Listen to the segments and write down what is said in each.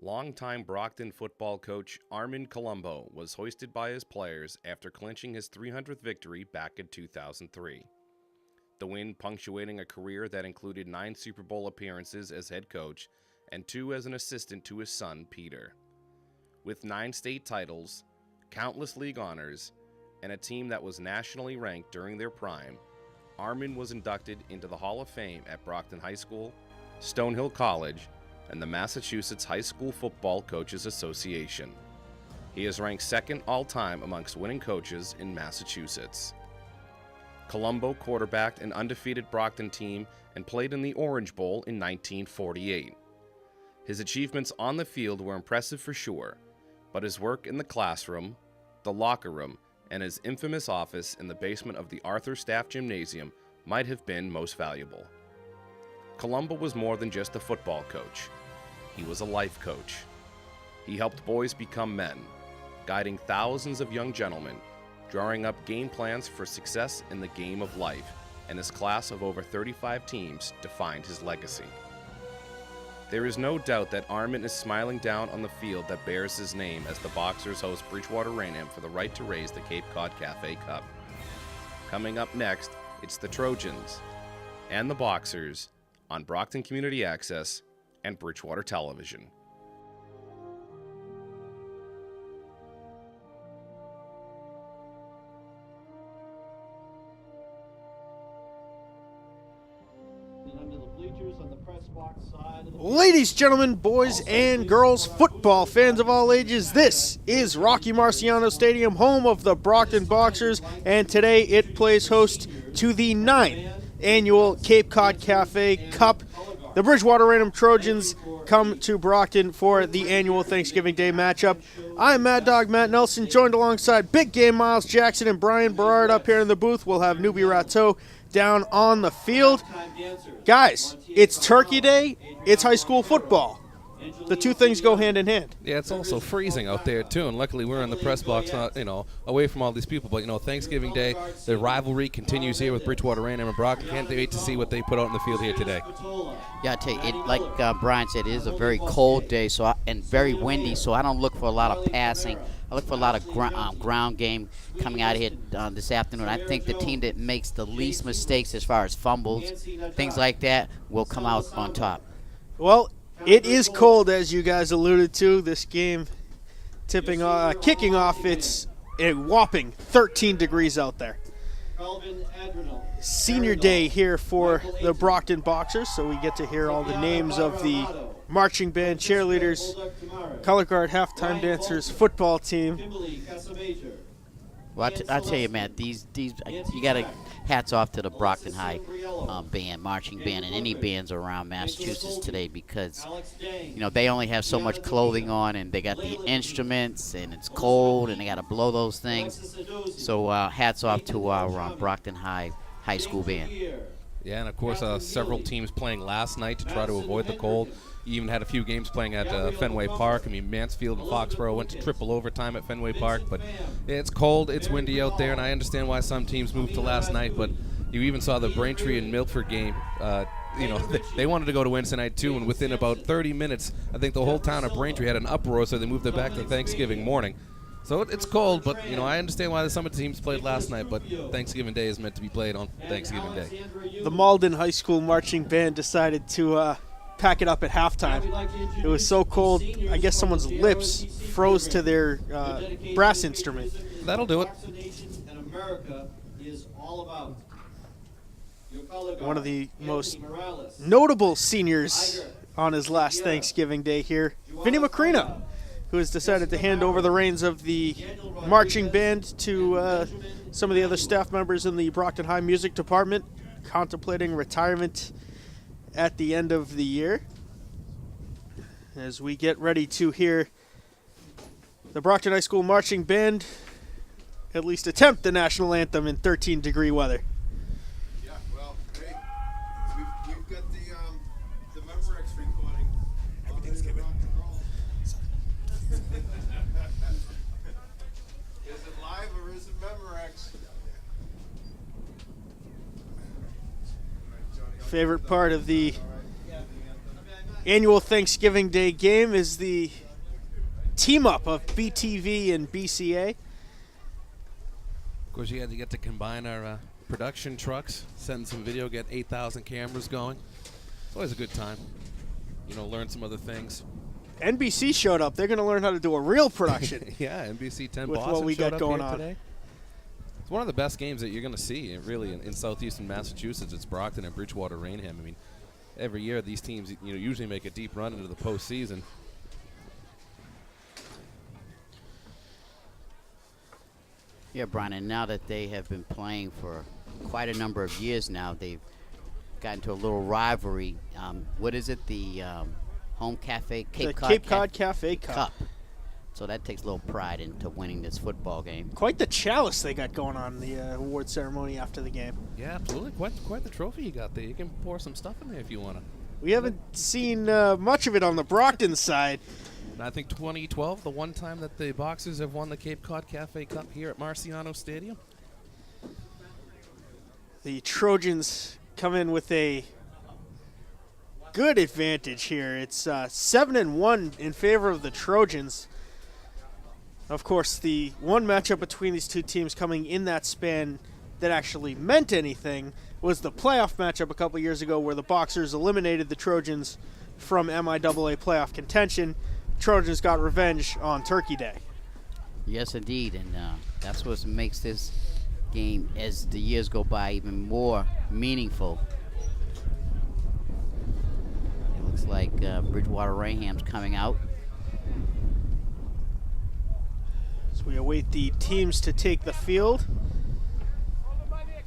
Longtime Brockton football coach Armin Colombo was hoisted by his players after clinching his 300th victory back in 2003. The win punctuating a career that included 9 Super Bowl appearances as head coach and 2 as an assistant to his son, Peter. With 9 state titles, countless league honors, and a team that was nationally ranked during their prime, Armin was inducted into the Hall of Fame at Brockton High School, Stonehill College, and the Massachusetts High School Football Coaches Association. He is ranked second all-time amongst winning coaches in Massachusetts. Colombo quarterbacked an undefeated Brockton team and played in the Orange Bowl in 1948. His achievements on the field were impressive for sure, but his work in the classroom, the locker room, and his infamous office in the basement of the Arthur Staff Gymnasium might have been most valuable. Colombo was more than just a football coach. He was a life coach. He helped boys become men, guiding thousands of young gentlemen, drawing up game plans for success in the game of life, and his class of over 35 teams defined his legacy. There is no doubt that Armin is smiling down on the field that bears his name as the Boxers host Bridgewater-Raynham for the right to raise the Cape Cod Cafe Cup. Coming up next, it's the Trojans and the Boxers on Brockton Community Access and Bridgewater Television. Ladies, gentlemen, boys and girls, football fans of all ages, this is Rocky Marciano Stadium, home of the Brockton Boxers, and today it plays host to the 9th annual Cape Cod Cafe Cup. The Bridgewater-Raynham Trojans come to Brockton for the annual Thanksgiving Day matchup. I'm Mad Dog Matt Nelson, joined alongside Big Game Miles Jackson and Brian Berard up here in the booth. We'll have Newbie Rateau down on the field. Guys, it's Turkey Day, it's high school football. The two things go hand in hand. Yeah, it's also freezing out there, too, and luckily we're in the press box, not, away from all these people. But, Thanksgiving Day, the rivalry continues here with Bridgewater-Raynham and Brockton. Can't wait to see what they put out in the field here today. Yeah, I tell you, like Brian said, it is a very cold day and very windy, so I don't look for a lot of passing. I look for a lot of ground game coming out of here this afternoon. I think the team that makes the least mistakes as far as fumbles, things like that, will come out on top. Well, it is cold, as you guys alluded to. This game kicking off, it's a whopping 13 degrees out there. Senior day here for the Brockton Boxers, so we get to hear all the names of the marching band, cheerleaders, color guard, halftime dancers, football team. Well, I tell you, Matt, these you got to hats off to the Brockton High band, marching band, and any bands around Massachusetts today because, they only have so much clothing on, and they got the instruments, and it's cold, and they got to blow those things. So hats off to our Brockton High School band. Yeah, and of course, several teams playing last night to try to avoid the cold. You even had a few games playing at Fenway Park. I mean, Mansfield and Foxborough went to triple overtime at Fenway Park. But it's cold, it's windy out there, and I understand why some teams moved to last night. But you even saw the Braintree and Milford game. They wanted to go to Wednesday night, too, and within about 30 minutes, I think the whole town of Braintree had an uproar, so they moved it back to Thanksgiving morning. So it's cold, but, I understand why some of the teams played last night, but Thanksgiving Day is meant to be played on Thanksgiving Day. The Malden High School marching band decided to pack it up at halftime. It was so cold, I guess someone's lips froze to their brass instrument. That'll do it. One of the most notable seniors on his last Thanksgiving Day here, Vinny Macrina, who has decided to hand over the reins of the marching band to some of the other staff members in the Brockton High Music Department, contemplating retirement at the end of the year. As we get ready to hear the Brockton High School marching band at least attempt the national anthem in 13-degree weather. Yeah, well, hey, we've got the Memorex recording. Everything's given. Is it live or is it Memorex? Favorite part of the annual Thanksgiving Day game is the team-up of BTV and BCA. Of course, you had to get to combine our production trucks, send some video, get 8,000 cameras going. It's always a good time. You know, learn some other things. NBC showed up. They're going to learn how to do a real production. Yeah, NBC 10 with Boston what we showed got up going here on today. It's one of the best games that you're going to see, really, in southeastern Massachusetts. It's Brockton and Bridgewater-Raynham. I mean, every year these teams, you know, usually make a deep run into the postseason. Yeah, Brian, and now that they have been playing for quite a number of years now, they've gotten into a little rivalry. What is it? The Home Cafe Cape Cod Cafe Cup. So that takes a little pride into winning this football game. Quite the chalice they got going on in the award ceremony after the game. Yeah, absolutely. Quite the trophy you got there. You can pour some stuff in there if you want to. We haven't seen much of it on the Brockton side. And I think 2012, the one time that the Boxers have won the Cape Cod Cafe Cup here at Marciano Stadium. The Trojans come in with a good advantage here. It's 7-1 in favor of the Trojans. Of course, the one matchup between these two teams coming in that span that actually meant anything was the playoff matchup a couple years ago where the Boxers eliminated the Trojans from MIAA playoff contention. Trojans got revenge on Turkey Day. Yes, indeed, and that's what makes this game, as the years go by, even more meaningful. It looks like Bridgewater-Rayham's coming out. So we await the teams to take the field.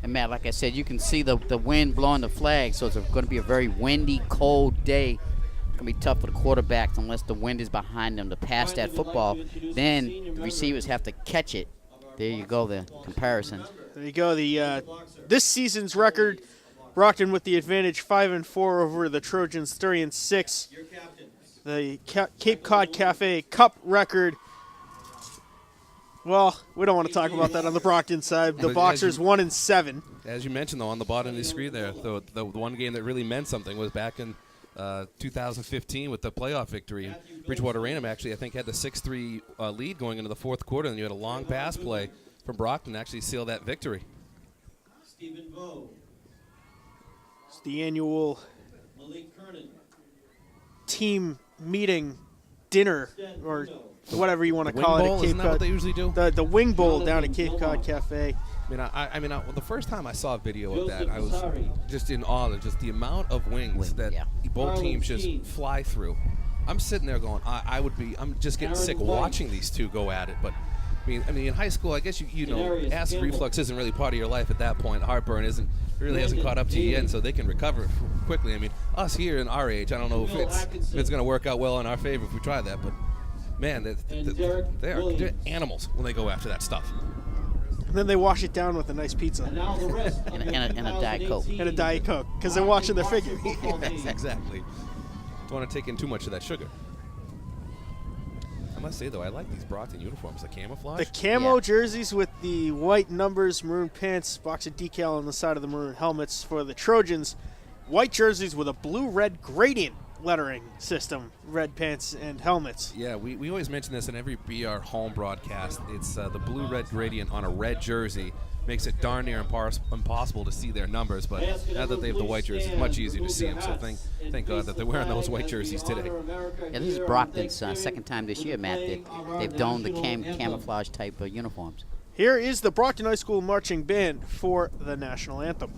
And Matt, like I said, you can see the wind blowing the flag, so it's going to be a very windy, cold day. It's going to be tough for the quarterbacks unless the wind is behind them to pass that football. Then the receivers have to catch it. There you go, the comparison. There you go. The this season's record, Brockton with the advantage, 5-4 over the Trojans, 3-6. The Cape Cod Cafe Cup record. Well, we don't want to talk about that on the Brockton side. The Boxers 1-7. As you mentioned, though, on the bottom of the screen there, the one game that really meant something was back in 2015 with the playoff victory. Bridgewater-Raynham actually, I think, had the 6-3 lead going into the fourth quarter, and you had a long pass play from Brockton to actually seal that victory. It's the annual team meeting dinner, or whatever you want to call it. Bowl, isn't that what they usually do? The Wing Bowl down at Cape Cod Cafe. I mean, the first time I saw a video of that, I was just in awe of just the amount of wings that both teams just fly through. I'm sitting there going, I'm just getting sick watching these two go at it. But I mean, in high school, I guess you know, acid reflux isn't really part of your life at that point. Heartburn really hasn't caught up to you yet, and so they can recover quickly. I mean, us here in our age, I don't know if it's going to work out well in our favor if we try that, but man, they're animals when they go after that stuff. And then they wash it down with a nice pizza. and a Diet Coke. And a Diet Coke, because they're watching their figure. Yes, exactly. Don't want to take in too much of that sugar. I must say, though, I like these Brockton uniforms, the camouflage. The camo jerseys with the white numbers, maroon pants, Boxer decal on the side of the maroon helmets for the Trojans. White jerseys with a blue-red gradient lettering system, red pants and helmets. Yeah, we always mention this in every BR home broadcast. It's the blue-red gradient on a red jersey. Makes it darn near impossible to see their numbers, but now that they have the white jerseys, it's much easier to see them, so thank God that they're wearing those white jerseys today. Yeah, this is Brockton's second time this year, Matt, that they've donned the camouflage type of uniforms. Here is the Brockton High School Marching Band for the National Anthem.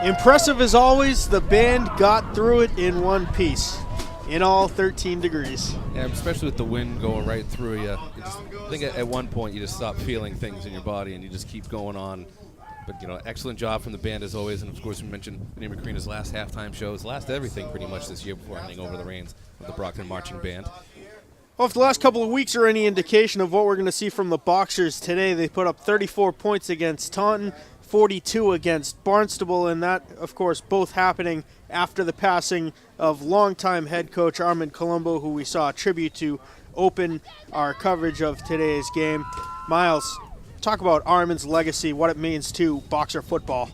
Impressive as always, the band got through it in one piece, in all 13 degrees. Yeah, especially with the wind going right through you. I think at one point you just stop feeling things in your body and you just keep going on. But, excellent job from the band as always. And, of course, we mentioned Vinny McCrena's last halftime shows, last everything pretty much this year before handing over the reins of the Brockton Marching Band. Well, if the last couple of weeks are any indication of what we're going to see from the Boxers today, they put up 34 points against Taunton, 42 against Barnstable, and that, of course, both happening after the passing of longtime head coach Armin Colombo, who we saw a tribute to open our coverage of today's game. Miles, talk about Armin's legacy, what it means to Boxer football.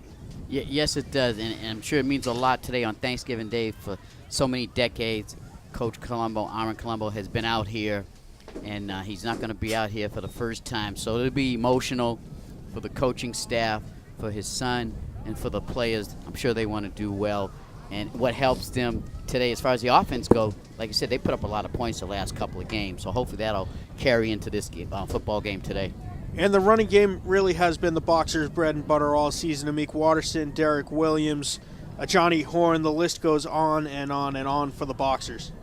Yes, it does, and I'm sure it means a lot today on Thanksgiving Day. For so many decades, Coach Colombo, Armin Colombo, has been out here, and he's not going to be out here for the first time. So it'll be emotional for the coaching staff, for his son, and for the players. I'm sure they want to do well. And what helps them today, as far as the offense go, like I said, they put up a lot of points the last couple of games. So hopefully that'll carry into this football game today. And the running game really has been the Boxers' bread and butter all season. Amik Watterson, Derek Williams, Johnny Horn, the list goes on and on and on for the Boxers.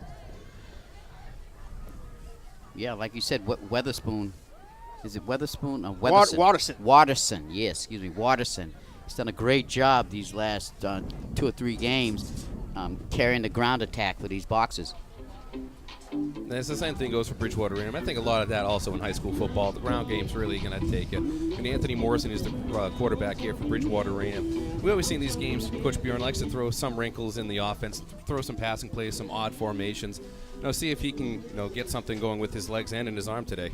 Yeah, like you said, Weatherspoon. Is it Weatherspoon? Watterson. Watterson, yes, excuse me, Watterson. He's done a great job these last 2 or 3 games carrying the ground attack for these Boxers. And it's the same thing goes for Bridgewater-Raynham. I think a lot of that also in high school football. The ground game's really going to take it. And Anthony Morrison is the quarterback here for Bridgewater-Raynham. We always see in these games, Coach Bjorn likes to throw some wrinkles in the offense, throw some passing plays, some odd formations. See if he can get something going with his legs and in his arm today.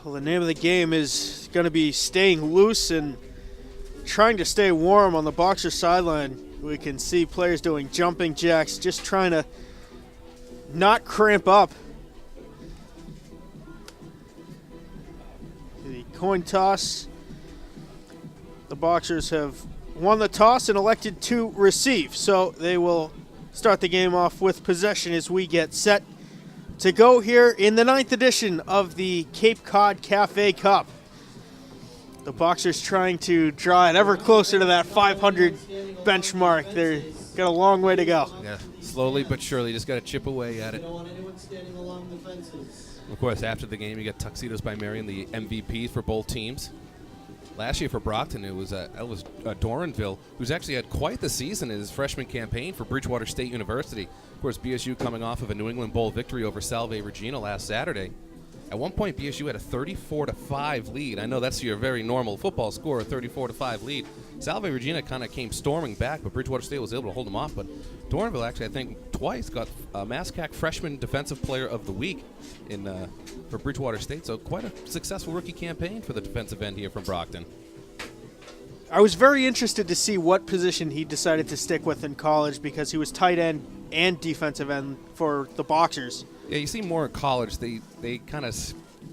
Well, the name of the game is going to be staying loose and trying to stay warm on the Boxer sideline. We can see players doing jumping jacks, just trying to not cramp up. The coin toss. The Boxers have won the toss and elected to receive, so they will start the game off with possession as we get set to go here in the 9th edition of the Cape Cod Cafe Cup. The Boxers trying to draw it ever closer to that 500 benchmark. They've got a long way to go. Yeah, slowly but surely, just got to chip away at it. Of course, after the game, you got Tuxedos by Marion, the MVPs for both teams. Last year for Brockton, it was Doranville, who's actually had quite the season in his freshman campaign for Bridgewater State University. Of course, BSU coming off of a New England Bowl victory over Salve Regina last Saturday. At one point, BSU had a 34-5 lead. I know that's your very normal football score, a 34-5 lead. Salve Regina kind of came storming back, but Bridgewater State was able to hold them off. But Doranville actually, I think, twice got MASCAC Freshman Defensive Player of the Week for Bridgewater State. So quite a successful rookie campaign for the defensive end here from Brockton. I was very interested to see what position he decided to stick with in college because he was tight end and defensive end for the Boxers. Yeah, you see more in college. They kind of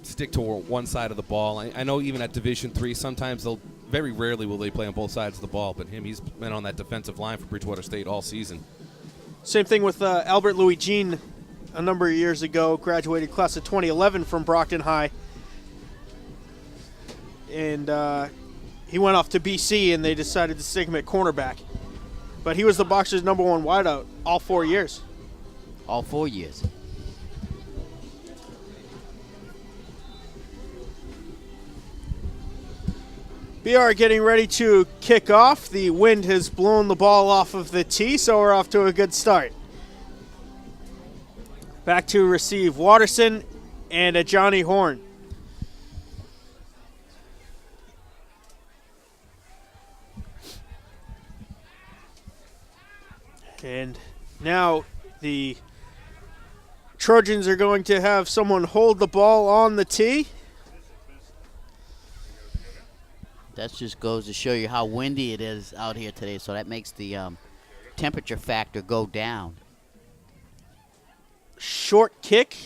stick to one side of the ball. I know even at Division III, sometimes very rarely will they play on both sides of the ball, but he's been on that defensive line for Bridgewater State all season. Same thing with Albert Louis Jean a number of years ago, graduated class of 2011 from Brockton High. And he went off to BC, and they decided to stick him at cornerback. But he was the Boxers' #1 wideout all 4 years. All 4 years. BR getting ready to kick off. The wind has blown the ball off of the tee, so we're off to a good start. Back to receive Watterson and a Johnny Horn. And now the Trojans are going to have someone hold the ball on the tee. That just goes to show you how windy it is out here today, so that makes the temperature factor go down. Short kick,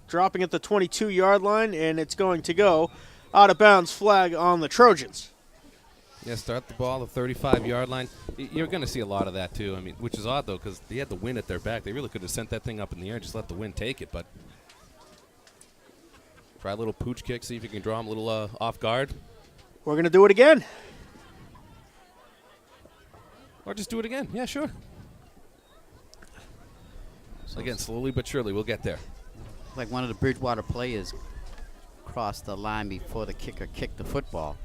dropping at the 22-yard line, and it's going to go out of bounds. Flag on the Trojans. Yeah, start the ball at the 35-yard line. You're going to see a lot of that, too. I mean, which is odd, though, because they had the wind at their back. They really could have sent that thing up in the air and just let the wind take it, but try a little pooch kick, see if you can draw them a little off guard. We're going to do it again. Or just do it again. Yeah, sure. So again, slowly but surely, we'll get there. Like one of the Bridgewater players crossed the line before the kicker kicked the football.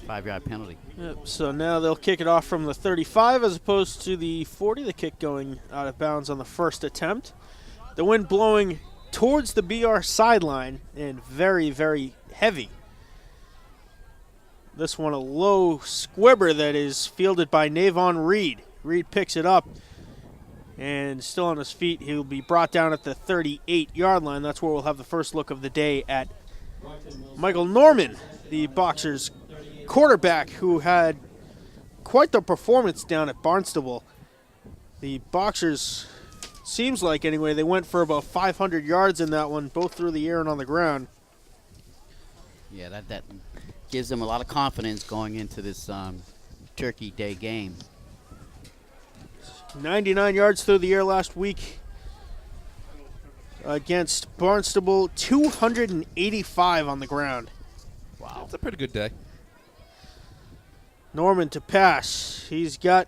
5-yard penalty. Yep, so now they'll kick it off from the 35 as opposed to the 40. The kick going out of bounds on the first attempt. The wind blowing towards the BR sideline and very, very heavy. This one a low squibber that is fielded by Navon Reed. Reed picks it up and still on his feet. He'll be brought down at the 38-yard line. That's where we'll have the first look of the day at Michael Norman, the Boxers quarterback who had quite the performance down at Barnstable. The Boxers, seems like anyway, they went for about 500 yards in that one, both through the air and on the ground. Yeah, that gives them a lot of confidence going into this Turkey Day game. 99 yards through the air last week against Barnstable, 285 on the ground. Wow. That's a pretty good day. Norman to pass. He's got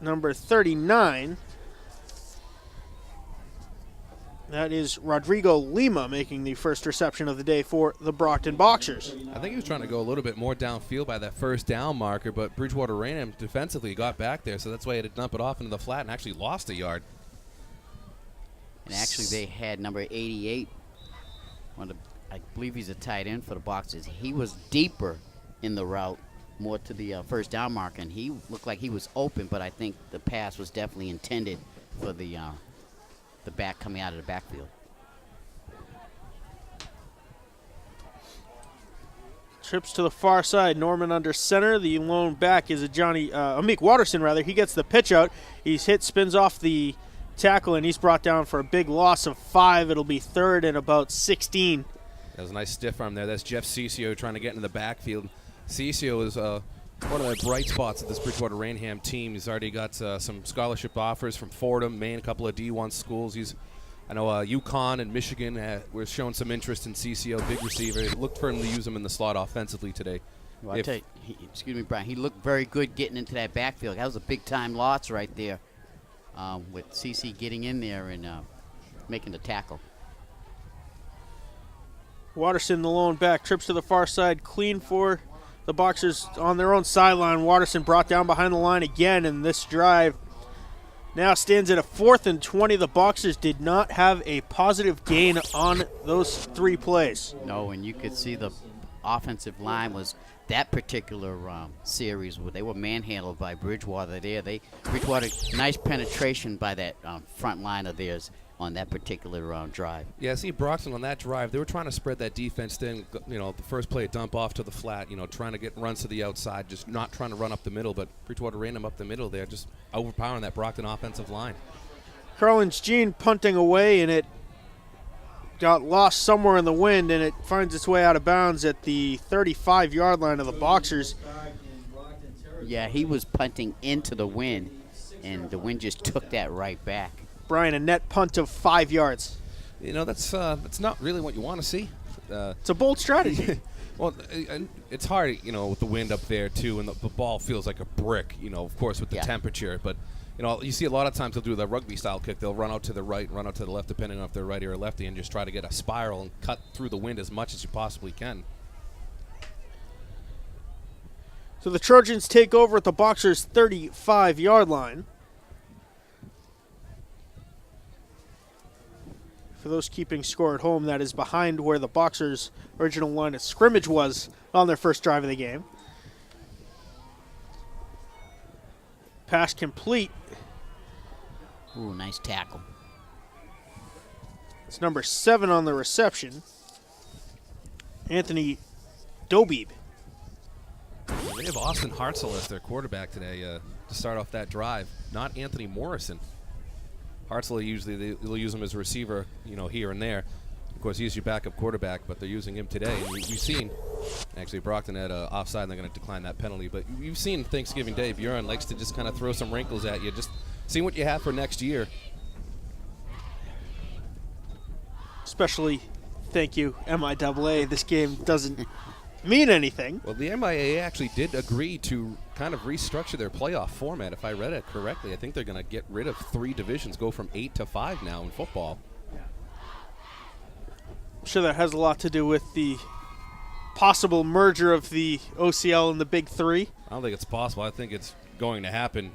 number 39. That is Rodrigo Lima making the first reception of the day for the Brockton Boxers. I think he was trying to go a little bit more downfield by that first down marker, but Bridgewater-Raynham defensively got back there, so that's why he had to dump it off into the flat and actually lost a yard. And actually they had number 88. I believe he's a tight end for the Boxers. He was deeper in the route, more to the first down marker, and he looked like he was open, but I think the pass was definitely intended for the back coming out of the backfield. Trips to the far side. Norman under center. The lone back is Amik Watterson, rather. He gets the pitch out. He's hit, spins off the tackle, and he's brought down for a big loss of 5. It'll be third and about 16. That was a nice stiff arm there. That's Jeff Ciccio trying to get into the backfield. Ciccio is one of the bright spots of this Bridgewater-Raynham team. He's already got some scholarship offers from Fordham, Maine, a couple of D1 schools. I know UConn and Michigan were showing some interest in Ciccio, big receiver. Looked for him to use him in the slot offensively today. Well, I tell you, excuse me, Brian, he looked very good getting into that backfield. That was a big-time loss right there with CC getting in there and making the tackle. Watterson, the lone back, trips to the far side, clean for the Boxers on their own sideline. Watterson brought down behind the line again, and this drive now stands at a 4th and 20. The Boxers did not have a positive gain on those 3 plays. No, and you could see the offensive line was that particular series where they were manhandled by Bridgewater there. Bridgewater, nice penetration by that front line of theirs on that particular drive. Yeah, see Brockton on that drive, they were trying to spread that defense thin. The first play, dump off to the flat, trying to get runs to the outside, just not trying to run up the middle, but Bridgewater-Raynham up the middle there, just overpowering that Brockton offensive line. Carlin's Gene punting away, and it got lost somewhere in the wind, and it finds its way out of bounds at the 35-yard line of the Boxers. Yeah, he was punting into the wind, and the wind just took that right back. Brian, a net punt of 5 yards. That's not really what you want to see. It's a bold strategy. Well, it's hard, with the wind up there too, and the ball feels like a brick. Of course, with the temperature. But you see a lot of times they'll do the rugby-style kick. They'll run out to the right, run out to the left, depending on if they're righty or lefty, and just try to get a spiral and cut through the wind as much as you possibly can. So the Trojans take over at the Boxers' 35-yard line. For those keeping score at home, that is behind where the Boxers' original line of scrimmage was on their first drive of the game. Pass complete. Ooh, nice tackle. It's number 7 on the reception, Anthony Dobebe. They have Austin Hartzell as their quarterback today to start off that drive, not Anthony Morrison. Hartzell, usually they'll use him as a receiver, here and there. Of course, he's your backup quarterback, but they're using him today. And you've seen, actually, Brockton had offside, and they're going to decline that penalty. But you've seen Thanksgiving Day, Bjorn likes to just kind of throw some wrinkles at you, just see what you have for next year. Especially, thank you, MIAA. This game doesn't mean anything. Well, the MIAA actually did agree to kind of restructure their playoff format. If I read it correctly, I think they're going to get rid of 3 divisions, go from 8 to 5 now in football. I'm sure that has a lot to do with the possible merger of the OCL and the Big Three. I don't think it's possible. I think it's going to happen.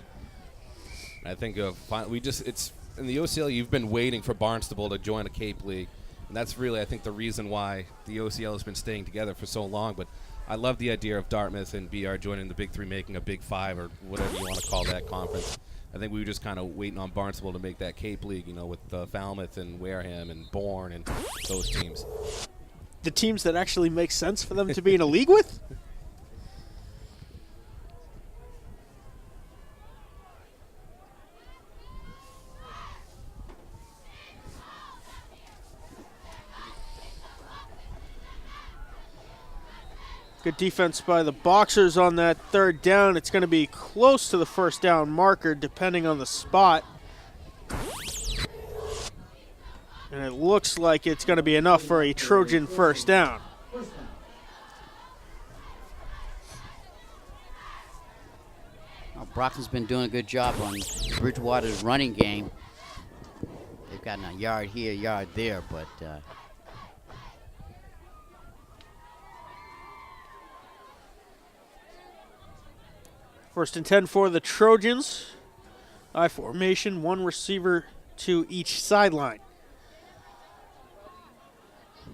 I think it's in the OCL. You've been waiting for Barnstable to join a Cape League, and that's really, I think, the reason why the OCL has been staying together for so long. But I love the idea of Dartmouth and BR joining the Big Three, making a Big Five or whatever you want to call that conference. I think we were just kind of waiting on Barnstable to make that Cape League, with Falmouth and Wareham and Bourne and those teams. The teams that actually make sense for them to be in a league with? Good defense by the Boxers on that third down. It's going to be close to the first down marker, depending on the spot. And it looks like it's going to be enough for a Trojan first down. Well, Brockton's been doing a good job on Bridgewater's running game. They've gotten a yard here, a yard there, but First and 10 for the Trojans. I formation, 1 receiver to each sideline.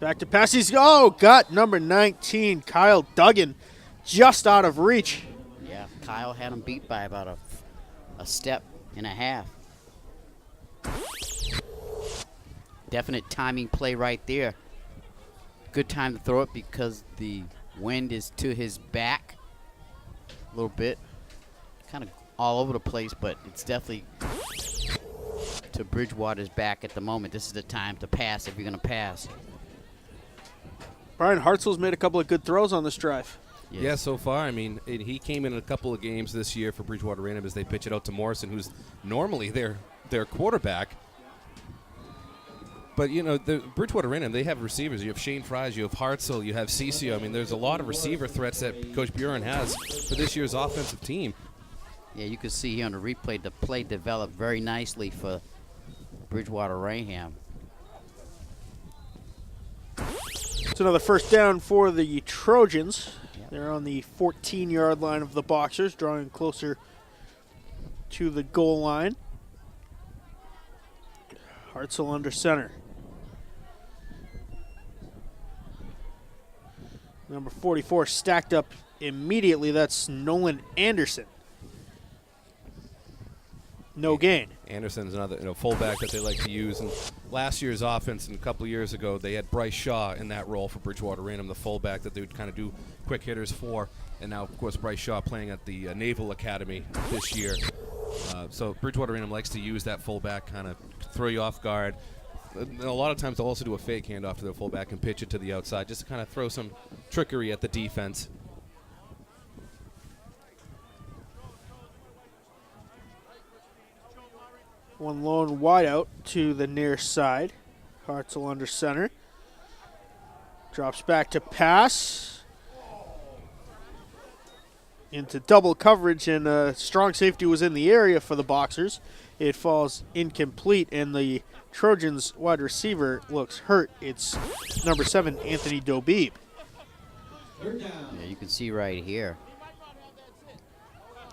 Back to pass. Got number 19, Kyle Duggan, just out of reach. yeah, Kyle had him beat by about a step and a half. Definite timing play right there. Good time to throw it because the wind is to his back a little bit. Kind of all over the place, but it's definitely to Bridgewater's back at the moment. This is the time to pass if you're going to pass. Brian Hartzell's made a couple of good throws on this drive. Yes. Yeah, so far, I mean, he came in a couple of games this year for Bridgewater-Raynham as they pitch it out to Morrison, who's normally their quarterback. But, the Bridgewater-Raynham, they have receivers. You have Shane Fries, you have Hartzell, you have Ceccio. I mean, there's a lot of receiver threats that Coach Buren has for this year's offensive team. Yeah, you can see here on the replay the play developed very nicely for Bridgewater-Raynham. It's another first down for the Trojans. Yep. They're on the 14-yard line of the Boxers, drawing closer to the goal line. Hartzell under center. Number 44 stacked up immediately. That's Nolan Anderson. No gain. Anderson's another fullback that they like to use. And last year's offense and a couple of years ago, they had Bryce Shaw in that role for Bridgewater-Raynham, the fullback that they would kind of do quick hitters for. And now, of course, Bryce Shaw playing at the Naval Academy this year. So Bridgewater-Raynham likes to use that fullback, kind of throw you off guard. And a lot of times they'll also do a fake handoff to their fullback and pitch it to the outside just to kind of throw some trickery at the defense. One lone wide out to the near side. Hartzell under center. Drops back to pass. Into double coverage, and strong safety was in the area for the Boxers. It falls incomplete, and the Trojans wide receiver looks hurt. It's number 7, Anthony Dobebe. Yeah, you can see right here.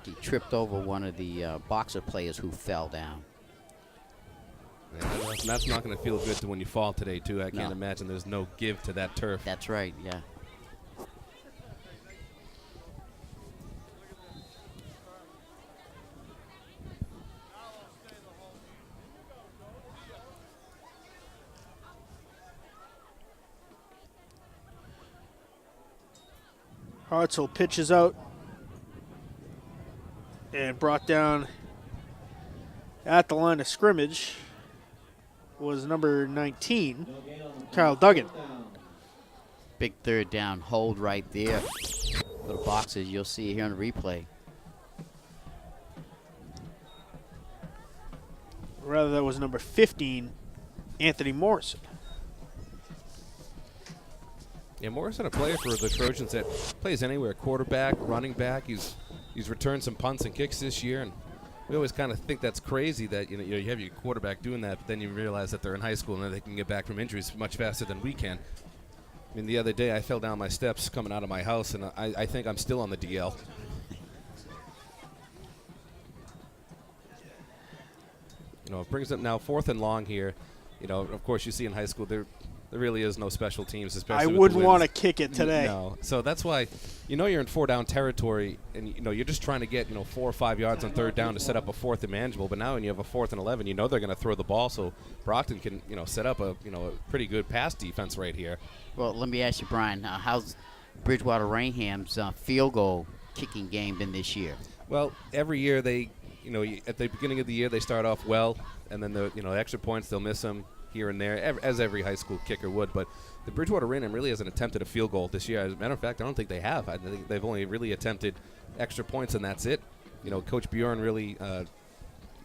He tripped over one of the Boxer players who fell down. And that's not going to feel good to when you fall today, too. I can't imagine there's no give to that turf. That's right, yeah. Hartzell pitches out and brought down at the line of scrimmage was number 19, Kyle Duggan. Big third down hold right there for the Boxers. You'll see it here on the replay. Rather, that was number 15, Anthony Morrison. Yeah, Morrison, a player for the Trojans that plays anywhere, quarterback, running back. He's returned some punts and kicks this year, and we always kind of think that's crazy that you have your quarterback doing that, but then you realize that they're in high school and that they can get back from injuries much faster than we can. I mean, the other day I fell down my steps coming out of my house, and I think I'm still on the DL. It brings up now 4th and long here. Of course, you see in high school there really is no special teams, especially I with the wouldn't wins. want to kick it today. No. So that's why, you're in 4-down territory, and, you're just trying to get, 4 or 5 yards on 3rd down to set up a 4th and manageable. But now when you have a 4th and 11, they're going to throw the ball, so Brockton can, set up a pretty good pass defense right here. Well, let me ask you, Brian, how's Bridgewater-Raynham's field goal kicking game been this year? Well, every year they, at the beginning of the year they start off well, and then the extra points they'll miss them here and there, as every high school kicker would. But the Bridgewater-Raynham really hasn't attempted a field goal this year. As a matter of fact, I don't think they have. I think they've only really attempted extra points, and that's it. Coach Bjorn really,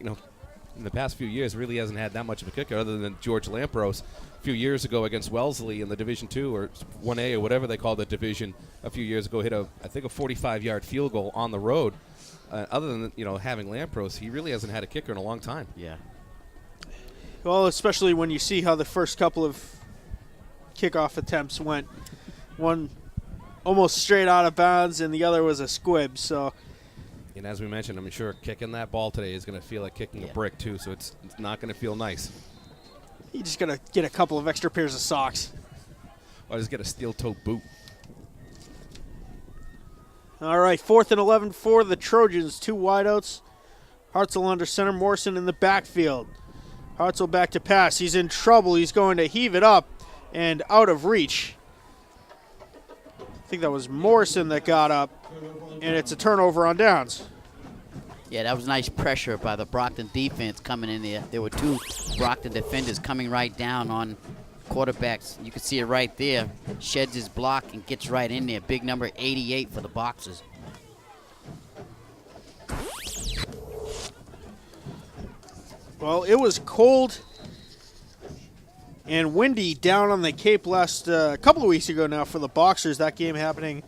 in the past few years, really hasn't had that much of a kicker other than George Lampros a few years ago against Wellesley in the Division II or 1A or whatever they call the division a few years ago, hit I think a 45-yard field goal on the road. Other than having Lampros, he really hasn't had a kicker in a long time. Yeah. Well, especially when you see how the first couple of kickoff attempts went. One almost straight out of bounds, and the other was a squib. So, and as we mentioned, I'm sure kicking that ball today is going to feel like kicking a brick too. So it's not going to feel nice. you just got to get a couple of extra pairs of socks. Or just get a steel-toe boot. All right, 4th and 11 for the Trojans. 2 wideouts. Hartzell under center, Morrison in the backfield. Hartzell back to pass. He's in trouble. He's going to heave it up and out of reach. I think that was Morrison that got up, and it's a turnover on downs. Yeah, that was nice pressure by the Brockton defense coming in there. There were 2 Brockton defenders coming right down on quarterbacks. You can see it right there. Sheds his block and gets right in there. Big number 88 for the Boxers. Well, it was cold and windy down on the Cape last couple of weeks ago now for the Boxers. That game happening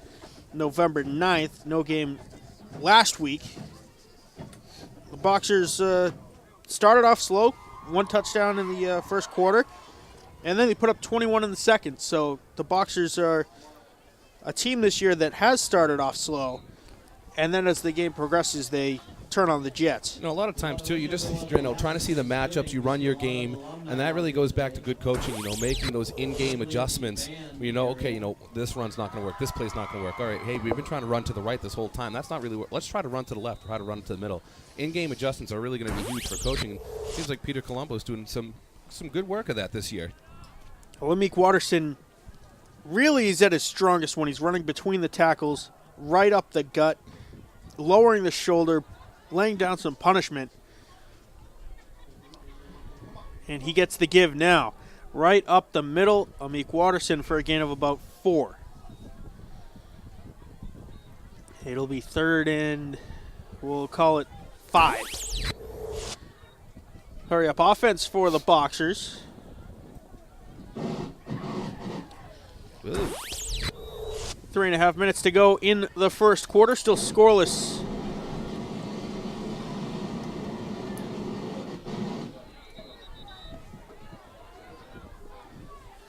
November 9th. No game last week. The Boxers started off slow. 1 touchdown in the first quarter. And then they put up 21 in the second. So the Boxers are a team this year that has started off slow. And then as the game progresses, they turn on the jets. A lot of times, too, you just, trying to see the matchups, you run your game, and that really goes back to good coaching, making those in-game adjustments. Okay, this run's not going to work. This play's not going to work. All right, hey, we've been trying to run to the right this whole time. That's not really work. Let's try to run to the left, try to run to the middle. In-game adjustments are really going to be huge for coaching. And it seems like Peter Colombo's doing some good work of that this year. Lamik Watterson really is at his strongest when he's running between the tackles, right up the gut, lowering the shoulder, laying down some punishment. And he gets the give now. Right up the middle, Lamik Watterson for a gain of about 4. It'll be 3rd and we'll call it 5. Hurry up offense for the Boxers. Ooh. 3.5 minutes to go in the first quarter. Still scoreless.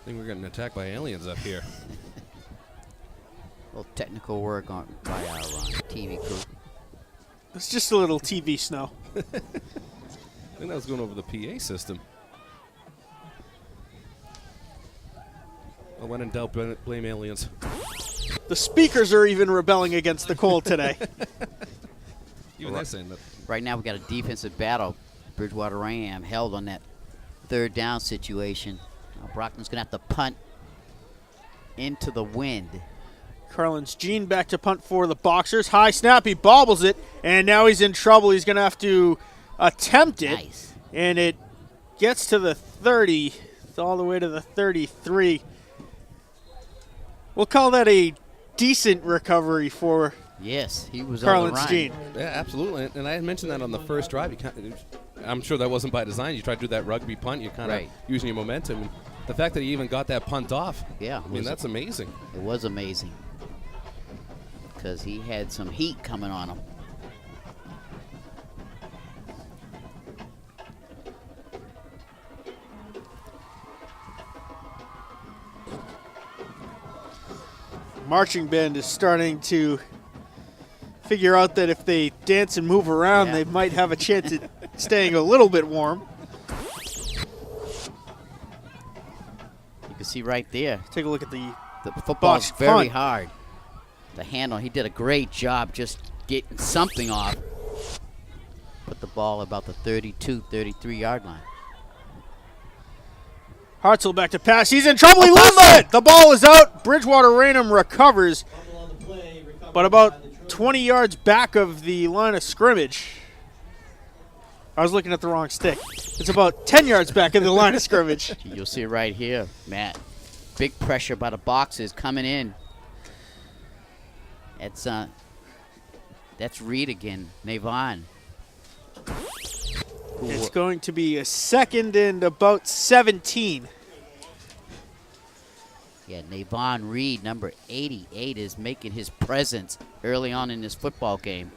I think we're getting attacked by aliens up here. A little technical work by our TV crew. It's just a little TV snow. I think that was going over the PA system. Well, when in doubt, blame aliens. The speakers are even rebelling against the cold today. Even they're saying that. Right now we got a defensive battle. Bridgewater-Raynham held on that 3rd down situation. Now Brockton's going to have to punt into the wind. Carlin's Gene back to punt for the Boxers. High snap, he bobbles it, and now he's in trouble. He's going to have to attempt it. Nice. And it gets to the 30. It's all the way to the 33. We'll call that a decent recovery for Yes, he was Carlin's on the run. Gene. Yeah, absolutely. And I had mentioned that on the first drive. I'm sure that wasn't by design. You try to do that rugby punt. You're kind of Right. using your momentum. And The fact that he even got that punt off. Yeah. I mean, that's amazing. It was amazing. Because he had some heat coming on him. Marching band is starting to figure out that if they dance and move around, they might have a chance at staying a little bit warm. You can see right there. Take a look at the football's botched very punt. hard. The handle, he did a great job just getting something off. Put the ball about the 32, 33-yard line. Hartzell back to pass. He's in trouble. He loses it. The ball is out. Bridgewater-Raynham recovers, but about 20 yards back of the line of scrimmage. I was looking at the wrong stick. It's about 10 yards back of the line of scrimmage. You'll see it right here, Matt. Big pressure by the boxes coming in. That's Reed again, Navon. It's going to be a second and about 17. Yeah, Navon Reed, number 88, is making his presence early on in this football game.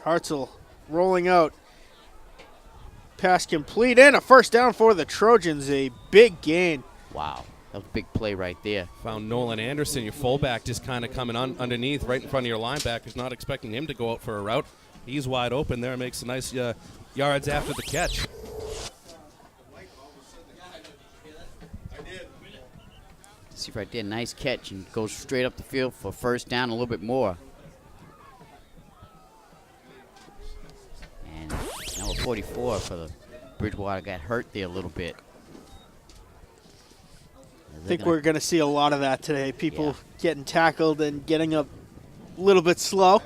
Hartzell rolling out. Pass complete and a first down for the Trojans. A big gain. Wow, that was a big play right there. Found Nolan Anderson, your fullback, just kind of coming underneath right in front of your linebackers, not expecting him to go out for a route. He's wide open there, makes a nice yards after the catch. See right there, nice catch, and goes straight up the field for first down a little bit more. And number 44 for the Bridgewater got hurt there a little bit. I think we're going to see a lot of that today. People getting tackled and getting up a little bit slow.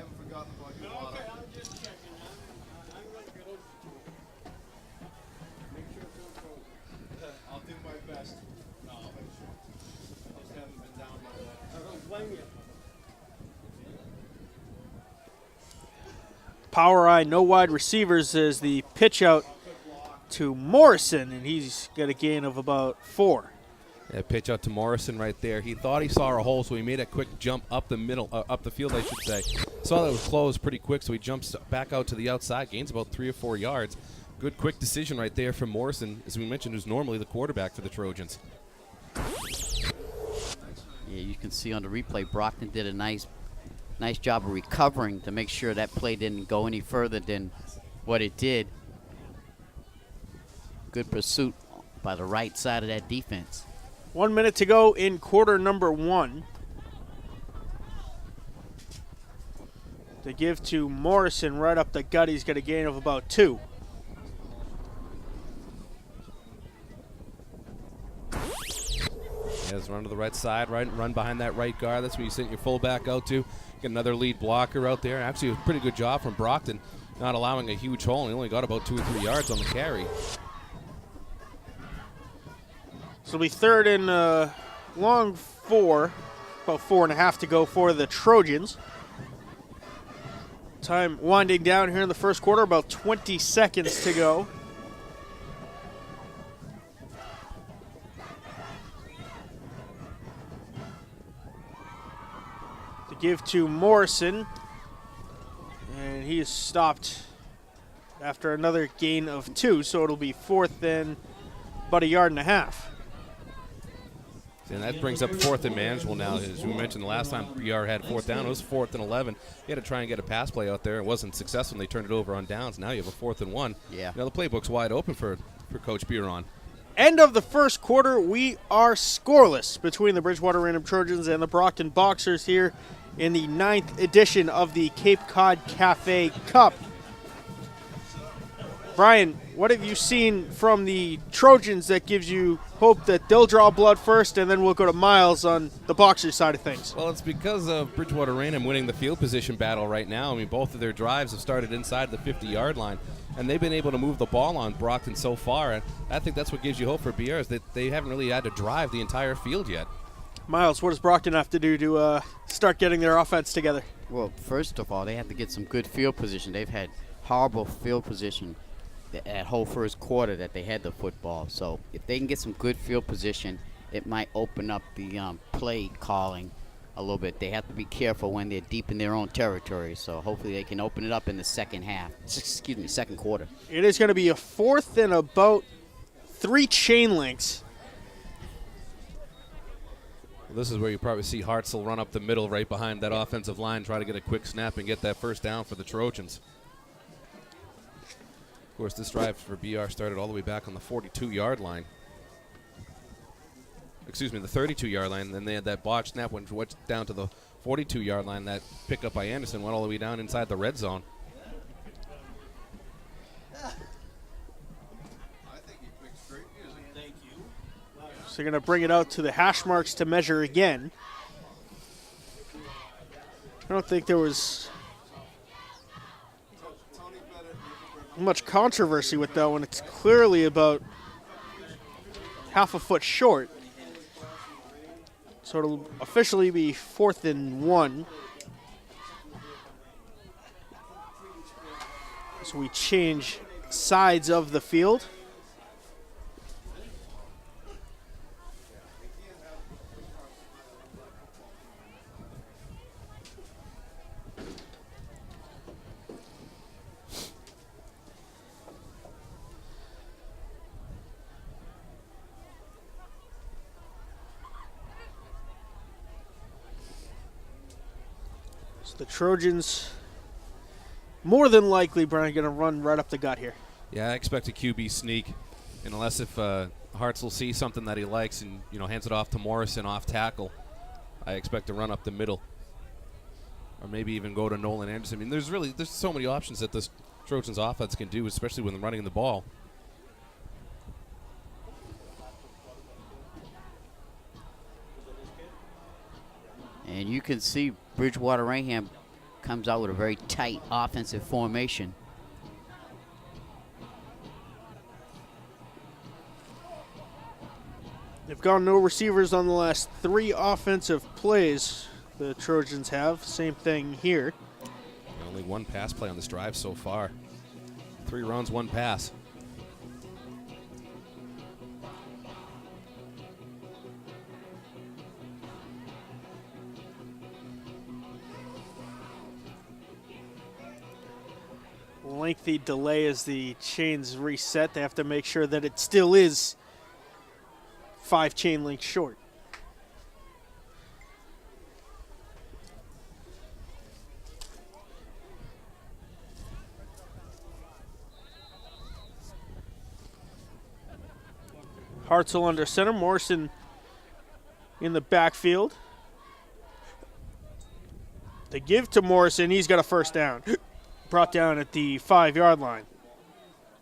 Power eye, no wide receivers as the pitch out to Morrison, and he's got a gain of about 4. Yeah, pitch out to Morrison right there. He thought he saw a hole, so he made a quick jump up the middle, up the field, I should say. Saw that it was closed pretty quick, so he jumps back out to the outside, gains about 3 or 4 yards. Good quick decision right there from Morrison, as we mentioned, who's normally the quarterback for the Trojans. Yeah, you can see on the replay, Brockton did a nice job of recovering to make sure that play didn't go any further than what it did. Good pursuit by the right side of that defense. 1 minute to go in quarter number 1. To give to Morrison right up the gut. He's got a gain of about 2. Yes, run to the right side, run behind that right guard. That's where you send your fullback out to. Get another lead blocker out there. Actually, it was a pretty good job from Brockton, not allowing a huge hole. He only got about 2 or 3 yards on the carry. So it'll be third and long 4, about 4.5 to go for the Trojans. Time winding down here in the first quarter, about 20 seconds to go. To give to Morrison, and he is stopped after another gain of 2, so it'll be fourth and about 1.5 yards. And that brings up 4th and manageable now. As we mentioned the last time BR had 4th down, it was 4th and 11. He had to try and get a pass play out there. It wasn't successful, and they turned it over on downs. Now you have a 4th and 1. Yeah. Now the playbook's wide open for Coach Biron. End of the first quarter, we are scoreless between the Bridgewater-Raynham Trojans and the Brockton Boxers here in the 9th edition of the Cape Cod Cafe Cup. Brian, what have you seen from the Trojans that gives you hope that they'll draw blood first, and then we'll go to Miles on the Boxers side of things? Well, it's because of Bridgewater-Raynham winning the field position battle right now. I mean, both of their drives have started inside the 50-yard line, and they've been able to move the ball on Brockton so far. And I think that's what gives you hope for BR, is that they haven't really had to drive the entire field yet. Miles, what does Brockton have to do to start getting their offense together? Well, first of all, they have to get some good field position. They've had horrible field position that whole first quarter that they had the football. So if they can get some good field position, it might open up the play calling a little bit. They have to be careful when they're deep in their own territory. So hopefully they can open it up in the second quarter. It is going to be a 4th and about 3 chain links. Well, this is where you probably see Hartzell run up the middle right behind that offensive line, try to get a quick snap and get that first down for the Trojans. Of course, this drive for BR started all the way back on the 42-yard line. Excuse me, the 32-yard line. Then they had that botched snap when went down to the 42-yard line. That pickup by Anderson went all the way down inside the red zone. I think he picked great music. Thank you. So they're going to bring it out to the hash marks to measure again. I don't think there was much controversy with that one. It's clearly about half a foot short. So it'll officially be 4th and 1. So we change sides of the field. The Trojans, more than likely, Brian, going to run right up the gut here. Yeah, I expect a QB sneak, and unless if Hartzell sees something that he likes and hands it off to Morrison off tackle, I expect to run up the middle, or maybe even go to Nolan Anderson. I mean, there's so many options that this Trojans offense can do, especially when they're running the ball. And you can see Bridgewater-Raynham comes out with a very tight offensive formation. They've gone no receivers on the last 3 offensive plays the Trojans have. Same thing here. Only 1 pass play on this drive so far. 3 runs, 1 pass. Lengthy delay as the chains reset. They have to make sure that it still is 5 chain links short. Hartzell under center. Morrison in the backfield. They give to Morrison. He's got a first down. Brought down at the 5-yard line.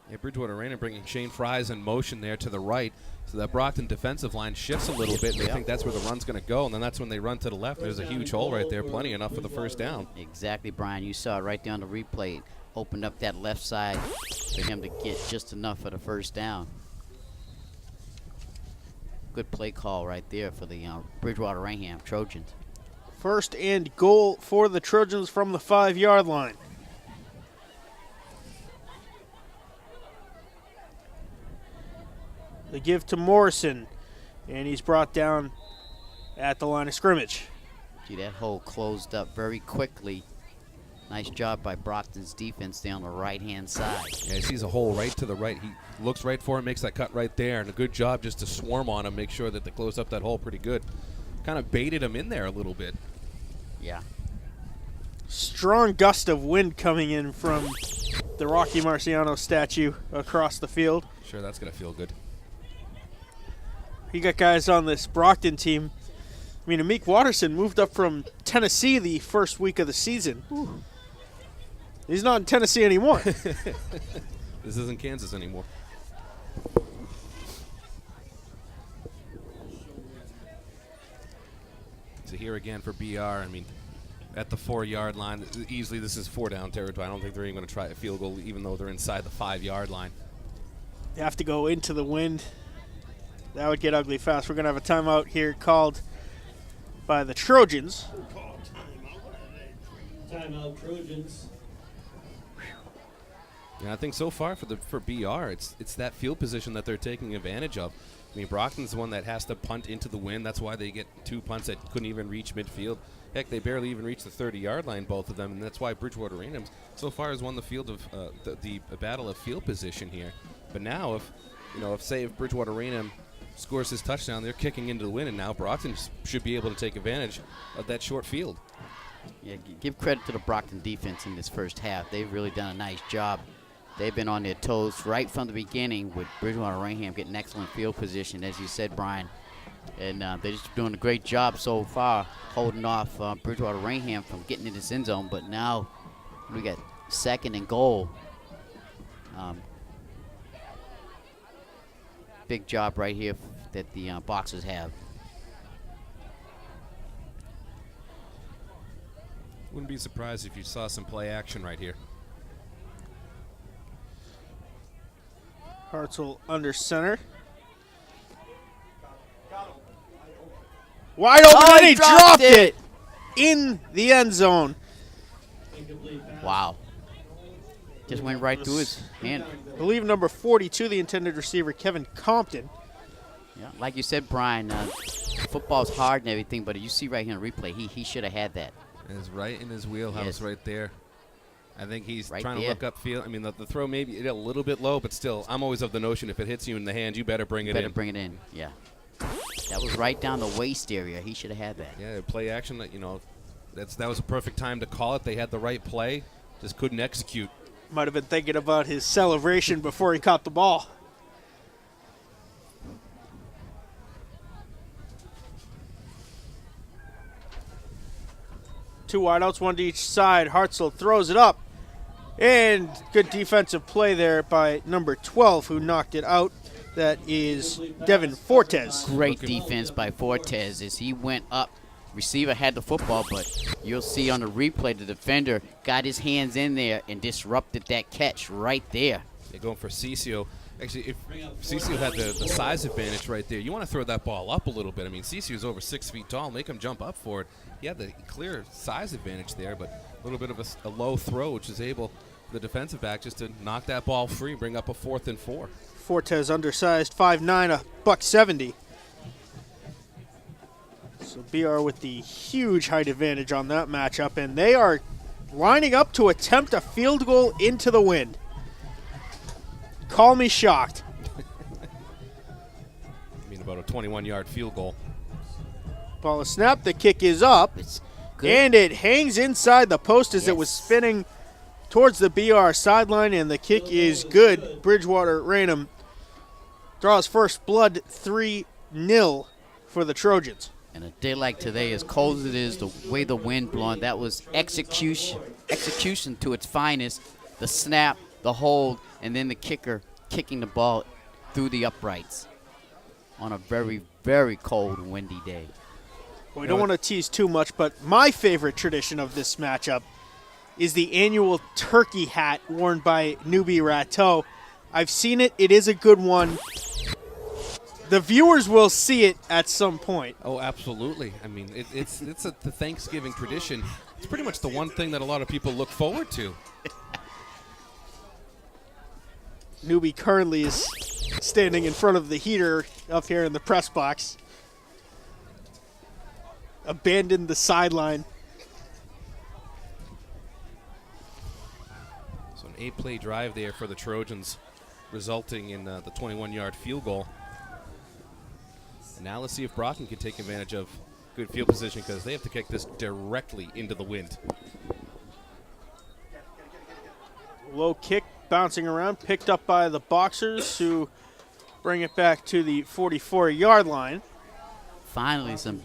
Yeah, Bridgewater-Raynham bringing Shane Fries in motion there to the right. So that Brockton defensive line shifts a little bit, and they think that's where the run's going to go. And then that's when they run to the left. There's a huge hole right there, plenty enough for the first down. Exactly, Brian. You saw it right there on the replay. It opened up that left side for him to get just enough for the first down. Good play call right there for the Bridgewater-Raynham Trojans. 1st and goal for the Trojans from the 5-yard line. They give to Morrison, and he's brought down at the line of scrimmage. See, that hole closed up very quickly. Nice job by Brockton's defense there on the right-hand side. Yeah, he sees a hole right to the right. He looks right for him, makes that cut right there, and a good job just to swarm on him, make sure that they close up that hole pretty good. Kind of baited him in there a little bit. Yeah. Strong gust of wind coming in from the Rocky Marciano statue across the field. Sure, that's going to feel good. You got guys on this Brockton team. I mean, Amik Watterson moved up from Tennessee the first week of the season. Ooh. He's not in Tennessee anymore. This isn't Kansas anymore. So here again for BR, I mean, at the 4-yard line, easily this is 4-down territory. I don't think they're even going to try a field goal, even though they're inside the 5-yard line. They have to go into the wind. That would get ugly fast. We're going to have a timeout here called by the Trojans. Timeout, Trojans. Yeah, I think so far for BR, it's that field position that they're taking advantage of. I mean, Brockton's the one that has to punt into the wind. That's why they get 2 punts that couldn't even reach midfield. Heck, they barely even reached the 30-yard line, both of them, and that's why Bridgewater-Raynham so far has won the field of the battle of field position here. But now, if Bridgewater-Raynham scores his touchdown, they're kicking into the wind, and now Brockton should be able to take advantage of that short field. Yeah, give credit to the Brockton defense in this first half. They've really done a nice job. They've been on their toes right from the beginning with Bridgewater-Raynham getting excellent field position, as you said, Brian. And they're just doing a great job so far holding off Bridgewater-Raynham from getting in this end zone. But now we got 2nd and goal. Big job right here that the Boxers have. Wouldn't be surprised if you saw some play action right here. Hartzell under center. Wide open, and he dropped it in the end zone. Wow. Just went right through his hand. I believe number 42, the intended receiver, Kevin Compton. Yeah, like you said, Brian, football's hard and everything, but you see right here in the replay, he should have had that. It's right in his wheelhouse, Yes. right there. I think he's Right trying to there. look upfield. I mean, the throw maybe a little bit low, but still, I'm always of the notion if it hits you in the hand, you better bring it Better in. bring it in, yeah. That was right down the waist area. He should have had that. Yeah, play action. That was a perfect time to call it. They had the right play, just couldn't execute. Might have been thinking about his celebration before he caught the ball. Two wideouts, one to each side. Hartzell throws it up. And good defensive play there by number 12, who knocked it out. That is Devin Fortes. Great defense by Fortes as he went up. Receiver had the football, but you'll see on the replay the defender got his hands in there and disrupted that catch right there. They're going for Ciccio. Actually, if Ciccio had the size advantage right there, you want to throw that ball up a little bit. I mean, Ciccio's over 6 feet tall. Make him jump up for it. He had the clear size advantage there, but a little bit of a low throw, which is able, the defensive back, just to knock that ball free, bring up a 4th and 4. Fortes undersized, 5'9", $170. So BR with the huge height advantage on that matchup, and they are lining up to attempt a field goal into the wind. Call me shocked. I mean, about a 21-yard field goal. Ball is snapped, the kick is up, It's good. and it hangs inside the post as it was Yes. spinning towards the BR sideline, and the kick is good. Bridgewater-Raynham draws first blood 3-0 for the Trojans. And a day like today, as cold as it is, the way the wind blowing, that was execution to its finest. The snap, the hold, and then the kicker kicking the ball through the uprights on a very, very cold and windy day. We don't want to tease too much, but my favorite tradition of this matchup is the annual turkey hat worn by Newbie Rateau. I've seen it. It is a good one. The viewers will see it at some point. Oh, absolutely. I mean, it's the Thanksgiving tradition. It's pretty much the one thing that a lot of people look forward to. Newbie currently is standing in front of the heater up here in the press box. Abandoned the sideline. So an 8-play drive there for the Trojans, resulting in the 21-yard field goal. And now let's see if Brockton can take advantage of good field position, because they have to kick this directly into the wind. Low kick bouncing around, picked up by the Boxers, who bring it back to the 44-yard line. Finally, some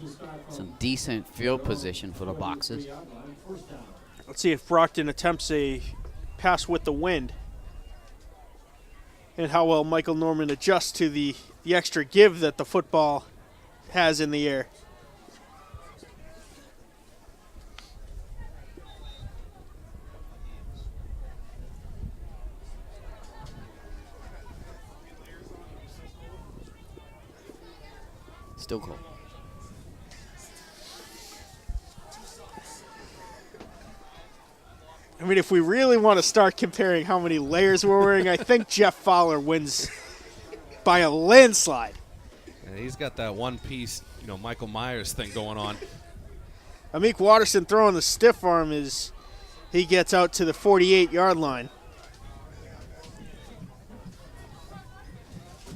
decent field position for the Boxers. Let's see if Brockton attempts a pass with the wind, and how well Michael Norman adjusts to the extra give that the football has in the air. Still cold. I mean, if we really want to start comparing how many layers we're wearing, I think Jeff Fowler wins by a landslide. And he's got that one-piece, Michael Myers thing going on. Amik Watterson throwing the stiff arm as he gets out to the 48-yard line.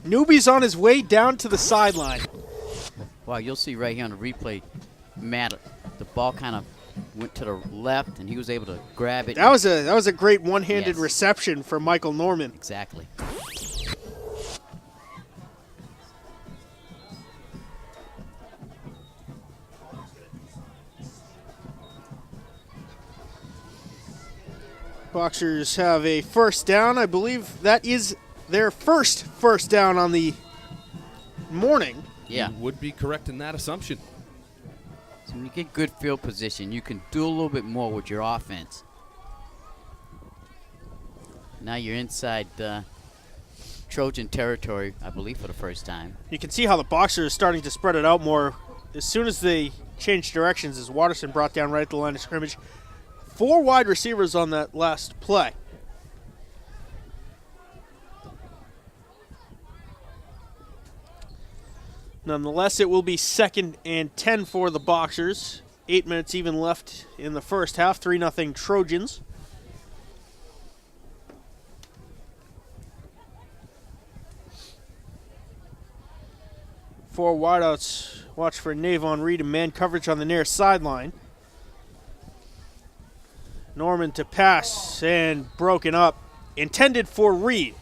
Newbie's on his way down to the sideline. Wow, you'll see right here on the replay, Matt, the ball kind of went to the left, and he was able to grab it. That was a great one-handed Yes. reception for Michael Norman. Exactly. Boxers have a first down. I believe that is their first down on the morning. Yeah. You would be correct in that assumption. So when you get good field position, you can do a little bit more with your offense. Now you're inside Trojan territory, I believe, for the first time. You can see how the Boxers are starting to spread it out more as soon as they changed directions, as Watterson brought down right at the line of scrimmage. 4 wide receivers on that last play. Nonetheless, it will be 2nd and 10 for the Boxers. 8 minutes even left in the first half. 3-0 Trojans. Four wideouts. Watch for Navon Reed and man coverage on the near sideline. Norman to pass and broken up. Intended for Reed.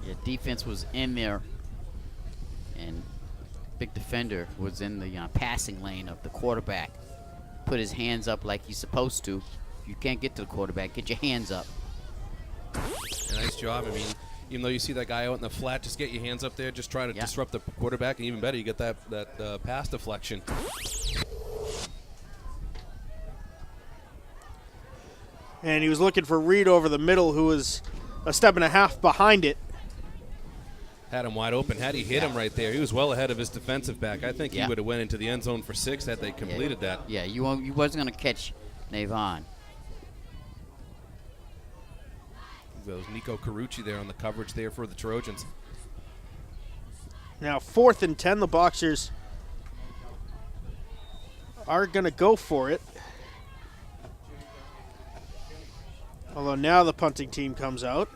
Yeah, defense was in there, and big defender was in the passing lane of the quarterback. Put his hands up like he's supposed to. If you can't get to the quarterback, get your hands up. Nice job. I mean, even though you see that guy out in the flat, just get your hands up there. Just try to disrupt the quarterback, and even better, you get that pass deflection. And he was looking for Reed over the middle, who was a step and a half behind it. Had him wide open. Had he hit him right there, he was well ahead of his defensive back. I think he Yeah. would have went into the end zone for 6 had they completed that. Yeah, you wasn't going to catch Navon. That was Nico Carucci there on the coverage there for the Trojans. Now 4th and 10, the Boxers are going to go for it. Although now the punting team comes out.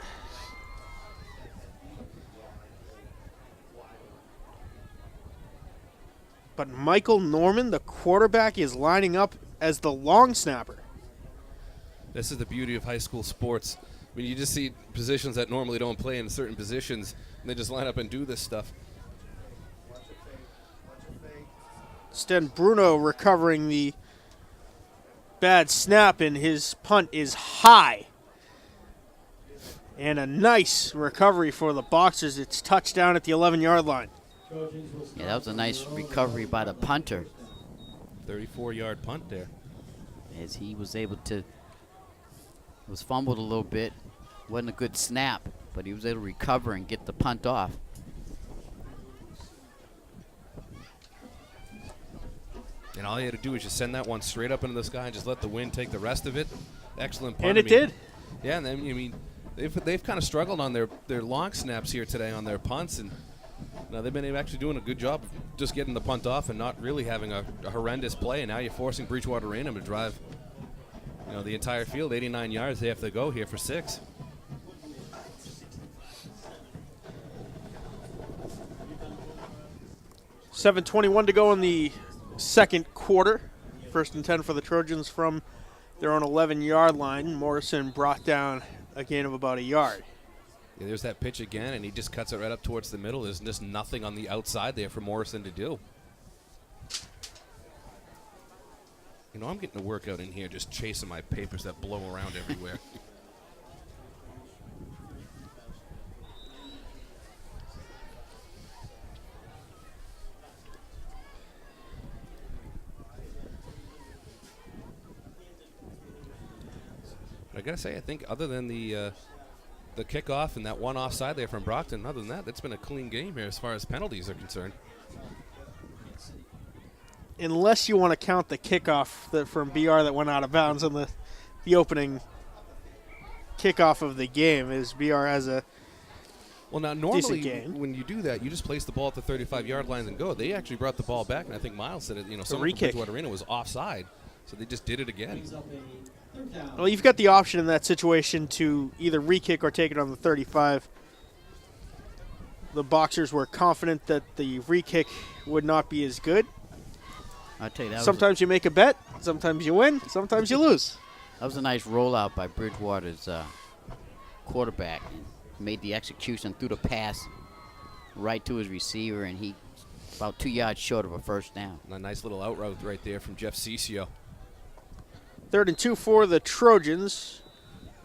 But Michael Norman, the quarterback, is lining up as the long snapper. This is the beauty of high school sports. I mean, you just see positions that normally don't play in certain positions, and they just line up and do this stuff. Sten Bruno recovering the bad snap, and his punt is high. And a nice recovery for the Boxers. It's touchdown at the 11-yard line. Yeah, that was a nice recovery by the punter, 34-yard punt there. as he was able to, was fumbled a little bit. Wasn't a good snap, but he was able to recover and get the punt off. And all you had to do is just send that one straight up into the sky and just let the wind take the rest of it. Excellent punt. And it did. Yeah, and then, I mean, they've kind of struggled on their long snaps here today on their punts, and they've been actually doing a good job of just getting the punt off and not really having a horrendous play. And now you're forcing Bridgewater-Raynham to drive, the entire field, 89 yards. They have to go here for 6. $7:21 to go in the second quarter. 1st and 10 for the Trojans from their own 11-yard line. Morrison brought down a gain of about a yard. Yeah, there's that pitch again, and he just cuts it right up towards the middle. There's just nothing on the outside there for Morrison to do. I'm getting a workout in here just chasing my papers that blow around everywhere. I gotta say, I think other than the kickoff and that one offside there from Brockton, other than that, it's been a clean game here as far as penalties are concerned. unless you want to count the kickoff from BR that went out of bounds on the opening kickoff of the game, is BR has a Well, now normally gain. when you do that, you just place the ball at the 35-yard line and go. They actually brought the ball back, and I think Miles said it. Someone from Bridgewater-Raynham was offside, so they just did it again. Well, you've got the option in that situation to either re-kick or take it on the 35. The Boxers were confident that the re-kick would not be as good. I'll tell you, that Sometimes you make a bet, sometimes you win, sometimes you lose. that was a nice rollout by Bridgewater's quarterback. Made the execution through the pass right to his receiver, and he about 2 yards short of a first down. A nice little out route right there from Jeff Ciccio. 3rd and 2 for the Trojans.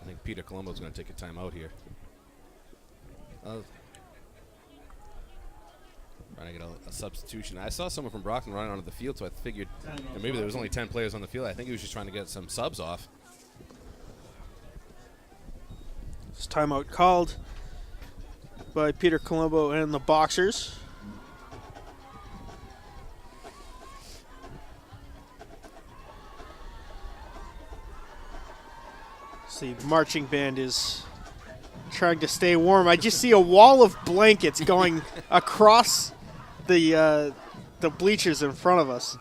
I think Peter Colombo's going to take a timeout here. Trying to get a substitution. I saw someone from Brockton running onto the field, so I figured maybe there was only 10 players on the field. I think he was just trying to get some subs off. This timeout called by Peter Colombo and the Boxers. See, the marching band is trying to stay warm. I just see a wall of blankets going across the bleachers in front of us.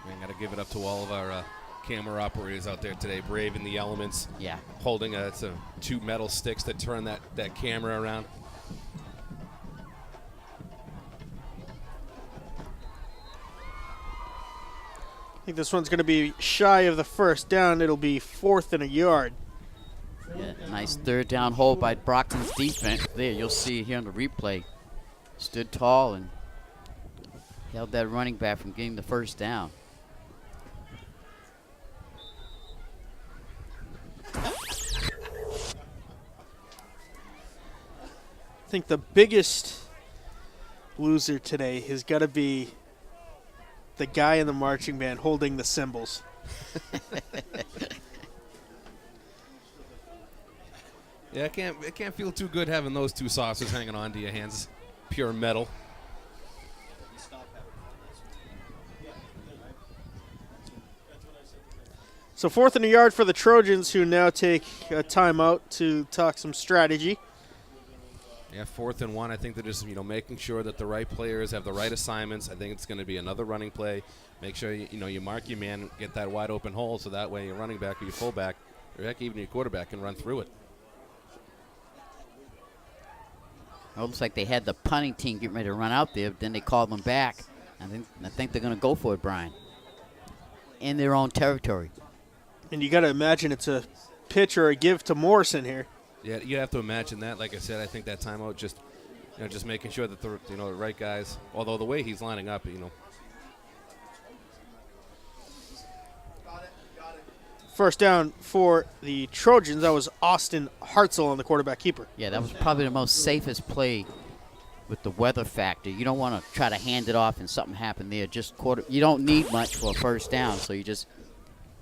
I got to give it up to all of our camera operators out there today, braving the elements. Yeah. Holding two metal sticks that turn that camera around. I think this one's going to be shy of the first down. It'll be 4th and a yard. Yeah, nice 3rd down hole by Brockton's defense. There, you'll see here on the replay. Stood tall and held that running back from getting the first down. I think the biggest loser today has got to be the guy in the marching band holding the cymbals. Yeah, it can't feel too good having those two saucers hanging on to your hands. Pure metal. So 4th and a yard for the Trojans, who now take a timeout to talk some strategy. Yeah, 4th and 1. I think they're just making sure that the right players have the right assignments. I think it's going to be another running play. Make sure you mark your man, get that wide open hole, so that way your running back or your fullback, or heck, even your quarterback can run through it. Almost like they had the punting team getting ready to run out there, but then they called them back. I think they're going to go for it, Brian, in their own territory. And you got to imagine it's a pitch or a give to Morrison here. Yeah, you have to imagine that. Like I said, I think that timeout just making sure that the right guys. Although the way he's lining up, First down for the Trojans. That was Austin Hartzell on the quarterback keeper. Yeah, that was probably the most safest play with the weather factor. You don't want to try to hand it off and something happen there. You don't need much for a first down, so you just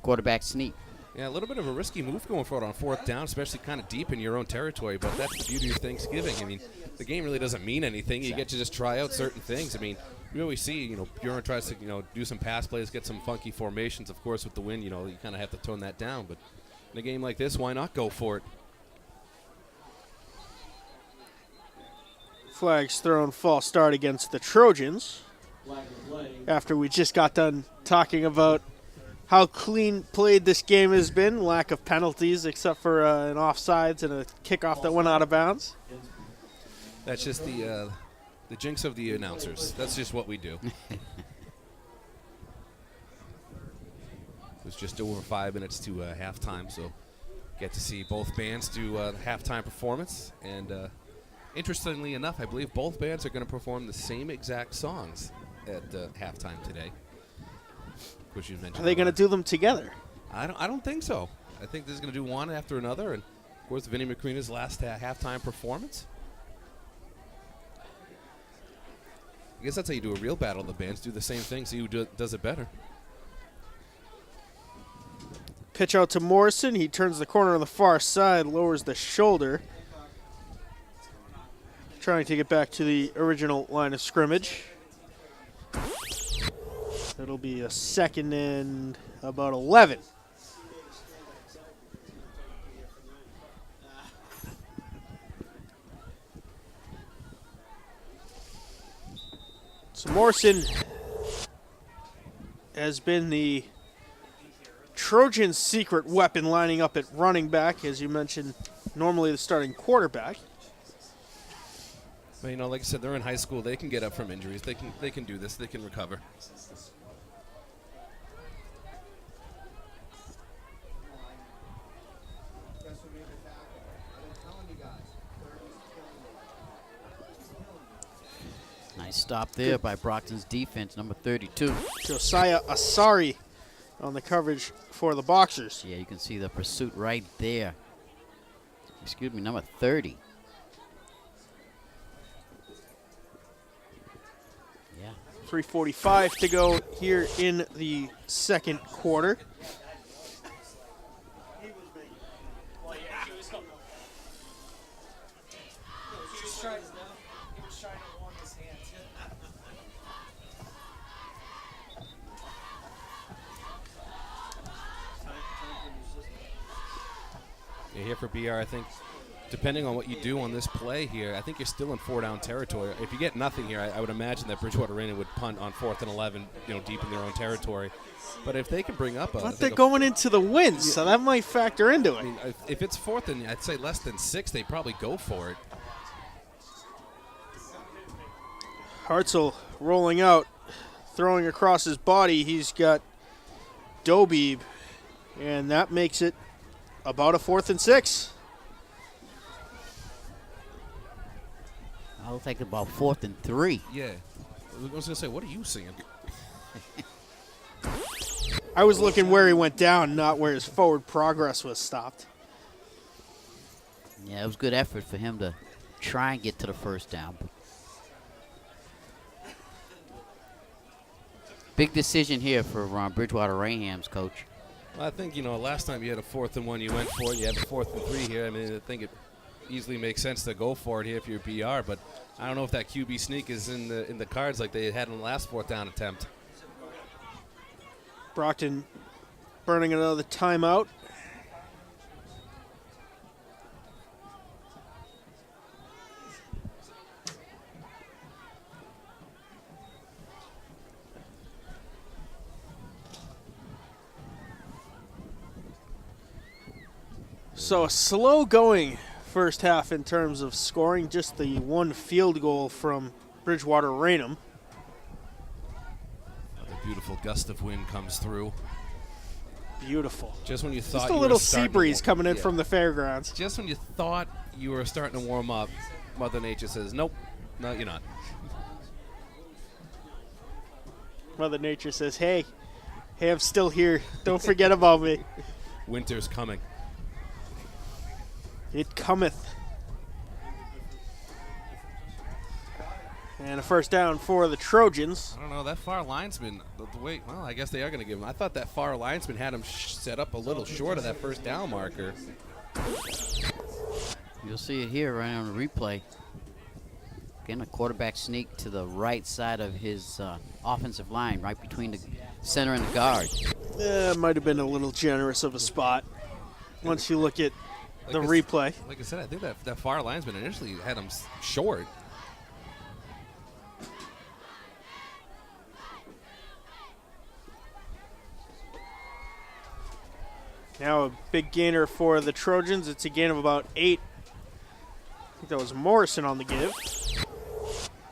quarterback sneak. Yeah, a little bit of a risky move going for it on 4th down, especially kind of deep in your own territory. But that's the beauty of Thanksgiving. I mean, the game really doesn't mean anything. You get to just try out certain things. I mean, we always see, Buren tries to, do some pass plays, get some funky formations. Of course, with the wind, you kind of have to tone that down. But in a game like this, why not go for it? Flags thrown, false start against the Trojans. After we just got done talking about how clean played this game has been, lack of penalties except for an offsides and a kickoff that went out of bounds. That's just the jinx of the announcers. That's just what we do. It was just over 5 minutes to halftime, so get to see both bands do halftime performance. And interestingly enough, I believe both bands are going to perform the same exact songs at halftime today. Which you mentioned. Are they going to do them together? I don't think so. I think this is going to do one after another, and of course, Vinnie McCrena's last halftime performance. I guess that's how you do a real battle. The bands do the same thing, see who does it better. Pitch out to Morrison. He turns the corner on the far side, lowers the shoulder. trying to get back to the original line of scrimmage. It'll be a 2nd and about 11. So Morrison has been the Trojans' secret weapon lining up at running back, as you mentioned, normally the starting quarterback. But, like I said, they're in high school. They can get up from injuries. They can do this. They can recover. Nice stop there by Brockton's defense, number 32. Josiah Asari on the coverage for the Boxers. Yeah, you can see the pursuit right there. Excuse me, number 30. Yeah. 3:45 to go here in the second quarter. Here for BR, I think, depending on what you do on this play here, I think you're still in 4-down territory. If you get nothing here, I would imagine that Bridgewater-Raynham would punt on 4th and 11, deep in their own territory. But if they can bring up But they're going into the win, so that might factor into it. I mean, if it's 4th and I'd say less than 6, they'd probably go for it. Hartzell rolling out, throwing across his body. He's got Dobebe, and that makes it about a 4th and 6. I'll take about 4th and 3. Yeah. I was going to say, what are you seeing? I was looking where he went down, not where his forward progress was stopped. Yeah, it was good effort for him to try and get to the first down. Big decision here for Bridgewater-Rayham's coach. Well, I think, last time you had a 4th and 1, you went for it. You have a 4th and 3 here. I mean, I think it easily makes sense to go for it here if you're BR, but I don't know if that QB sneak is in the cards like they had in the last 4th down attempt. Brockton burning another timeout. So a slow going first half in terms of scoring, just the one field goal from Bridgewater-Raynham. A beautiful gust of wind comes through. Beautiful. Just when you thought Just a you little were sea breeze coming in from the fairgrounds. Just when you thought you were starting to warm up, Mother Nature says, nope, no, you're not. Mother Nature says, hey, I'm still here. Don't forget about me. Winter's coming. It cometh. And a first down for the Trojans. I don't know, that far linesman, the way, well, I guess they are going to give him. I thought that far linesman had him set up a little short of that first down marker. You'll see it here right on the replay. Again, a quarterback sneak to the right side of his offensive line, right between the center and the guard. Might have been a little generous of a spot once you look at the replay. Like I said, I think that far linesman initially had him short. Now a big gainer for the Trojans. It's a gain of about 8. I think that was Morrison on the give.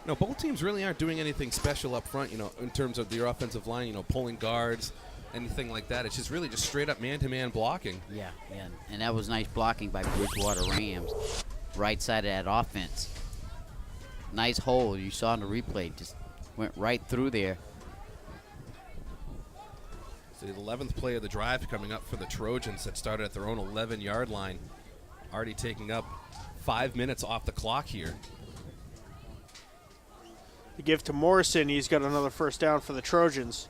No, both teams really aren't doing anything special up front, in terms of their offensive line, pulling guards, anything like that. It's just really just straight up man-to-man blocking. Yeah, and that was nice blocking by Bridgewater-Rams. Right side of that offense. Nice hole. You saw in the replay. Just went right through there. So the 11th play of the drive coming up for the Trojans that started at their own 11-yard line. Already taking up 5 minutes off the clock here. The give to Morrison. He's got another first down for the Trojans.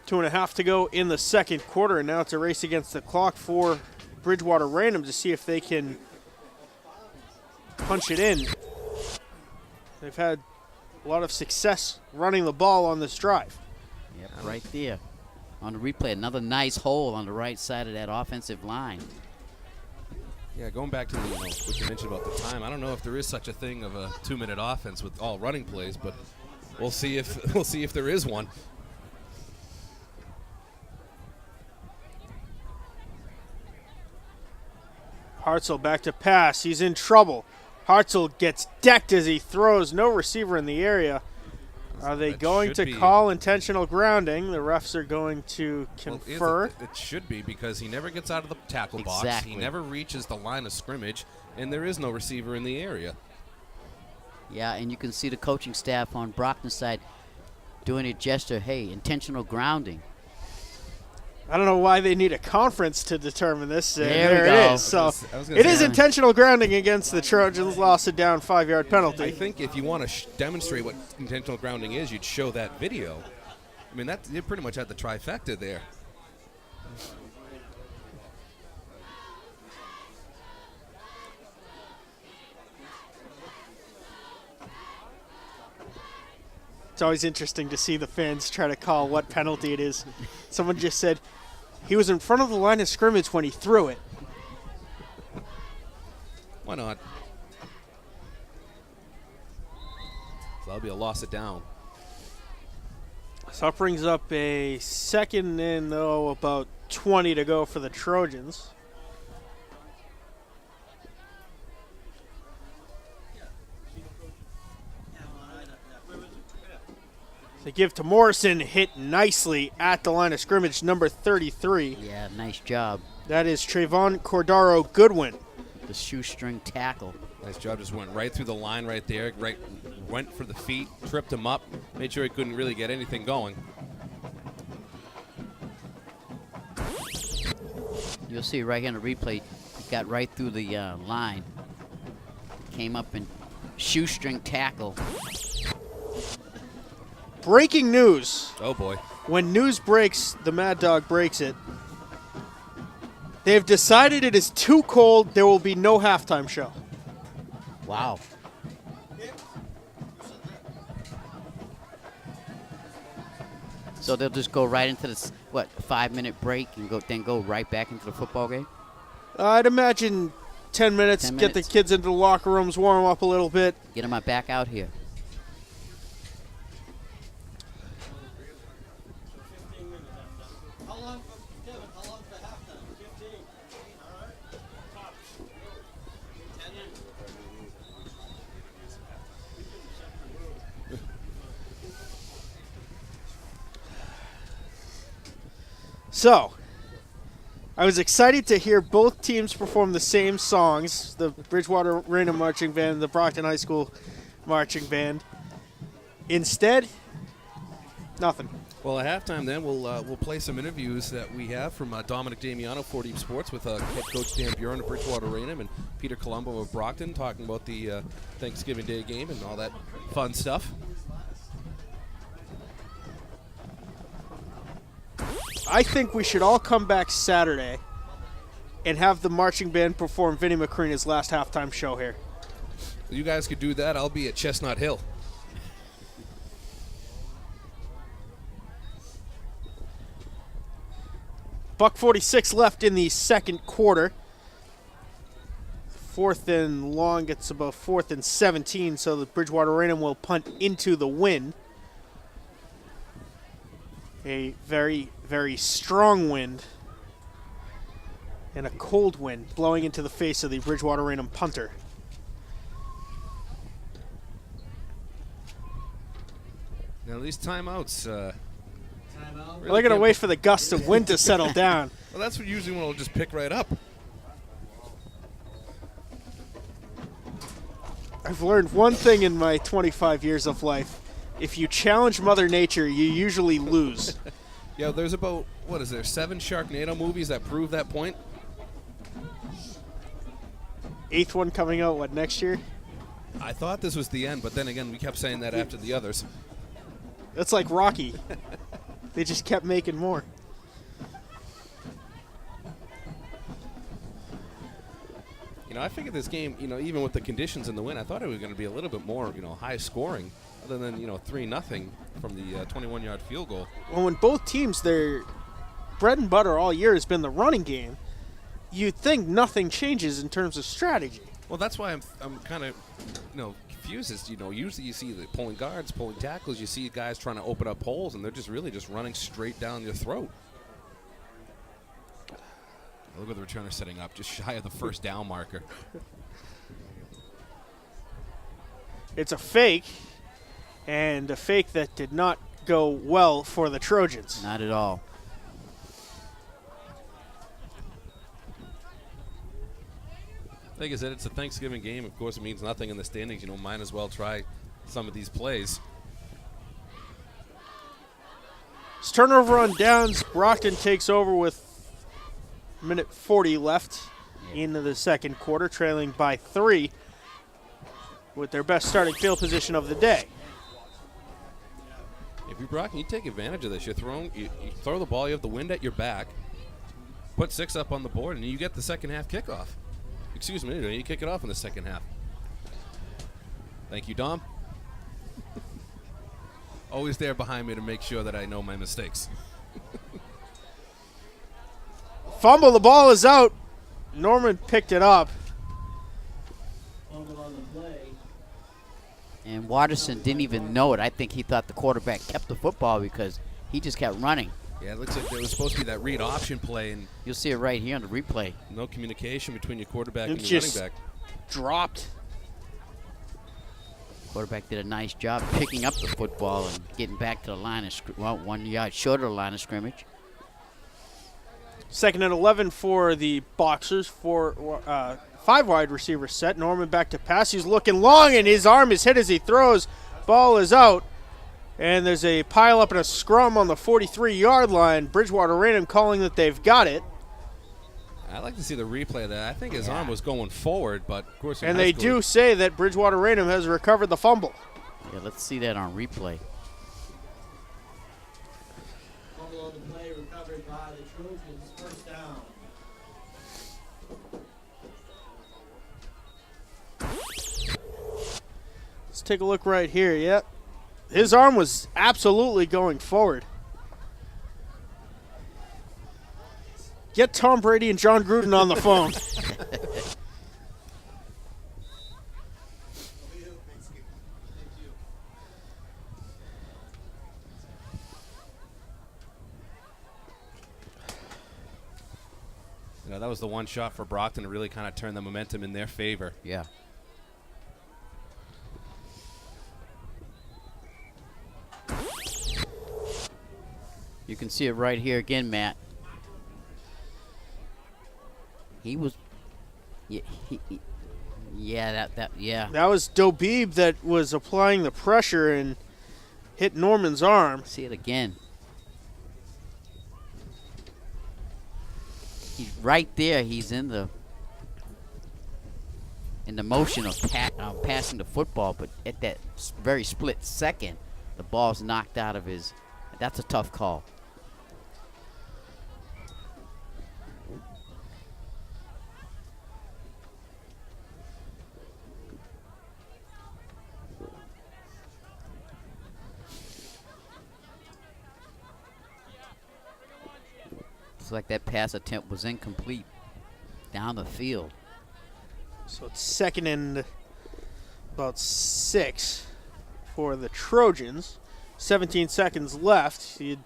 2.5 to go in the second quarter, and now it's a race against the clock for Bridgewater-Raynham to see if they can punch it in. They've had a lot of success running the ball on this drive. Yep, right there. On the replay, another nice hole on the right side of that offensive line. Yeah, going back to what you mentioned about the time, I don't know if there is such a thing of a 2-minute offense with all running plays, but we'll see if there is one. Hartzell back to pass. He's in trouble. Hartzell gets decked as he throws. No receiver in the area. Are they going to call intentional grounding? The refs are going to confer. Well, it should be, because he never gets out of the tackle box. He never reaches the line of scrimmage, and there is no receiver in the area. Yeah, and you can see the coaching staff on Brockton's side doing a gesture, hey, intentional grounding. I don't know why they need a conference to determine this. There it is. So it is intentional grounding against the Trojans. Lost a down 5-yard penalty. I think if you want to demonstrate what intentional grounding is, you'd show that video. I mean, you pretty much had the trifecta there. It's always interesting to see the fans try to call what penalty it is. Someone just said he was in front of the line of scrimmage when he threw it. Why not? So that'll be a loss of down. So that brings up a 2nd and about 20 to go for the Trojans. They give to Morrison, hit nicely at the line of scrimmage, number 33. Yeah, nice job. That is Trayvon Cordaro Goodwin. The shoestring tackle. Nice job, just went right through the line right there, went for the feet, tripped him up, made sure he couldn't really get anything going. You'll see right here in the replay, he got right through the line. Came up and shoestring tackle. Breaking news. Oh, boy. When news breaks, the Mad Dog breaks it. They've decided it is too cold. There will be no halftime show. Wow. So they'll just go right into this, 5-minute break and then go right back into the football game? I'd imagine 10 minutes, 10 get the minutes. kids into the locker rooms, warm up a little bit. Get them back out here. So, I was excited to hear both teams perform the same songs, the Bridgewater-Raynham Marching Band, the Brockton High School Marching Band. Instead, nothing. Well, at halftime, then we'll play some interviews that we have from Dominic Damiano, 4 Deep Sports, with head coach Dan Buren of Bridgewater-Raynham and Peter Colombo of Brockton, talking about the Thanksgiving Day game and all that fun stuff. I think we should all come back Saturday and have the marching band perform Vinnie Macrina's last halftime show here. You guys could do that. I'll be at Chestnut Hill. $1:46 left in the second quarter. 4th and long, it's about 4th and 17, so the Bridgewater-Raynham will punt into the wind. A very, very strong wind and a cold wind blowing into the face of the Bridgewater-Raynham punter. Now, these timeouts. They're going to wait for the gusts of wind to settle down. Well, that's what usually when it'll just pick right up. I've learned one thing in my 25 years of life. If you challenge Mother Nature, you usually lose. Yeah, there's about, 7 Sharknado movies that prove that point? 8th one coming out, next year? I thought this was the end, but then again, we kept saying that after the others. That's like Rocky. They just kept making more. I figured this game, even with the conditions in the wind, I thought it was going to be a little bit more, high scoring, other than 3-0 from the 21-yard field goal. Well, when both teams, their bread and butter all year has been the running game, you'd think nothing changes in terms of strategy. Well, that's why I'm kind of, confused. Is, usually you see the pulling guards, pulling tackles, you see guys trying to open up holes, and they're just really just running straight down your throat. Look at the returner setting up, just shy of the first down marker. It's a fake, and a fake that did not go well for the Trojans. Not at all. Like I said, it's a Thanksgiving game. Of course, it means nothing in the standings. Might as well try some of these plays. It's turnover on downs. Brockton takes over with minute 40 left into the second quarter, trailing by 3 with their best starting field position of the day. If you're Brockton, you take advantage of this. You throw the ball, you have the wind at your back, put 6 up on the board, and you get the second half kickoff. Excuse me, you kick it off in the second half. Thank you, Dom. Always there behind me to make sure that I know my mistakes. Fumble, the ball is out. Norman picked it up. And Watterson didn't even know it. I think he thought the quarterback kept the football because he just kept running. Yeah, it looks like there was supposed to be that read option play, and You'll see it right here on the replay. no communication between your quarterback It and your running just back. dropped. Quarterback did a nice job picking up the football and getting back to the line of 1 yard short of the line of scrimmage. Second and 11 for the Boxers. 5 wide receiver set. Norman back to pass. He's looking long, and his arm is hit as he throws. Ball is out. And there's a pile up and a scrum on the 43-yard line. Bridgewater-Raynham calling that they've got it. I'd like to see the replay of that. I think his arm was going forward, but of course. And they do say that Bridgewater-Raynham has recovered the fumble. Yeah, let's see that on replay. Fumble on the play recovered by the Trojans. First down. Let's take a look right here. Yep. His arm was absolutely going forward. Get Tom Brady and John Gruden on the phone. That was the one shot for Brockton to really kind of turn the momentum in their favor. Yeah. You can see it right here again, Matt. He was, yeah, yeah. That was Dobib that was applying the pressure and hit Norman's arm. See it again. He's right there. He's in the motion of passing the football, but at that very split second, the ball's knocked out of his. That's a tough call. Looks like that pass attempt was incomplete down the field. So it's second and about 6 for the Trojans. 17 seconds left. You'd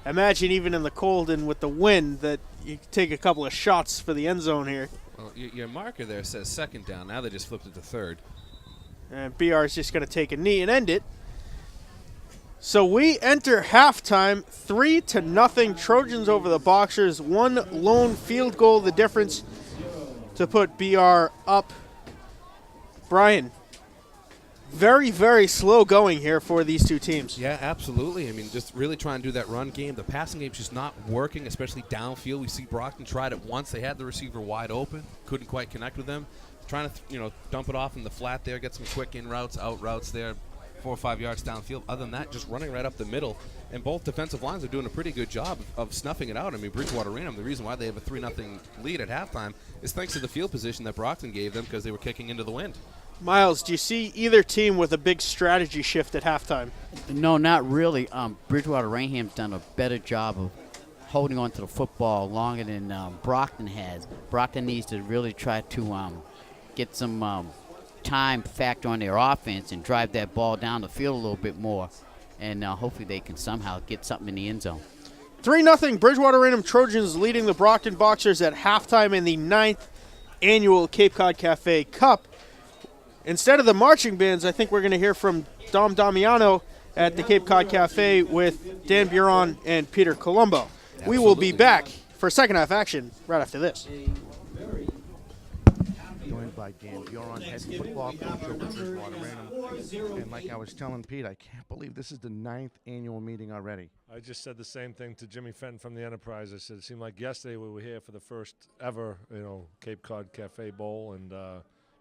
imagine even in the cold and with the wind that you could take a couple of shots for the end zone here. Well, your marker there says second down. Now they just flipped it to third. And BR is just going to take a knee and end it. So we enter halftime 3-0 Trojans over the Boxers. One lone field goal, the difference to put BR up. Brian, very, very slow going here for these two teams. Yeah, absolutely. I mean, just really trying to do that run game. The passing game's just not working, especially downfield. We see Brockton tried it once. They had the receiver wide open. Couldn't quite connect with them. Trying to, dump it off in the flat there, get some quick in routes, out routes there. 4 or 5 yards downfield. Other than that, just running right up the middle. And both defensive lines are doing a pretty good job of snuffing it out. I mean, Bridgewater-Raynham, the reason why they have a 3-0 lead at halftime is thanks to the field position that Brockton gave them because they were kicking into the wind. Miles, do you see either team with a big strategy shift at halftime? No, not really. Bridgewater-Raynham's done a better job of holding on to the football longer than Brockton has. Brockton needs to really try to get some time factor on their offense and drive that ball down the field a little bit more, and hopefully they can somehow get something in the end zone. 3-0 Bridgewater-Raynham Trojans leading the Brockton Boxers at halftime in the 9th annual Cape Cod Cafe Cup. Instead of the marching bands, I think we're going to hear from Dom Damiano at the Cape Cod Cafe with Dan Buron and Peter Colombo. We will be back for second half action right after this. Joined by Dan Buron, head football coach over Bridgewater-Raynham. And like I was telling Pete, I can't believe this is the 9th annual meeting already. I just said the same thing to Jimmy Fenton from the Enterprise. I said it seemed like yesterday we were here for the first ever, Cape Cod Cafe Bowl, and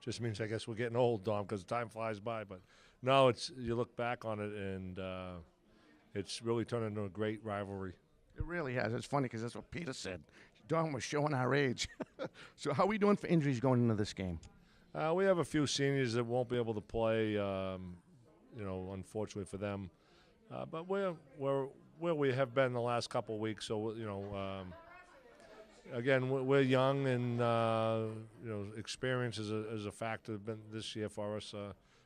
just means I guess we're getting old, Dom, because time flies by. But no, you look back on it, and it's really turned into a great rivalry. It really has. It's funny because that's what Peter said. Don was showing our age. So how are we doing for injuries going into this game? We have a few seniors that won't be able to play, unfortunately for them. But we're where we have been the last couple of weeks. So, again, we're young, and, experience is a factor this year for us.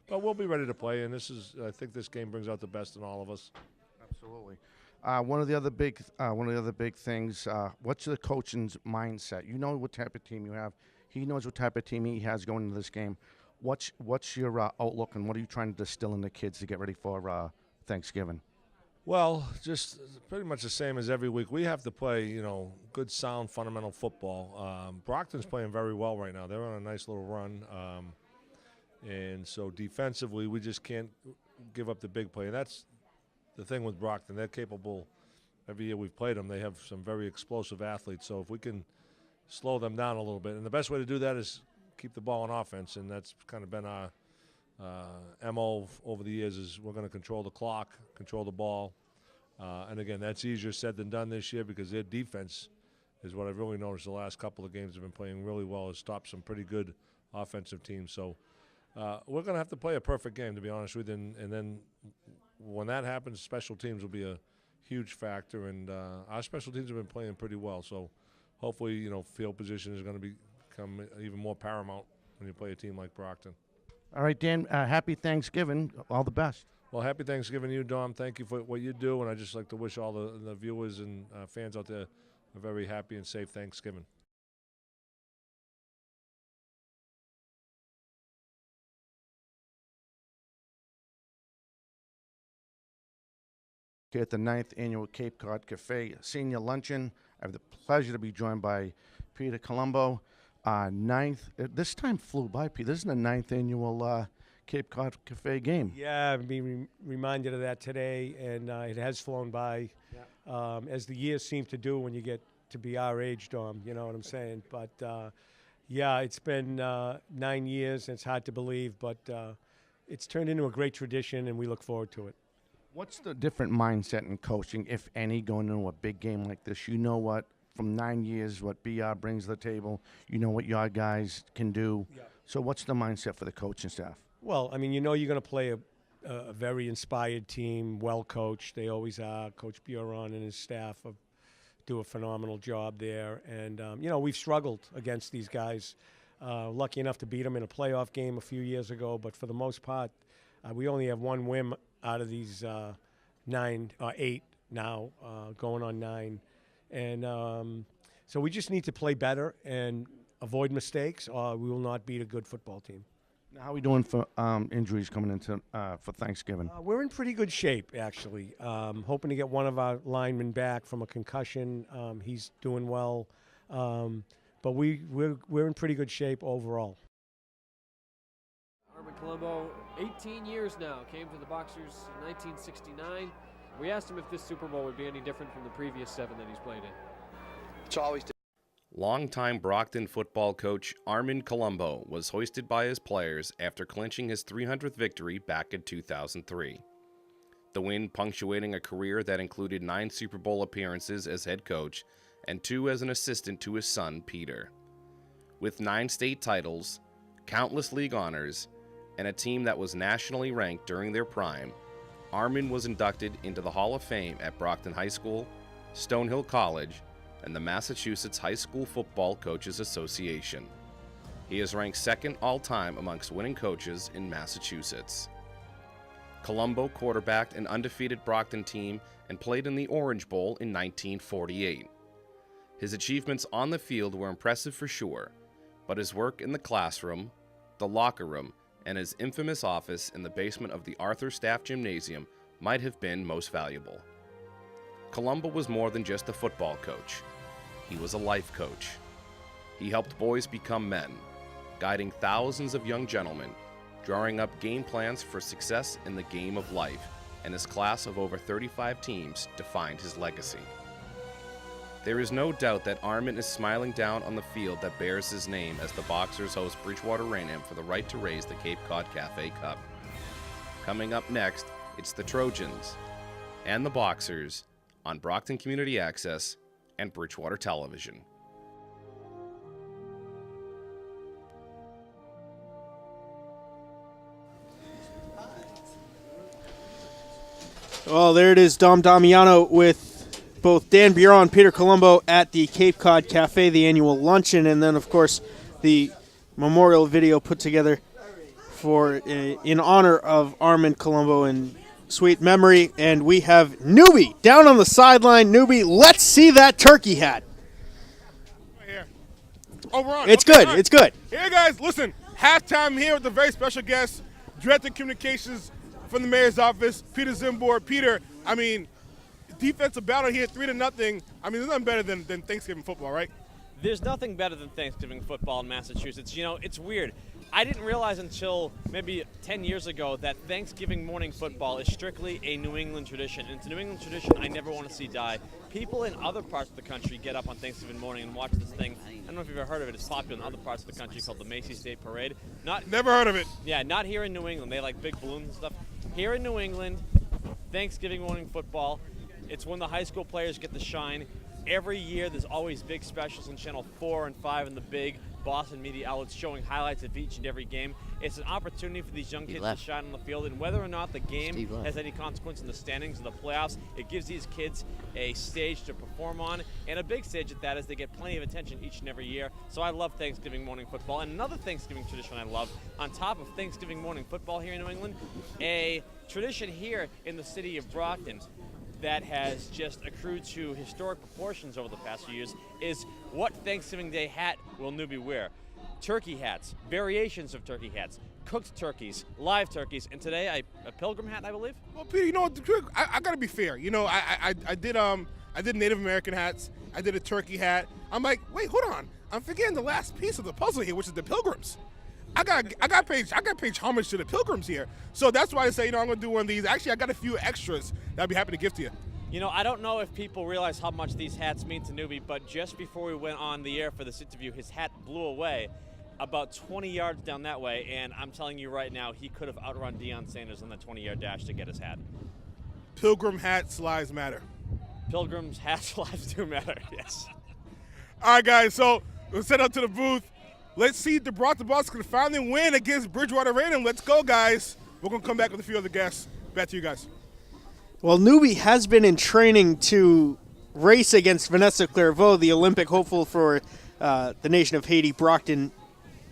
But we'll be ready to play, and I think this game brings out the best in all of us. Absolutely. One of the other big things. What's the coaching's mindset? You know what type of team you have. He knows what type of team he has going into this game. What's your outlook, and what are you trying to distill in the kids to get ready for Thanksgiving? Well, just pretty much the same as every week. We have to play, good, sound, fundamental football. Brockton's playing very well right now. They're on a nice little run, and so defensively, we just can't give up the big play. And that's the thing with Brockton. They're capable. Every year we've played them, they have some very explosive athletes. So if we can slow them down a little bit, and the best way to do that is keep the ball on offense, and that's kind of been our MO over the years. Is we're going to control the clock, control the ball, and again, that's easier said than done this year because their defense is what I've really noticed the last couple of games have been playing really well. Has stopped some pretty good offensive teams. So we're going to have to play a perfect game, to be honest with you, and then when that happens, special teams will be a huge factor, and our special teams have been playing pretty well. So hopefully, field position is going to become even more paramount when you play a team like Brockton. All right, Dan, happy Thanksgiving. All the best. Well, happy Thanksgiving to you, Dom. Thank you for what you do, and I'd just like to wish all the viewers and fans out there a very happy and safe Thanksgiving. At the 9th annual Cape Cod Cafe Senior Luncheon, I have the pleasure to be joined by Peter Colombo. This time flew by, Pete. This is the 9th annual Cape Cod Cafe game. Yeah, I've been reminded of that today, and it has flown by, as the years seem to do when you get to be our age, Dom, you know what I'm saying? But, yeah, it's been 9 years, and it's hard to believe, but it's turned into a great tradition, and we look forward to it. What's the different mindset in coaching, if any, going into a big game like this? You know what, from 9 years, what BR brings to the table. You know what your guys can do. Yeah. So what's the mindset for the coaching staff? Well, I mean, you're going to play a very inspired team, well coached. They always are. Coach Buron and his staff do a phenomenal job there. And, we've struggled against these guys. Lucky enough to beat them in a playoff game a few years ago. But for the most part, we only have one win out of these 8 now, going on 9. And so we just need to play better and avoid mistakes, or we will not beat a good football team. Now, how are we doing for injuries coming into for Thanksgiving? We're in pretty good shape, actually. Hoping to get one of our linemen back from a concussion. He's doing well. But we're in pretty good shape overall. Armin Colombo, 18 years now, came to the Boxers in 1969. We asked him if this Super Bowl would be any different from the previous 7 that he's played in. It's always different. Longtime Brockton football coach Armin Colombo was hoisted by his players after clinching his 300th victory back in 2003. The win punctuating a career that included 9 Super Bowl appearances as head coach and 2 as an assistant to his son, Peter. With 9 state titles, countless league honors, and a team that was nationally ranked during their prime, Armin was inducted into the Hall of Fame at Brockton High School, Stonehill College, and the Massachusetts High School Football Coaches Association. He is ranked second all-time amongst winning coaches in Massachusetts. Colombo quarterbacked an undefeated Brockton team and played in the Orange Bowl in 1948. His achievements on the field were impressive for sure, but his work in the classroom, the locker room, and his infamous office in the basement of the Arthur Staff Gymnasium might have been most valuable. Colombo was more than just a football coach. He was a life coach. He helped boys become men, guiding thousands of young gentlemen, drawing up game plans for success in the game of life, and his class of over 35 teams defined his legacy. There is no doubt that Armin is smiling down on the field that bears his name as the Boxers host Bridgewater-Raynham for the right to raise the Cape Cod Cafe Cup. Coming up next, it's the Trojans and the Boxers on Brockton Community Access and Bridgewater Television. Well, there it is, Dom Damiano with both Dan Bureau and Peter Colombo at the Cape Cod Cafe, the annual luncheon, and then, of course, the memorial video put together for in honor of Armin Colombo and sweet memory. And we have Newbie down on the sideline. Newbie, let's see that turkey hat. Here. Oh, we're on. It's Okay, good. all right. It's good. Here, guys, listen. Halftime here with a very special guest, Director of Communications from the Mayor's Office, Peter Zimbor. Peter, I mean, defensive battle here, 3-0. I mean, there's nothing better than Thanksgiving football, right? There's nothing better than Thanksgiving football in Massachusetts. You know, it's weird. I didn't realize until maybe 10 years ago that Thanksgiving morning football is strictly a New England tradition. And it's a New England tradition I never want to see die. People in other parts of the country get up on Thanksgiving morning and watch this thing. I don't know if you've ever heard of it. It's popular in other parts of the country called the Macy's Day Parade. Never heard of it. Yeah, not here in New England. They like big balloons and stuff. Here in New England, Thanksgiving morning football, it's when the high school players get to shine. Every year there's always big specials on Channel 4 and 5 and the big Boston media outlets showing highlights of each and every game. It's an opportunity for these young kids to shine on the field, and whether or not the game has any consequence in the standings of the playoffs, it gives these kids a stage to perform on, and a big stage at that, as they get plenty of attention each and every year. So I love Thanksgiving morning football. And another Thanksgiving tradition I love, on top of Thanksgiving morning football here in New England, a tradition here in the city of Brockton that has just accrued to historic proportions over the past few years is what Thanksgiving Day hat will Newbie wear? Turkey hats, variations of turkey hats, cooked turkeys, live turkeys, and today a pilgrim hat, I believe. Well, Peter, you know what? I got to be fair. You know, I did Native American hats. I did a turkey hat. I'm like, wait, hold on. I'm forgetting the last piece of the puzzle here, which is the pilgrims. I got paid homage to the pilgrims here. So that's why I say, you know, I'm going to do one of these. Actually, I got a few extras that I'd be happy to give to you. You know, I don't know if people realize how much these hats mean to Newbie, but just before we went on the air for this interview, his hat blew away about 20 yards down that way, and I'm telling you right now, he could have outrun Deion Sanders on the 20-yard dash to get his hat. Pilgrim hats lives matter. Pilgrims' hats lives do matter, yes. All right, guys, so let's head up to the booth. Let's see if the Brockton Bucks can finally win against Bridgewater-Raynham. Let's go, guys. We're going to come back with a few other guests. Back to you guys. Well, Newbie has been in training to race against Vanessa Clairvaux, the Olympic hopeful for the nation of Haiti, Brockton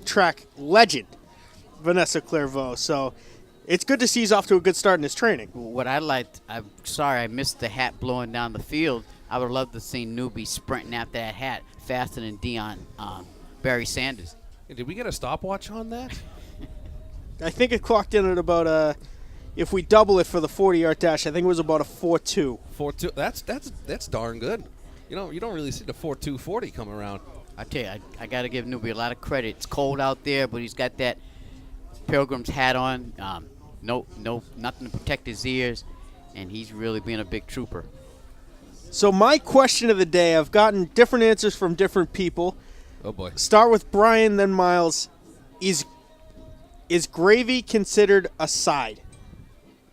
track legend, Vanessa Clairvaux. So it's good to see he's off to a good start in his training. What I liked, I'm sorry I missed the hat blowing down the field. I would love to see Newbie sprinting after that hat faster than Barry Sanders. Hey, did we get a stopwatch on that? I think it clocked in at about if we double it for the 40-yard dash, I think it was about a 4.2. 4.2. That's darn good. You know, you don't really see the 4.240 come around. I tell you, I got to give Newbie a lot of credit. It's cold out there, but he's got that Pilgrim's hat on. Nothing to protect his ears, and he's really being a big trooper. So my question of the day, I've gotten different answers from different people. Oh, boy. Start with Brian, then Miles. Is gravy considered a side?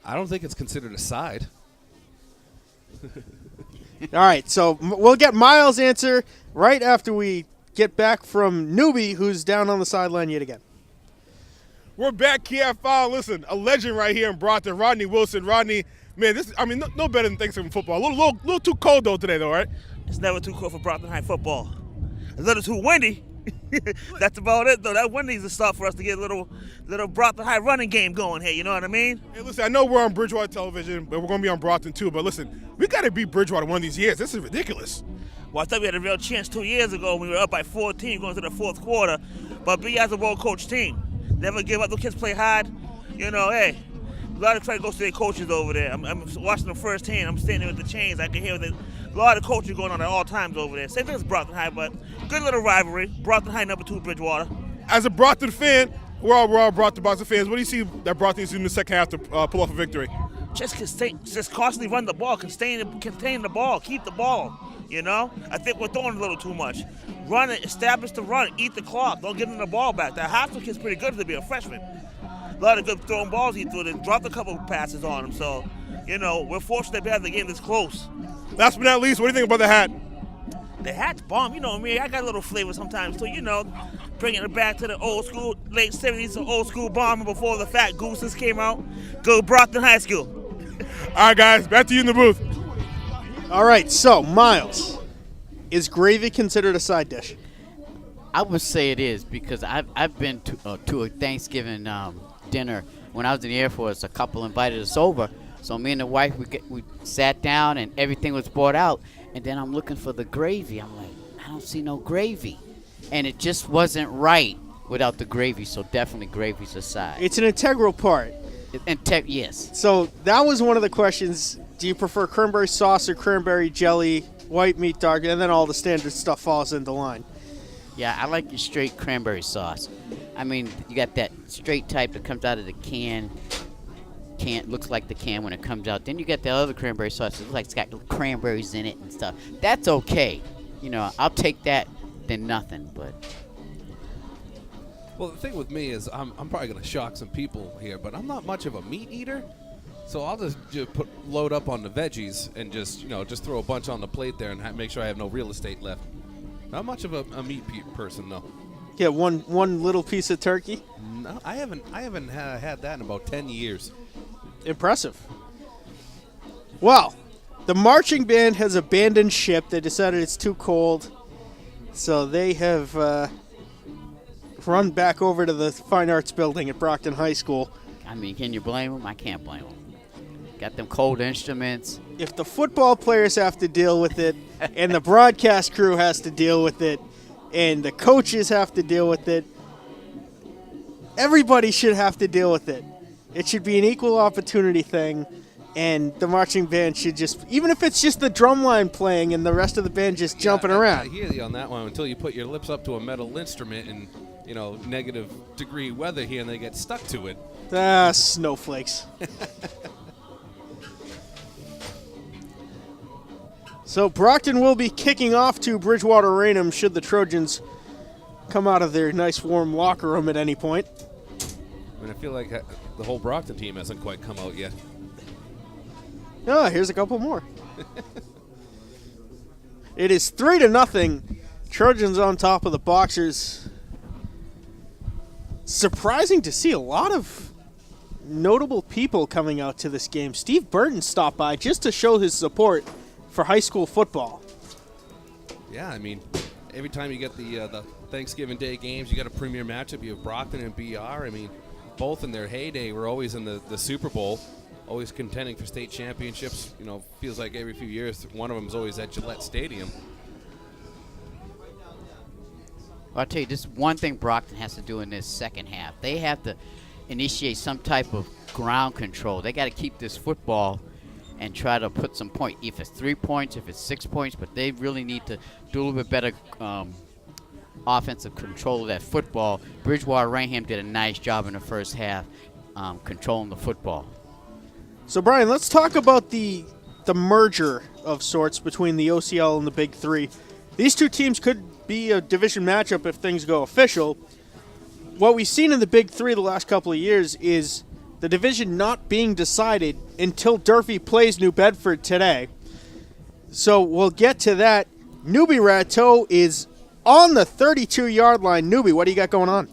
I don't think it's considered a side. All right, so we'll get Miles' answer right after we get back from Newbie, who's down on the sideline yet again. We're back here at Foul. Listen, a legend right here in Brockton, Rodney Wilson. Rodney, man, no better than Thanksgiving football. A little too cold, though, today, though, right? It's never too cold for Brockton High football. It's a little too windy. That's about it, though. That wind needs to stop for us to get a little Brockton High running game going here. You know what I mean? Hey, listen, I know we're on Bridgewater television, but we're going to be on Brockton, too. But listen, we got to beat Bridgewater one of these years. This is ridiculous. Well, I thought we had a real chance 2 years ago when we were up by 14 going to the fourth quarter. But BHS is a well-coached team. Never give up. The kids play hard. You know, hey, a lot of credit goes to their coaches over there. I'm watching them firsthand. I'm standing with the chains. I can hear a lot of coaching going on at all times over there. Same thing as Brockton High, but good little rivalry. Brockton High number 2, Bridgewater. As a Brockton fan, we're all Brockton Boxer fans. What do you see that Brockton needs to do in the second half to pull off a victory? Just constantly run the ball, contain the ball, keep the ball. You know, I think we're throwing a little too much. Run it, establish the run, eat the clock. Don't give them the ball back. That Hopkins kid's pretty good to be a freshman. A lot of good throwing balls he threw. They dropped a couple of passes on him. So, you know, we're fortunate to have the game this close. Last but not least, what do you think about the hat? The hat's bomb. You know me. I got a little flavor sometimes too. You know, bringing it back to the old school, late 70s, the old school bomber before the Fat Gooses came out. Go Brockton High School. All right, guys, back to you in the booth. All right, so Miles, is gravy considered a side dish? I would say it is because I've been to a Thanksgiving dinner when I was in the Air Force. A couple invited us over, so me and the wife we sat down and everything was brought out, and then I'm looking for the gravy. I'm like, I don't see no gravy, and it just wasn't right without the gravy. So definitely gravy's a side. It's an integral part. Yes. So that was one of the questions. Do you prefer cranberry sauce or cranberry jelly, white meat, dark, and then all the standard stuff falls into line? Yeah, I like your straight cranberry sauce. I mean, you got that straight type that comes out of the can. Looks like the can when it comes out. Then you got the other cranberry sauce. It looks like it's got cranberries in it and stuff. That's okay. You know, I'll take that than nothing. But well, the thing with me is I'm probably going to shock some people here, but I'm not much of a meat eater. So I'll just load up on the veggies and just throw a bunch on the plate there and make sure I have no real estate left. Not much of a meat person, though. Yeah, one little piece of turkey? No, I haven't had that in about 10 years. Impressive. Well, the marching band has abandoned ship. They decided it's too cold, so they have run back over to the Fine Arts Building at Brockton High School. I mean, can you blame them? I can't blame them. Got them cold instruments. If the football players have to deal with it, and the broadcast crew has to deal with it, and the coaches have to deal with it, everybody should have to deal with it. It should be an equal opportunity thing, and the marching band should just, even if it's just the drum line playing and the rest of the band just jumping around. I hear you on that one until you put your lips up to a metal instrument in, negative degree weather here and they get stuck to it. Snowflakes. So Brockton will be kicking off to Bridgewater-Raynham should the Trojans come out of their nice warm locker room at any point. I mean, I feel like the whole Brockton team hasn't quite come out yet. Here's a couple more. It is 3-0. Trojans on top of the Boxers. Surprising to see a lot of notable people coming out to this game. Steve Burton stopped by just to show his support for high school football. Yeah, I mean, every time you get the Thanksgiving Day games, you got a premier matchup. You have Brockton and BR. I mean, both in their heyday were always in the Super Bowl, always contending for state championships. Feels like every few years one of them is always at Gillette Stadium. I'll tell you, this one thing Brockton has to do in this second half. They have to initiate some type of ground control. They got to keep this football and try to put some point. If it's 3 points, if it's 6 points, but they really need to do a little bit better offensive control of that football. Bridgewater-Raynham did a nice job in the first half controlling the football. So, Brian, let's talk about the merger of sorts between the OCL and the Big Three. These two teams could be a division matchup if things go official. What we've seen in the Big Three the last couple of years is the division not being decided until Durfee plays New Bedford today. So we'll get to that. Newbie Rateau is on the 32-yard line. Newbie, what do you got going on?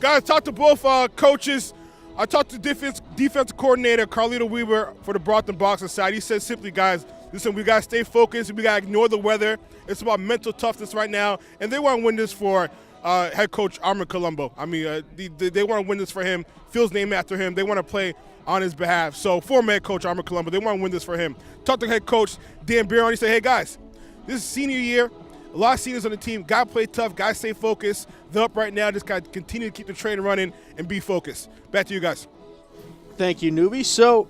Guys, talked to both coaches. I talked to defensive coordinator Carlito Weaver for the Brockton Boxers side. He said simply, guys, listen, we got to stay focused. We got to ignore the weather. It's about mental toughness right now, and they want to win this for head coach Armin Colombo. I mean, they want to win this for him. Phil's named after him. They want to play on his behalf. So former head coach Armin Colombo, they want to win this for him. Talked to head coach Dan Biron. He said, hey, guys, this is senior year. A lot of seniors on the team. Got to play tough. Got to stay focused. They're up right now. Just got to continue to keep the train running and be focused. Back to you guys. Thank you, Newbie. So,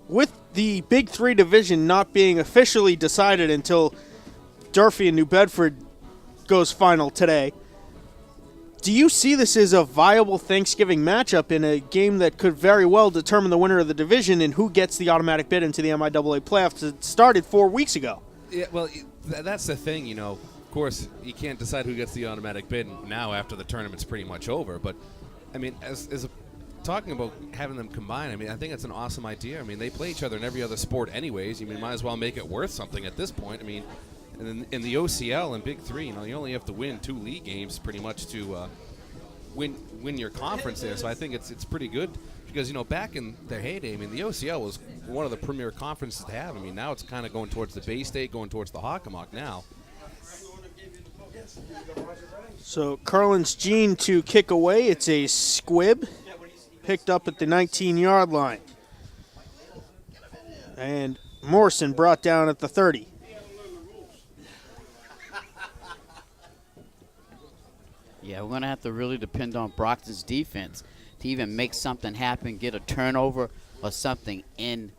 with the Big Three division not being officially decided until Durfee and New Bedford goes final today, do you see this as a viable Thanksgiving matchup in a game that could very well determine the winner of the division and who gets the automatic bid into the MIAA playoffs that started 4 weeks ago? Yeah, well, that's the thing, you know. Of course, you can't decide who gets the automatic bid now after the tournament's pretty much over. But, I mean, talking about having them combine, I mean, I think it's an awesome idea. I mean, they play each other in every other sport anyways. You might as well make it worth something at this point. I mean, in the OCL and Big Three, you know, you only have to win 2 league games pretty much to win your conference there. So I think it's pretty good because, you know, back in their heyday, I mean, the OCL was one of the premier conferences to have. I mean, now it's kind of going towards the Bay State, going towards the Hockomock now. So Carlin's Gene to kick away. It's a squib picked up at the 19-yard line. And Morrison brought down at the 30. Yeah, we're going to have to really depend on Brockton's defense to even make something happen, get a turnover or something in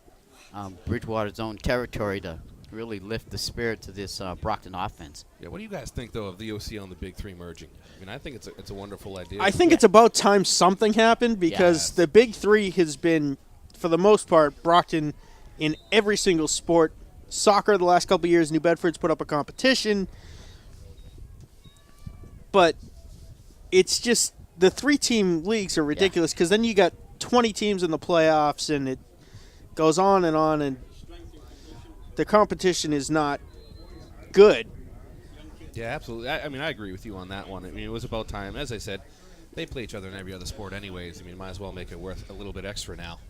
Bridgewater's own territory to really lift the spirit to this Brockton offense. Yeah, what do you guys think, though, of the OCL and the Big Three merging? I mean, I think it's a wonderful idea. I think it's about time something happened because the Big Three has been, for the most part, Brockton in every single sport. Soccer the last couple of years, New Bedford's put up a competition. But it's just the 3-team leagues are ridiculous because then you got 20 teams in the playoffs and it goes on and the competition is not good. Yeah, absolutely. I mean, I agree with you on that one. I mean, it was about time. As I said, they play each other in every other sport anyways. I mean, might as well make it worth a little bit extra now.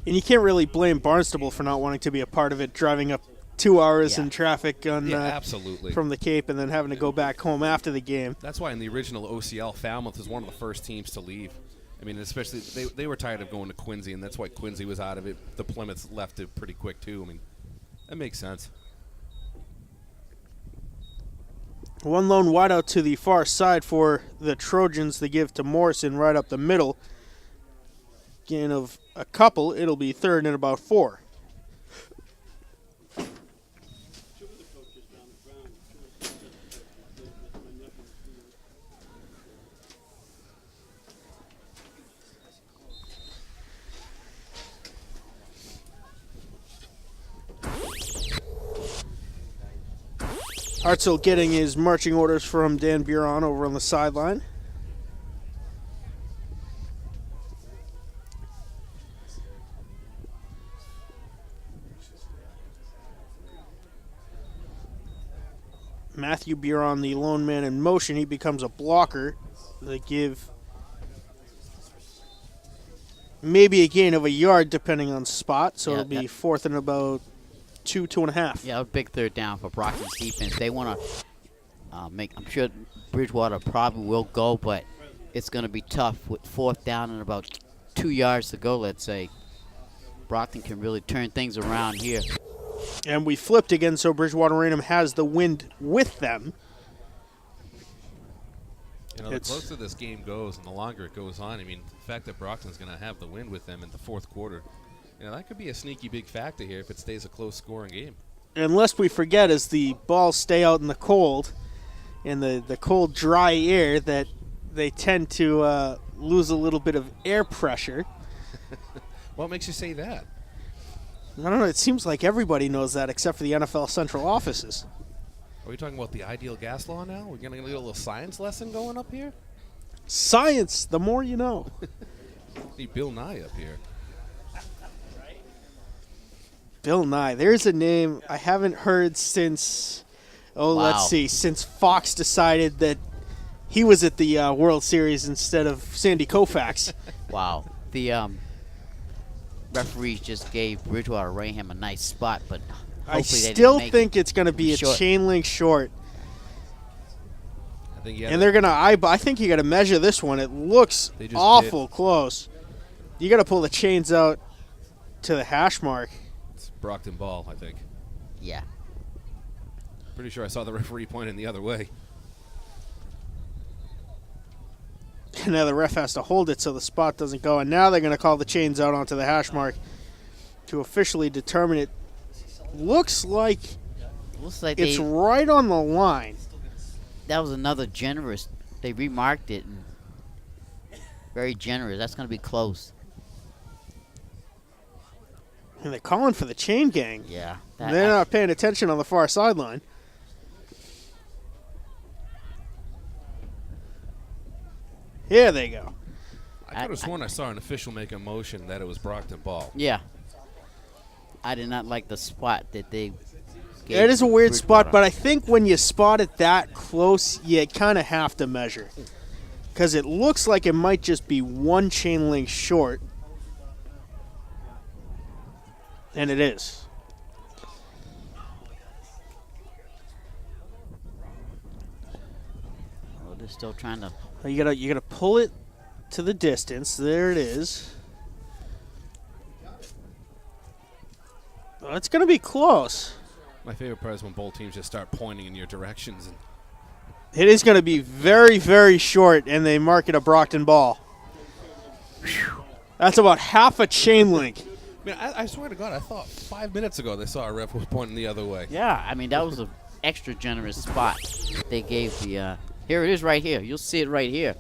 And you can't really blame Barnstable for not wanting to be a part of it, driving up 2 hours in traffic on absolutely. from the Cape and then having to go back home after the game. That's why in the original OCL, Falmouth was one of the first teams to leave. I mean, especially they were tired of going to Quincy, and that's why Quincy was out of it. The Plymouths left it pretty quick, too. I mean, that makes sense. One lone wideout to the far side for the Trojans. They give to Morrison right up the middle. Gain of a couple. It'll be third and about 4. Hartzell getting his marching orders from Dan Buron over on the sideline. Matthew Buron, the lone man in motion, he becomes a blocker. They give maybe a gain of a yard depending on spot, so it'll be fourth and about 2.5. Yeah, a big third down for Brockton's defense. They want to make. I'm sure Bridgewater probably will go, but it's going to be tough with fourth down and about 2 yards to go. Let's say Brockton can really turn things around here. And we flipped again, so Bridgewater-Raynham has the wind with them. You know, the closer this game goes and the longer it goes on, I mean, the fact that Brockton's going to have the wind with them in the fourth quarter, you know, that could be a sneaky big factor here if it stays a close scoring game. And lest we forget, as the balls stay out in the cold, in the cold, dry air, that they tend to lose a little bit of air pressure. What makes you say that? I don't know. It seems like everybody knows that except for the NFL central offices. Are we talking about the ideal gas law now? We're going to get a little science lesson going up here? Science, the more you know. Need Bill Nye up here. Bill Nye. There's a name I haven't heard since, Wow. let's see, since Fox decided that he was at the World Series instead of Sandy Koufax. Wow. The referees just gave Bridgewater-Raynham a nice spot, but I hopefully they still didn't make think it. it's going to be a Short. chain link short. I think And they're going to, I think you got to measure this one. It looks They just awful close. You got to pull the chains out to the hash mark. It's Brockton ball, I think. Yeah. Pretty sure I saw the referee pointing the other way. And now the ref has to hold it so the spot doesn't go. And now they're going to call the chains out onto the hash mark to officially determine it. Looks like it's right on the line. That was another generous. They remarked it. And very generous. That's going to be close. And they're calling for the chain gang. Yeah. They're not paying attention on the far sideline. Here they go. I could have sworn I saw an official make a motion that it was Brockton ball. Yeah. I did not like the spot that they gave. It is a weird spot, Bridgewater. but I think when you spot it that close, you kind of have to measure. Because it looks like it might just be one chain link short. And it is. Oh, they're still trying to. You gotta pull it to the distance. There it is. Oh, it's gonna be close. My favorite part is when both teams just start pointing in your directions. And It is gonna be very, very short, and they mark it a Brockton ball. Whew. That's about half a chain link. I mean, I swear to God, I thought 5 minutes ago they saw a ref was pointing the other way. Yeah, I mean, that was an extra generous spot they gave the. Here it is right here. You'll see it right here.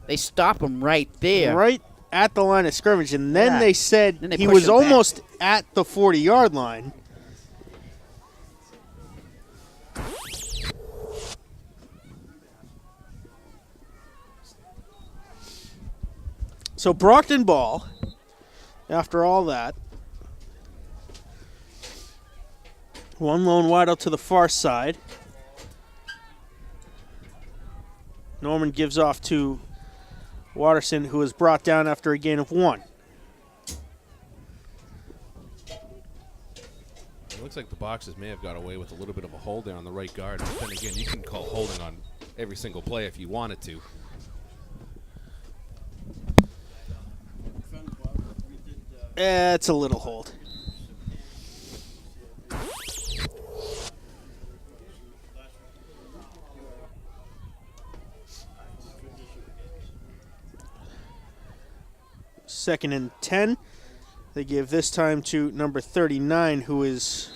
They stop him right there. Right at the line of scrimmage, and then Yeah. they said Then they he push was him back. almost at the 40-yard line. So Brockton ball, after all that. One lone wide out to the far side. Norman gives off to Watterson, who is brought down after a gain of 1. It looks like the Boxers may have got away with a little bit of a hold there on the right guard. But then again, you can call holding on every single play if you wanted to. It's a little hold. Second and 10. They give this time to number 39, who is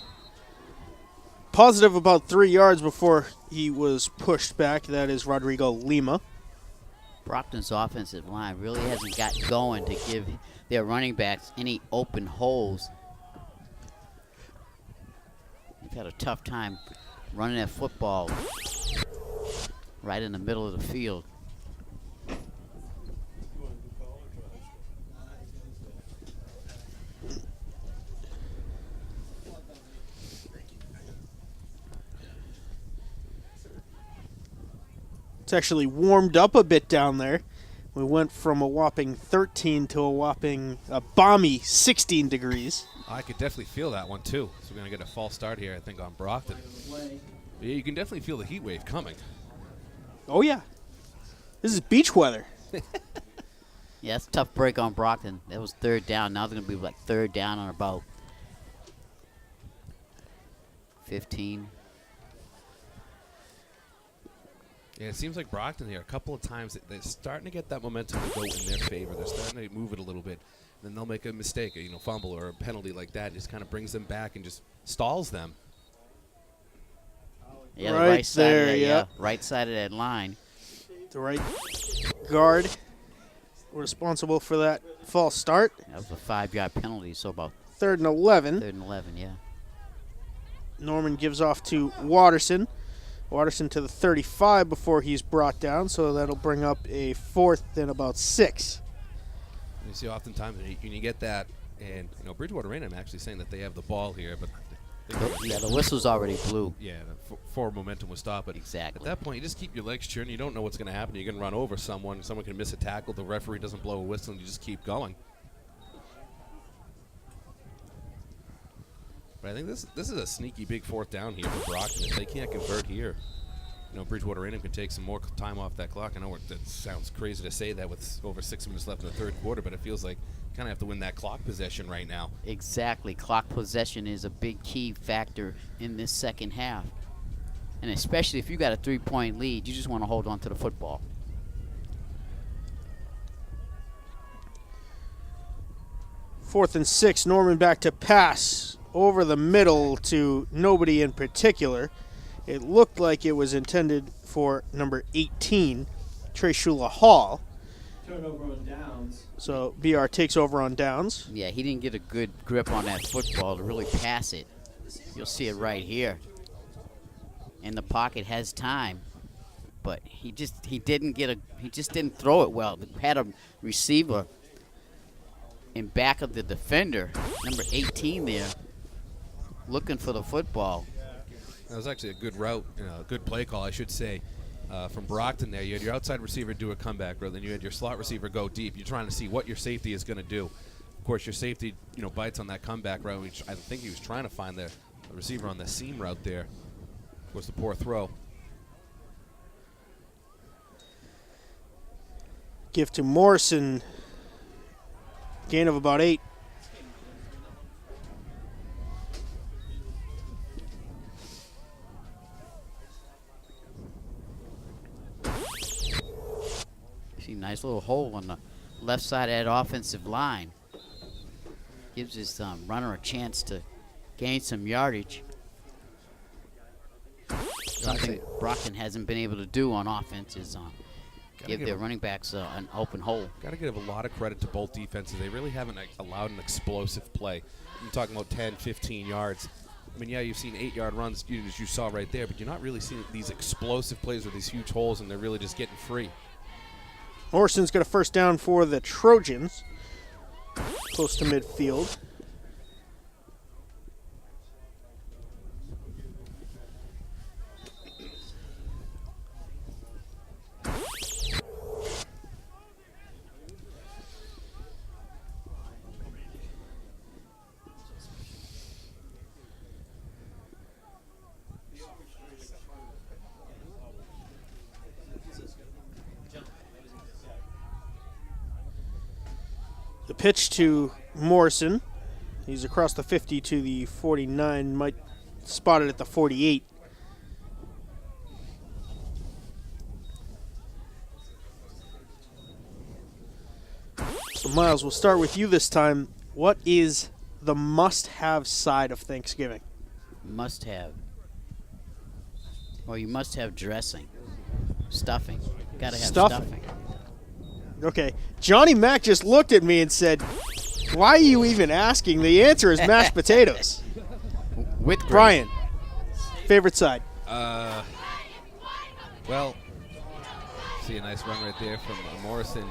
positive about 3 yards before he was pushed back. That is Rodrigo Lima. Brockton's offensive line really hasn't got going to give their running backs any open holes. They've had a tough time running that football right in the middle of the field. It's actually warmed up a bit down there. We went from a whopping 13 to a balmy 16 degrees. I could definitely feel that one, too. So we're going to get a false start here, I think, on Brockton. Yeah, you can definitely feel the heat wave coming. Oh, yeah. This is beach weather. Yeah, that's a tough break on Brockton. That was third down. Now they're going to be like third down on about 15. Yeah, it seems like Brockton here, a couple of times, they're starting to get that momentum to go in their favor. They're starting to move it a little bit. Then they'll make a mistake, a fumble or a penalty like that. It just kind of brings them back and just stalls them. Yeah, Right the right side there, of that, yeah. right side of that line. The right guard responsible for that false start. That was a 5-yard penalty, so about 3rd and 11. 3rd and 11, yeah. Norman gives off to Watterson. Watterson to the 35 before he's brought down, so that'll bring up a 4th and about 6. You see, oftentimes when you get that, and Bridgewater-Raynham actually saying that they have the ball here, but Yeah, the whistle's already blew. yeah, the forward momentum will stop it. Exactly. At that point, you just keep your legs churning. You don't know what's going to happen. You're going to run over someone. Someone can miss a tackle. The referee doesn't blow a whistle, and you just keep going. But I think this is a sneaky big 4th down here for Brockton. If they can't convert here, Bridgewater-Raynham can take some more time off that clock. I know that sounds crazy to say that with over 6 minutes left in the 3rd quarter, but it feels like you kind of have to win that clock possession right now. Exactly. Clock possession is a big key factor in this second half. And especially if you got a 3-point lead, you just want to hold on to the football. Fourth and 6, Norman back to pass over the middle to nobody in particular. It looked like it was intended for number 18, Trey Shula Hall. Turnover on downs. So BR takes over on downs. Yeah, he didn't get a good grip on that football to really pass it. You'll see it right here. And the pocket has time, but he just didn't throw it well. Had a receiver in back of the defender, number 18 there, looking for the football. That was actually a good route, a good play call, I should say, from Brockton there. You had your outside receiver do a comeback route, then you had your slot receiver go deep. You're trying to see what your safety is going to do. Of course, your safety, bites on that comeback route, which I think he was trying to find the receiver on the seam route there. Of course, the poor throw. Give to Morrison. Gain of about 8. See, nice little hole on the left side of that offensive line. Gives his runner a chance to gain some yardage. Something Brockton hasn't been able to do on offense is give their running backs an open hole. Got to give a lot of credit to both defenses. They really haven't allowed an explosive play. I'm talking about 10, 15 yards. I mean, yeah, you've seen 8-yard runs, as you saw right there, but you're not really seeing these explosive plays with these huge holes, and they're really just getting free. Morrison's got a first down for the Trojans, close to midfield. The pitch to Morrison. He's across the 50 to the 49, might spot it at the 48. So Miles, we'll start with you this time. What is the must-have side of Thanksgiving? Must have. Well, you must have dressing. Stuffing. Gotta have stuffing. Okay. Johnny Mack just looked at me and said, why are you even asking? The answer is mashed potatoes. With gravy. Brian, favorite side? Well, see a nice run right there from Morrison.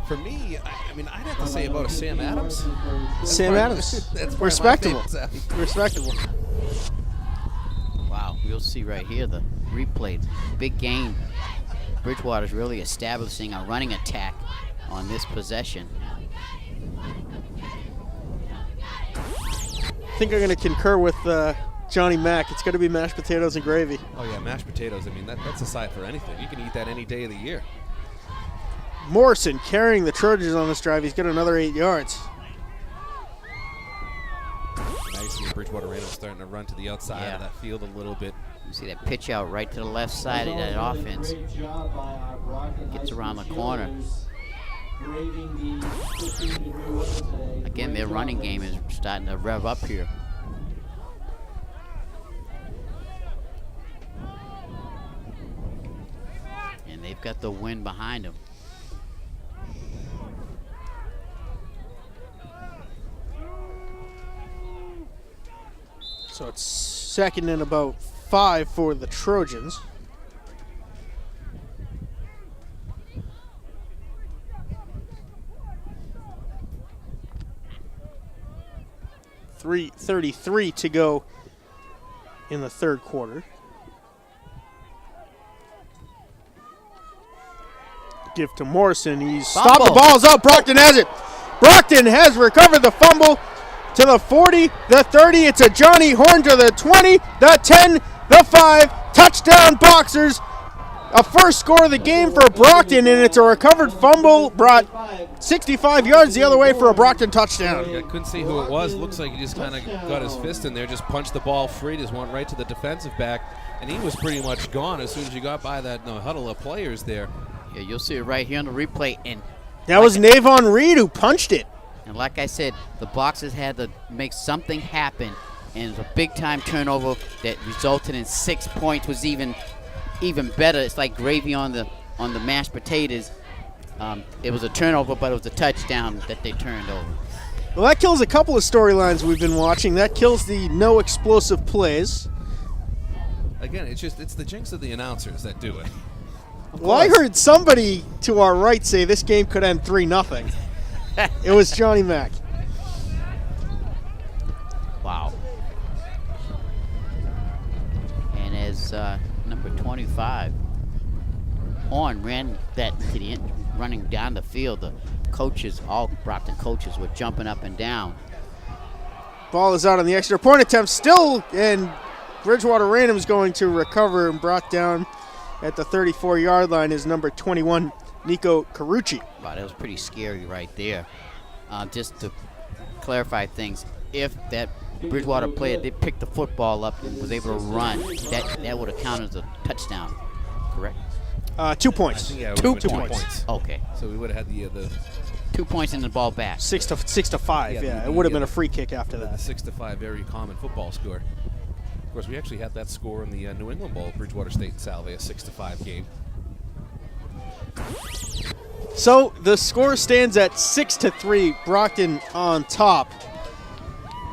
For me, I mean, I'd have to say about a Sam Adams. Sam Adams. That's respectable. Respectable. Wow, you'll see right here the replay. Big gain. Bridgewater's really establishing a running attack on this possession. I think I'm going to concur with Johnny Mack. It's going to be mashed potatoes and gravy. Oh, yeah, mashed potatoes. I mean, that's a side for anything. You can eat that any day of the year. Morrison carrying the Trojans on this drive. He's got another 8 yards. Nice. Bridgewater-Raynham starting to run to the outside of that field a little bit. You see that pitch out right to the left side of that offense. Gets around the corner. Again, their running game is starting to rev up here. And they've got the wind behind them. So it's second and about 5 for the Trojans. .33 to go in the third quarter. Give to Morrison. He's stopped. The ball's up. Brockton has it. Brockton has recovered the fumble to the 40, the 30. It's a Johnny Horn to the 20, the 10, the 5. Touchdown Boxers. A first score of the game for Brockton, and it's a recovered fumble brought 65 yards the other way for a Brockton touchdown. I couldn't see who it was. Looks like he just kind of got his fist in there, just punched the ball free, just went right to the defensive back, and he was pretty much gone as soon as you got by that huddle of players there. Yeah, you'll see it right here on the replay. And that was Navon Reed who punched it. And like I said, the Boxers had to make something happen, and it was a big-time turnover that resulted in 6 points. Was even better. It's like gravy on the mashed potatoes. It was a turnover, but it was a touchdown that they turned over. Well, that kills a couple of storylines we've been watching. That kills the no explosive plays. Again, it's the jinx of the announcers that do it. Well, I heard somebody to our right say this game could end 3-0. It was Johnny Mack. Wow. And as number 25, Horn ran that to the end, running down the field, the coaches, all Brockton coaches, were jumping up and down. Ball is out on the extra point attempt still, and Bridgewater-Raynham is going to recover and brought down at the 34-yard line is number 21, Nico Carucci. Wow, that was pretty scary right there. Just to clarify things, if that Bridgewater player did pick the football up and was able to run, that would have counted as a touchdown, correct? 2 points. Yeah, two points. points. Okay. So we would have had the 2 points and the ball back. 6 to 5. Yeah, it would have been a free kick after that. 6-5, very common football score. Of course, we actually had that score in the New England Bowl, Bridgewater State and Salve, a 6-5 game. So the score stands at 6-3. Brockton on top,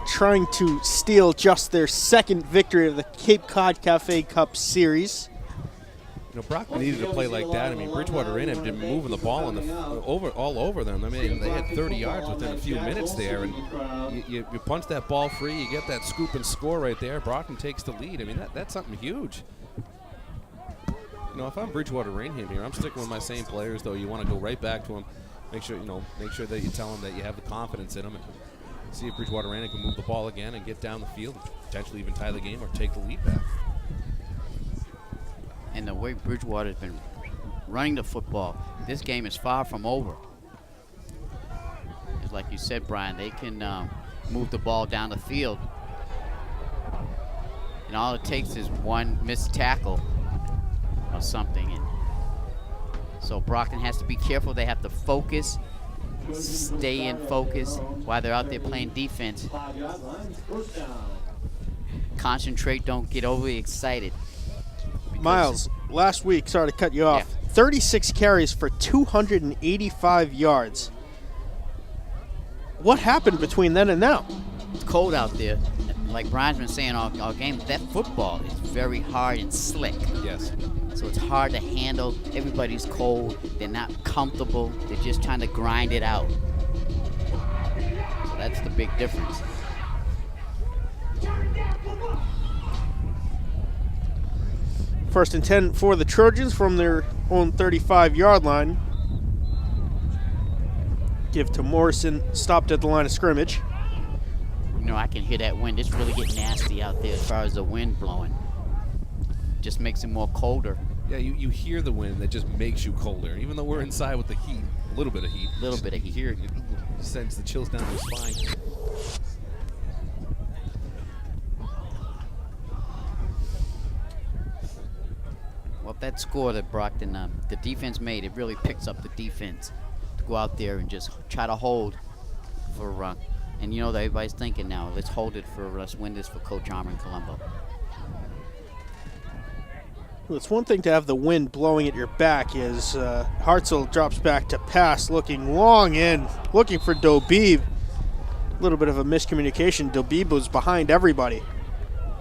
trying to steal just their second victory of the Cape Cod Cafe Cup Series. Brockton needed to play like that. I mean, Bridgewater-Raynham did moving the ball all over them. I mean, they had 30 yards within a few minutes there, and you punch that ball free, you get that scoop and score right there. Brockton takes the lead. I mean, that's something huge. If I'm Bridgewater-Raynham here, I'm sticking with my same players, though. You want to go right back to them. Make sure that you tell them that you have the confidence in them, and see if Bridgewater-Raynham can move the ball again and get down the field, potentially even tie the game or take the lead back. And the way Bridgewater's been running the football, this game is far from over. It's like you said, Brian, they can move the ball down the field. And all it takes is one missed tackle or something. And so Brockton has to be careful. They have to focus, stay in focus while they're out there playing defense. Concentrate, don't get overly excited. Miles, last week, sorry to cut you off, 36 carries for 285 yards. What happened between then and now? It's cold out there. Like Brian's been saying all game, that football is very hard and slick. Yes. So it's hard to handle. Everybody's cold. They're not comfortable. They're just trying to grind it out. So that's the big difference. First and 10 for the Trojans from their own 35-yard line. Give to Morrison, stopped at the line of scrimmage. I can hear that wind. It's really getting nasty out there as far as the wind blowing. Just makes it more colder. Yeah, you hear the wind that just makes you colder. Even though we're inside with the heat, a little bit of heat. A little bit of heat. You sense the chills down your spine. Well, that score that Brockton, the defense made, it really picks up the defense to go out there and just try to hold for, and that everybody's thinking now, let's hold it for, let's win this for Coach Armin Colombo. Well, it's one thing to have the wind blowing at your back as Hartzell drops back to pass, looking long in, looking for Dobib. A little bit of a miscommunication. Dobib was behind everybody.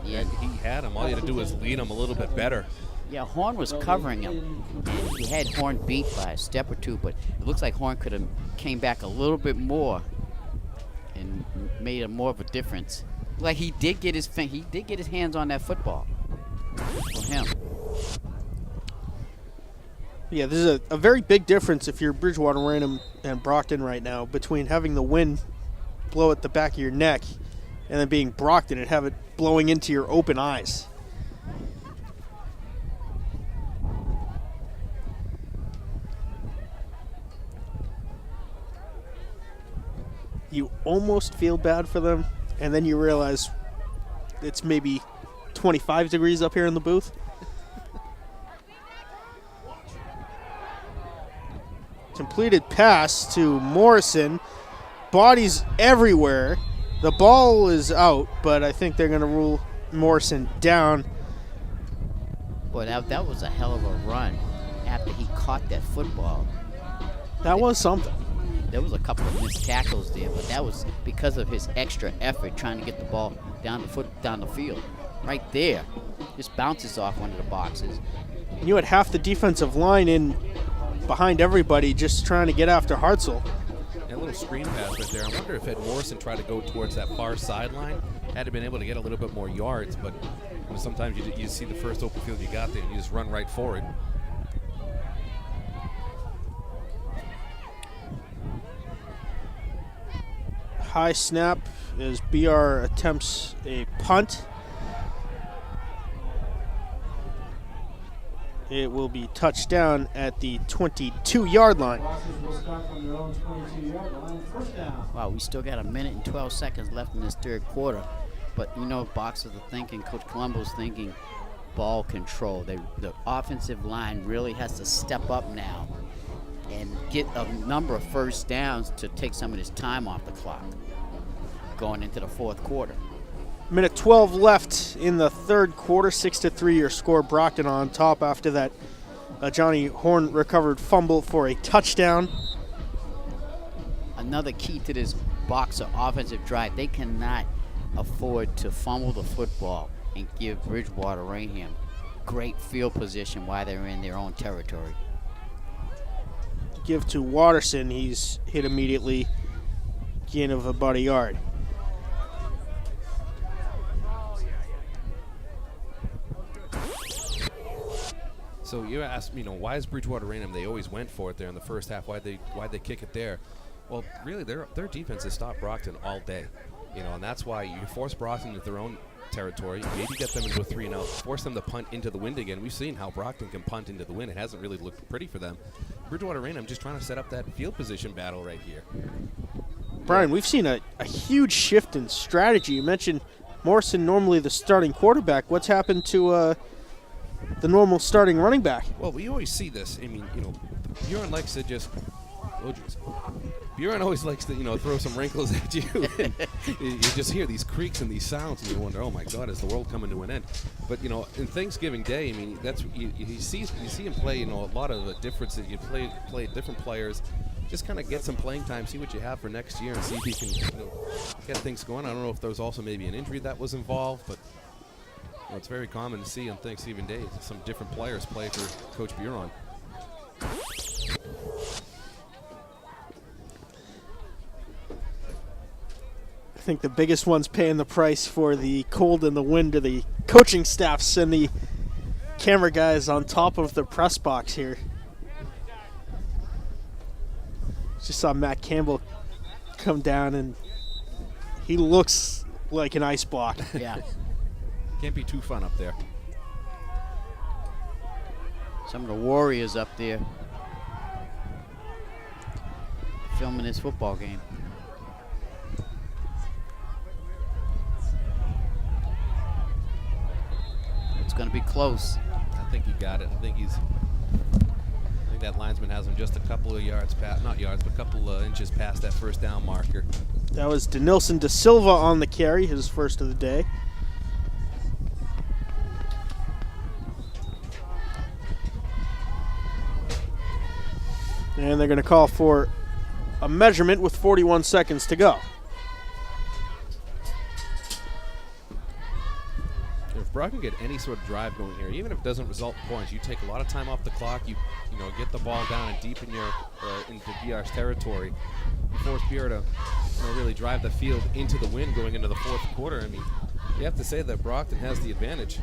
Yeah. And he had him. All you had to do was lead him a little bit better. Yeah, Horn was covering him, and he had Horn beat by a step or two, but it looks like Horn could have came back a little bit more and made more of a difference. Like he did get his hands on that football for him. Yeah, there's a very big difference if you're Bridgewater-Raynham and Brockton right now between having the wind blow at the back of your neck and then being Brockton and have it blowing into your open eyes. You almost feel bad for them, and then you realize it's maybe 25 degrees up here in the booth. Completed pass to Morrison. Bodies everywhere. The ball is out, but I think they're going to rule Morrison down. Boy, that was a hell of a run after he caught that football. That was something. There was a couple of missed tackles there, but that was because of his extra effort trying to get the ball down the field. Right there. Just bounces off one of the boxes. You had half the defensive line in behind everybody just trying to get after Hartzell. And a little screen pass right there. I wonder if Ed Morrison tried to go towards that far sideline, had he been able to get a little bit more yards, but sometimes you see the first open field you got there and you just run right for it. High snap as BR attempts a punt. It will be touchdown at the 22-yard line. Wow, we still got a minute and 12 seconds left in this third quarter. But you know, Boxers are thinking, Coach Colombo's thinking ball control. The offensive line really has to step up now and get a number of first downs to take some of this time off the clock going into the fourth quarter. Minute 12 left in the third quarter. 6-3 your score. Brockton on top after that Johnny Horn recovered fumble for a touchdown. Another key to this Boxer offensive drive, they cannot afford to fumble the football and give Bridgewater-Raynham great field position while they're in their own territory. Give to Watterson. He's hit immediately. Gain of about a yard. So you asked, why is Bridgewater-Raynham? They always went for it there in the first half. Why'd they kick it there? Well, really, their defense has stopped Brockton all day, and that's why you force Brockton into their own territory, maybe get them into a 3-and-out, force them to punt into the wind again. We've seen how Brockton can punt into the wind. It hasn't really looked pretty for them. Bridgewater-Raynham just trying to set up that field position battle right here. Brian, we've seen a huge shift in strategy. You mentioned Morrison, normally the starting quarterback. What's happened to the normal starting running back? Well, we always see this. Bjorn likes to just, Bjorn always likes to, throw some wrinkles at you. You just hear these creaks and these sounds, and you wonder, oh my God, is the world coming to an end? But in Thanksgiving Day, that's you see him play. A lot of differences. You play different players. Just kind of get some playing time, see what you have for next year, and see if you can get things going. I don't know if there was also maybe an injury that was involved, but it's very common to see on Thanksgiving Day some different players play for Coach Buron. I think the biggest ones paying the price for the cold and the wind are the coaching staffs and the camera guys on top of the press box here. Just saw Matt Campbell come down, and he looks like an ice block. Yeah. Can't be too fun up there. Some of the Warriors up there filming this football game. It's going to be close. I think he got it. I think that linesman has him just a couple of yards past, not yards, but a couple of inches past that first down marker. That was Denilson De Silva on the carry, his first of the day. And they're going to call for a measurement with 41 seconds to go. Brockton get any sort of drive going here, even if it doesn't result in points, you take a lot of time off the clock. You get the ball down and deep in your into BR's territory. You force BR to really drive the field into the wind going into the fourth quarter. I mean, you have to say that Brockton has the advantage.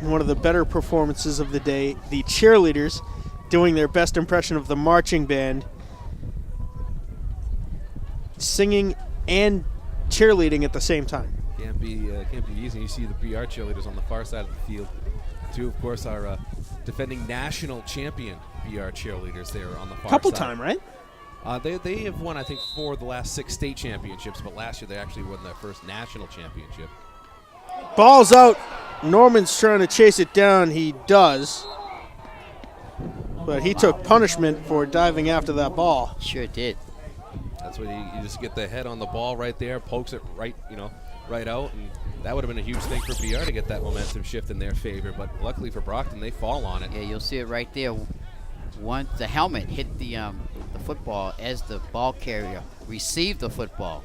One of the better performances of the day, the cheerleaders doing their best impression of the marching band, singing and cheerleading at the same time. Can't be easy. You see the BR cheerleaders on the far side of the field. Two, of course, are defending national champion BR cheerleaders there on the far Couple side. time, right? They have won, I think, 4 of the last 6 state championships, but last year they actually won their first national championship. Ball's out. Norman's trying to chase it down. He does. But he took punishment for diving after that ball. Sure did. That's what you just get the head on the ball right there, pokes it right out, and that would have been a huge thing for BR to get that momentum shift in their favor. But luckily for Brockton, they fall on it. Yeah, you'll see it right there. Once the helmet hit the football as the ball carrier received the football.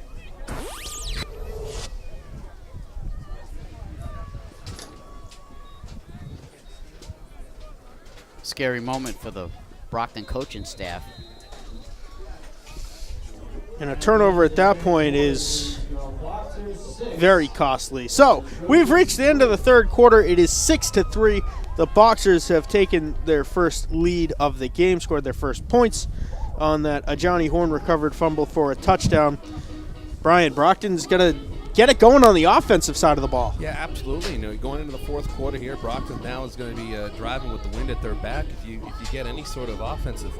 Scary moment for the Brockton coaching staff. And a turnover at that point is very costly. So we've reached the end of the third quarter. It is 6-3. The Boxers have taken their first lead of the game, scored their first points on that Johnny Horn recovered fumble for a touchdown. Brian, Brockton's going to get it going on the offensive side of the ball. Yeah, absolutely. Going into the fourth quarter here, Brockton now is going to be driving with the wind at their back. If you get any sort of offensive,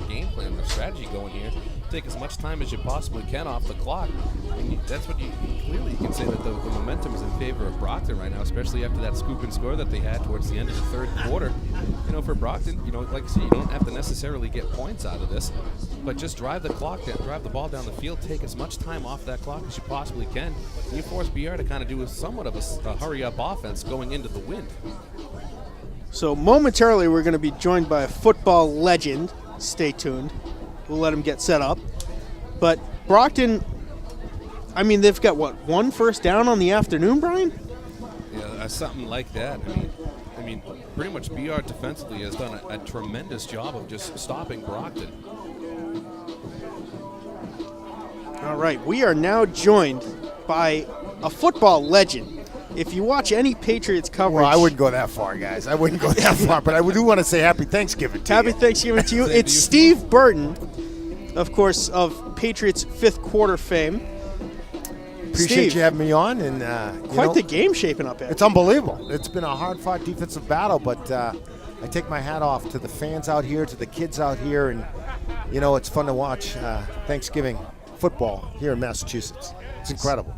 game plan or strategy going here, take as much time as you possibly can off the clock. And that's what you clearly can say that the momentum is in favor of Brockton right now, especially after that scoop and score that they had towards the end of the third quarter. For Brockton, like I said, you don't have to necessarily get points out of this, but just drive the clock down, drive the ball down the field, take as much time off that clock as you possibly can. And you force BR to kind of do somewhat of a hurry-up offense going into the wind. So momentarily we're going to be joined by a football legend. Stay tuned. We'll let him get set up. But Brockton, they've got, one first down on the afternoon, Brian? Yeah, something like that. I mean, pretty much BR defensively has done a tremendous job of just stopping Brockton. All right, we are now joined by a football legend. If you watch any Patriots coverage... Well, I wouldn't go that far, guys. I wouldn't go that far, but I do want to say Happy Thanksgiving to you. Happy Thanksgiving to you. It's Steve Burton, of course, of Patriots fifth quarter fame. Appreciate you having me on. And quite the game shaping up here. It's unbelievable. It's been a hard-fought defensive battle, but I take my hat off to the fans out here, to the kids out here, and, it's fun to watch Thanksgiving football here in Massachusetts. It's incredible.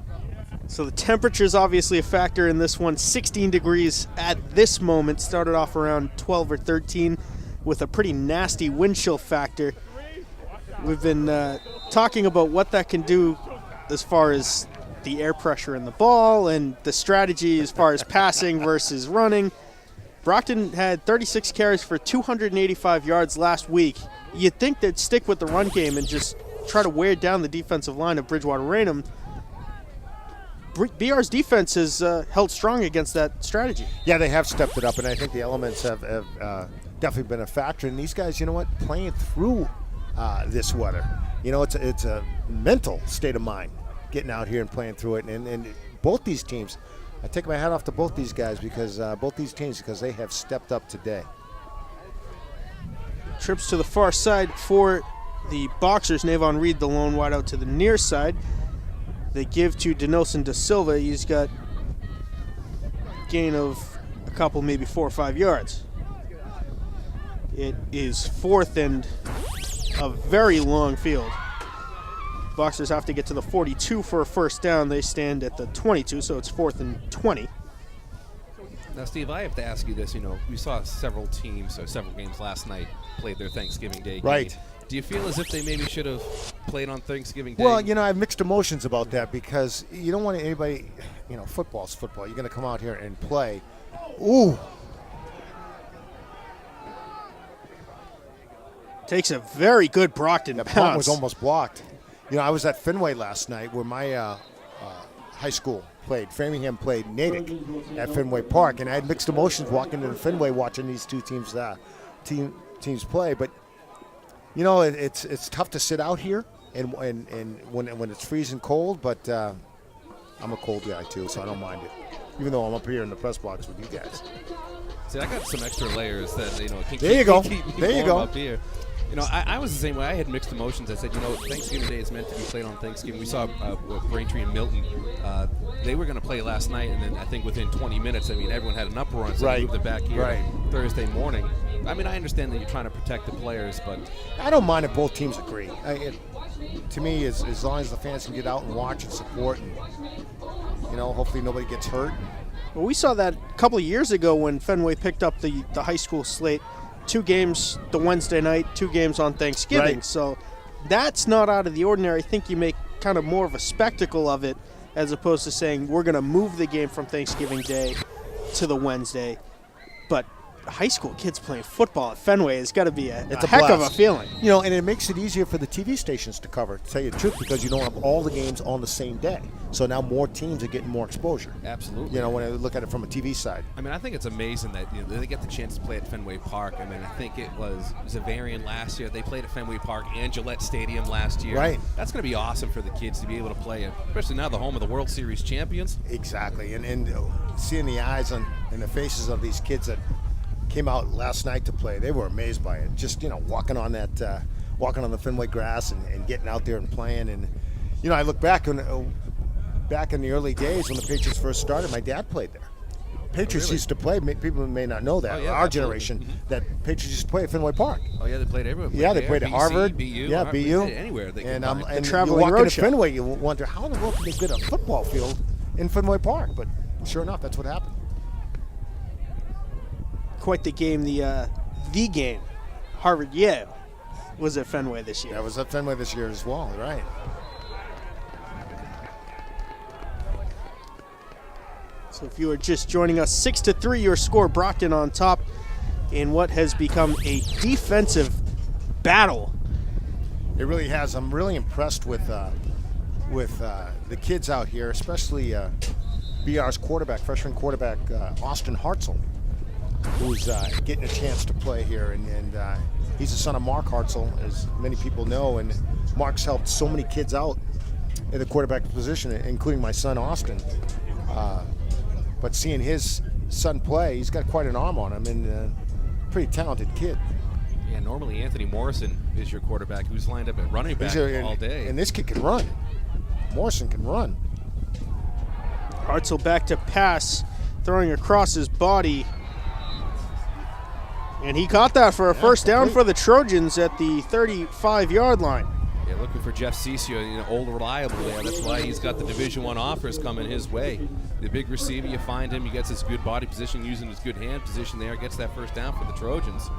So the temperature is obviously a factor in this one. 16 degrees at this moment. Started off around 12 or 13 with a pretty nasty wind chill factor. We've been talking about what that can do as far as the air pressure in the ball and the strategy as far as passing versus running. Brockton had 36 carries for 285 yards last week. You'd think they'd stick with the run game and just try to wear down the defensive line of Bridgewater-Raynham. BR's defense has held strong against that strategy. Yeah, they have stepped it up, and I think the elements have definitely been a factor. And these guys, playing through this weather, it's a mental state of mind getting out here and playing through it. And both these teams, I take my hat off to both these guys because they have stepped up today. Trips to the far side for the Boxers. Navon Reed, the lone wide out to the near side. They give to Denoson Da Silva. He's got gain of a couple, maybe 4 or 5 yards. It is fourth and a very long field. Boxers have to get to the 42 for a first down. They stand at the 22, so it's 4th and 20. Now, Steve, I have to ask you this. We saw several teams or several games last night played their Thanksgiving Day game. Right. Do you feel as if they maybe should have played on Thanksgiving Day? Well, I have mixed emotions about that because you don't want anybody, football's football. You're going to come out here and play. Ooh. Takes a very good Brockton That bounce. punt was almost blocked. I was at Fenway last night where my high school played. Framingham played Natick at Fenway Park, and I had mixed emotions walking into Fenway watching these two teams teams play. But you know, it's tough to sit out here and when it's freezing cold. But I'm a cold guy too, so I don't mind it, even though I'm up here in the press box with you guys. See, I got some extra layers that can there you go. Keep me there you warm go. Up here. You know, I was the same way. I had mixed emotions. I said, you know, Thanksgiving Day is meant to be played on Thanksgiving. We saw Braintree and Milton. They were going to play last night, and then I think within 20 minutes, I mean, everyone had an uproar, so they moved it back here Thursday morning. I mean, I understand that you're trying to protect the players, but I don't mind if both teams agree. To me, as long as the fans can get out and watch and support, and you know, hopefully nobody gets hurt. Well, we saw that a couple of years ago when Fenway picked up the high school slate. 2 games the Wednesday night, 2 games on Thanksgiving. Right. So that's not out of the ordinary. I think you make kind of more of a spectacle of it as opposed to saying we're going to move the game from Thanksgiving Day to the Wednesday. But high school kids playing football at Fenway has got to be a heck of a feeling. You know, and it makes it easier for the TV stations to cover, to tell you the truth, because you don't have all the games on the same day. So now more teams are getting more exposure. Absolutely. You know, when I look at it from a TV side. I mean, I think it's amazing that they get the chance to play at Fenway Park. I mean, I think it was Zavarian last year. They played at Fenway Park and Gillette Stadium last year. Right. That's going to be awesome for the kids to be able to play, especially now the home of the World Series champions. Exactly. And seeing the eyes and the faces of these kids that came out last night to play, they were amazed by it. Just, you know, walking on the Fenway grass and getting out there and playing. And, you know, I look back in the early days when the Patriots first started, my dad played there. Patriots used to play. People may not know that. Our generation, that Patriots used to play at Fenway Park. Oh yeah, they played everywhere. Yeah, they played at Harvard. BU. Yeah, Harvard, BU. Anywhere they could. And traveling you walk into roadshow. Fenway, you wonder how in the world can they get a football field in Fenway Park? But sure enough, that's what happened. Quite the game. The game, Harvard-Yale, was at Fenway this year. That was at Fenway this year as well, right? So if you are just joining us, 6-3 your score, Brockton on top in what has become a defensive battle. It really has. I'm really impressed with the kids out here, especially BR's quarterback, freshman quarterback Austin Hartzell, who's getting a chance to play here. And he's the son of Mark Hartzell, as many people know. And Mark's helped so many kids out in the quarterback position, including my son Austin. But seeing his son play, he's got quite an arm on him, and pretty talented kid. Yeah, normally Anthony Morrison is your quarterback, who's lined up at running back all day. And this kid can run. Morrison can run. Hartzell back to pass, throwing across his body. And he caught that for a first down for the Trojans at the 35-yard line. Yeah, looking for Jeff Ciccio, old reliable there. That's why he's got the Division I offers coming his way. The big receiver, you find him, he gets his good body position, using his good hand position there, gets that first down for the Trojans.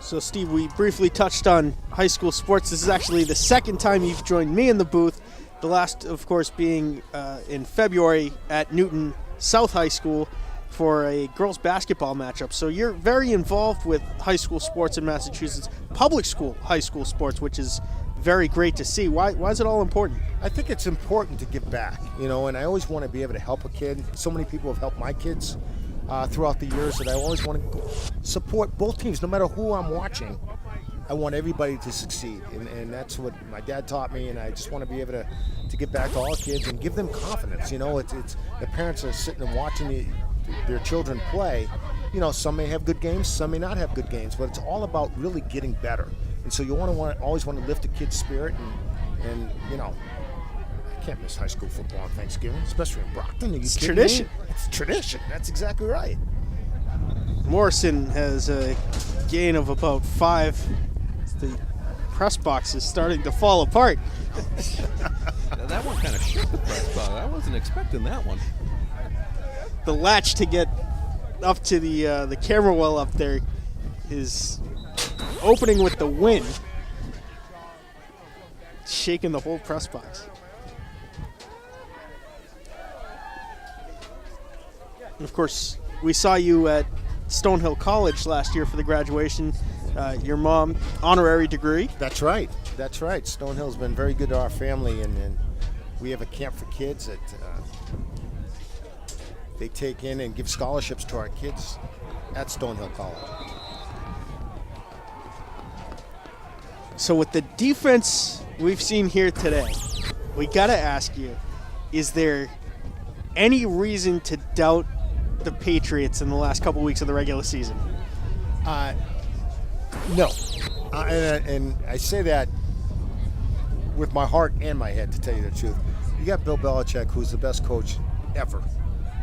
So, Steve, we briefly touched on high school sports. This is actually the second time you've joined me in the booth. The last, of course, being in February at Newton South High School for a girls basketball matchup. So you're very involved with high school sports in Massachusetts, public school high school sports, which is very great to see. Why is it all important? I think it's important to give back, and I always want to be able to help a kid. So many people have helped my kids throughout the years that I always want to support both teams, no matter who I'm watching. I want everybody to succeed, and that's what my dad taught me, and I just want to be able to give back to all kids and give them confidence. It's the parents are sitting and watching their children play. Some may have good games, some may not have good games, but it's all about really getting better. And so you always want to lift a kid's spirit, and I can't miss high school football on Thanksgiving, especially in Brockton. It's tradition. It's tradition. That's exactly right. Morrison has a gain of about 5. The press box is starting to fall apart. That one kind of shook the press box. I wasn't expecting that one. The latch to get up to the camera well up there is opening with the wind, shaking the whole press box. And of course, we saw you at Stonehill College last year for the graduation. Your mom, honorary degree. That's right. Stonehill's been very good to our family, and we have a camp for kids that they take in and give scholarships to our kids at Stonehill College. So with the defense we've seen here today, we got to ask you, is there any reason to doubt the Patriots in the last couple weeks of the regular season? No. And I say that with my heart and my head, to tell you the truth. You got Bill Belichick, who's the best coach ever.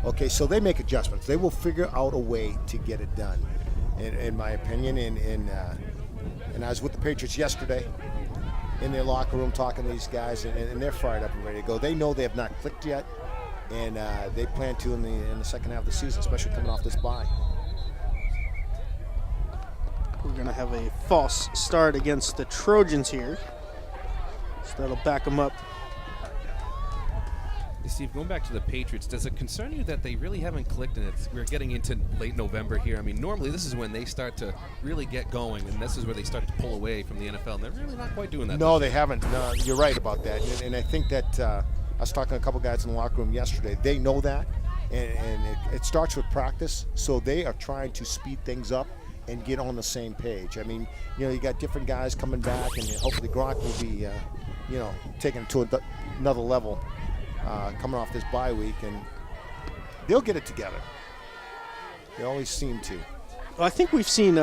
Okay, so they make adjustments. They will figure out a way to get it done, in my opinion. And I was with the Patriots yesterday in their locker room talking to these guys, and they're fired up and ready to go. They know they have not clicked yet, and they plan to in the second half of the season, especially coming off this bye. We're going to have a false start against the Trojans here. So that'll back them up. Steve, going back to the Patriots, does it concern you that they really haven't clicked and we're getting into late November here? I mean, normally this is when they start to really get going, and this is where they start to pull away from the NFL, and they're really not quite doing that. No, they haven't. No, you're right about that. And I think that I was talking to a couple guys in the locker room yesterday. They know that, and it starts with practice, so they are trying to speed things up and get on the same page. I mean, you got different guys coming back, and hopefully Gronk will be, taken it to another level. Coming off this bye week, and they'll get it together. They always seem to. Well, I think we've seen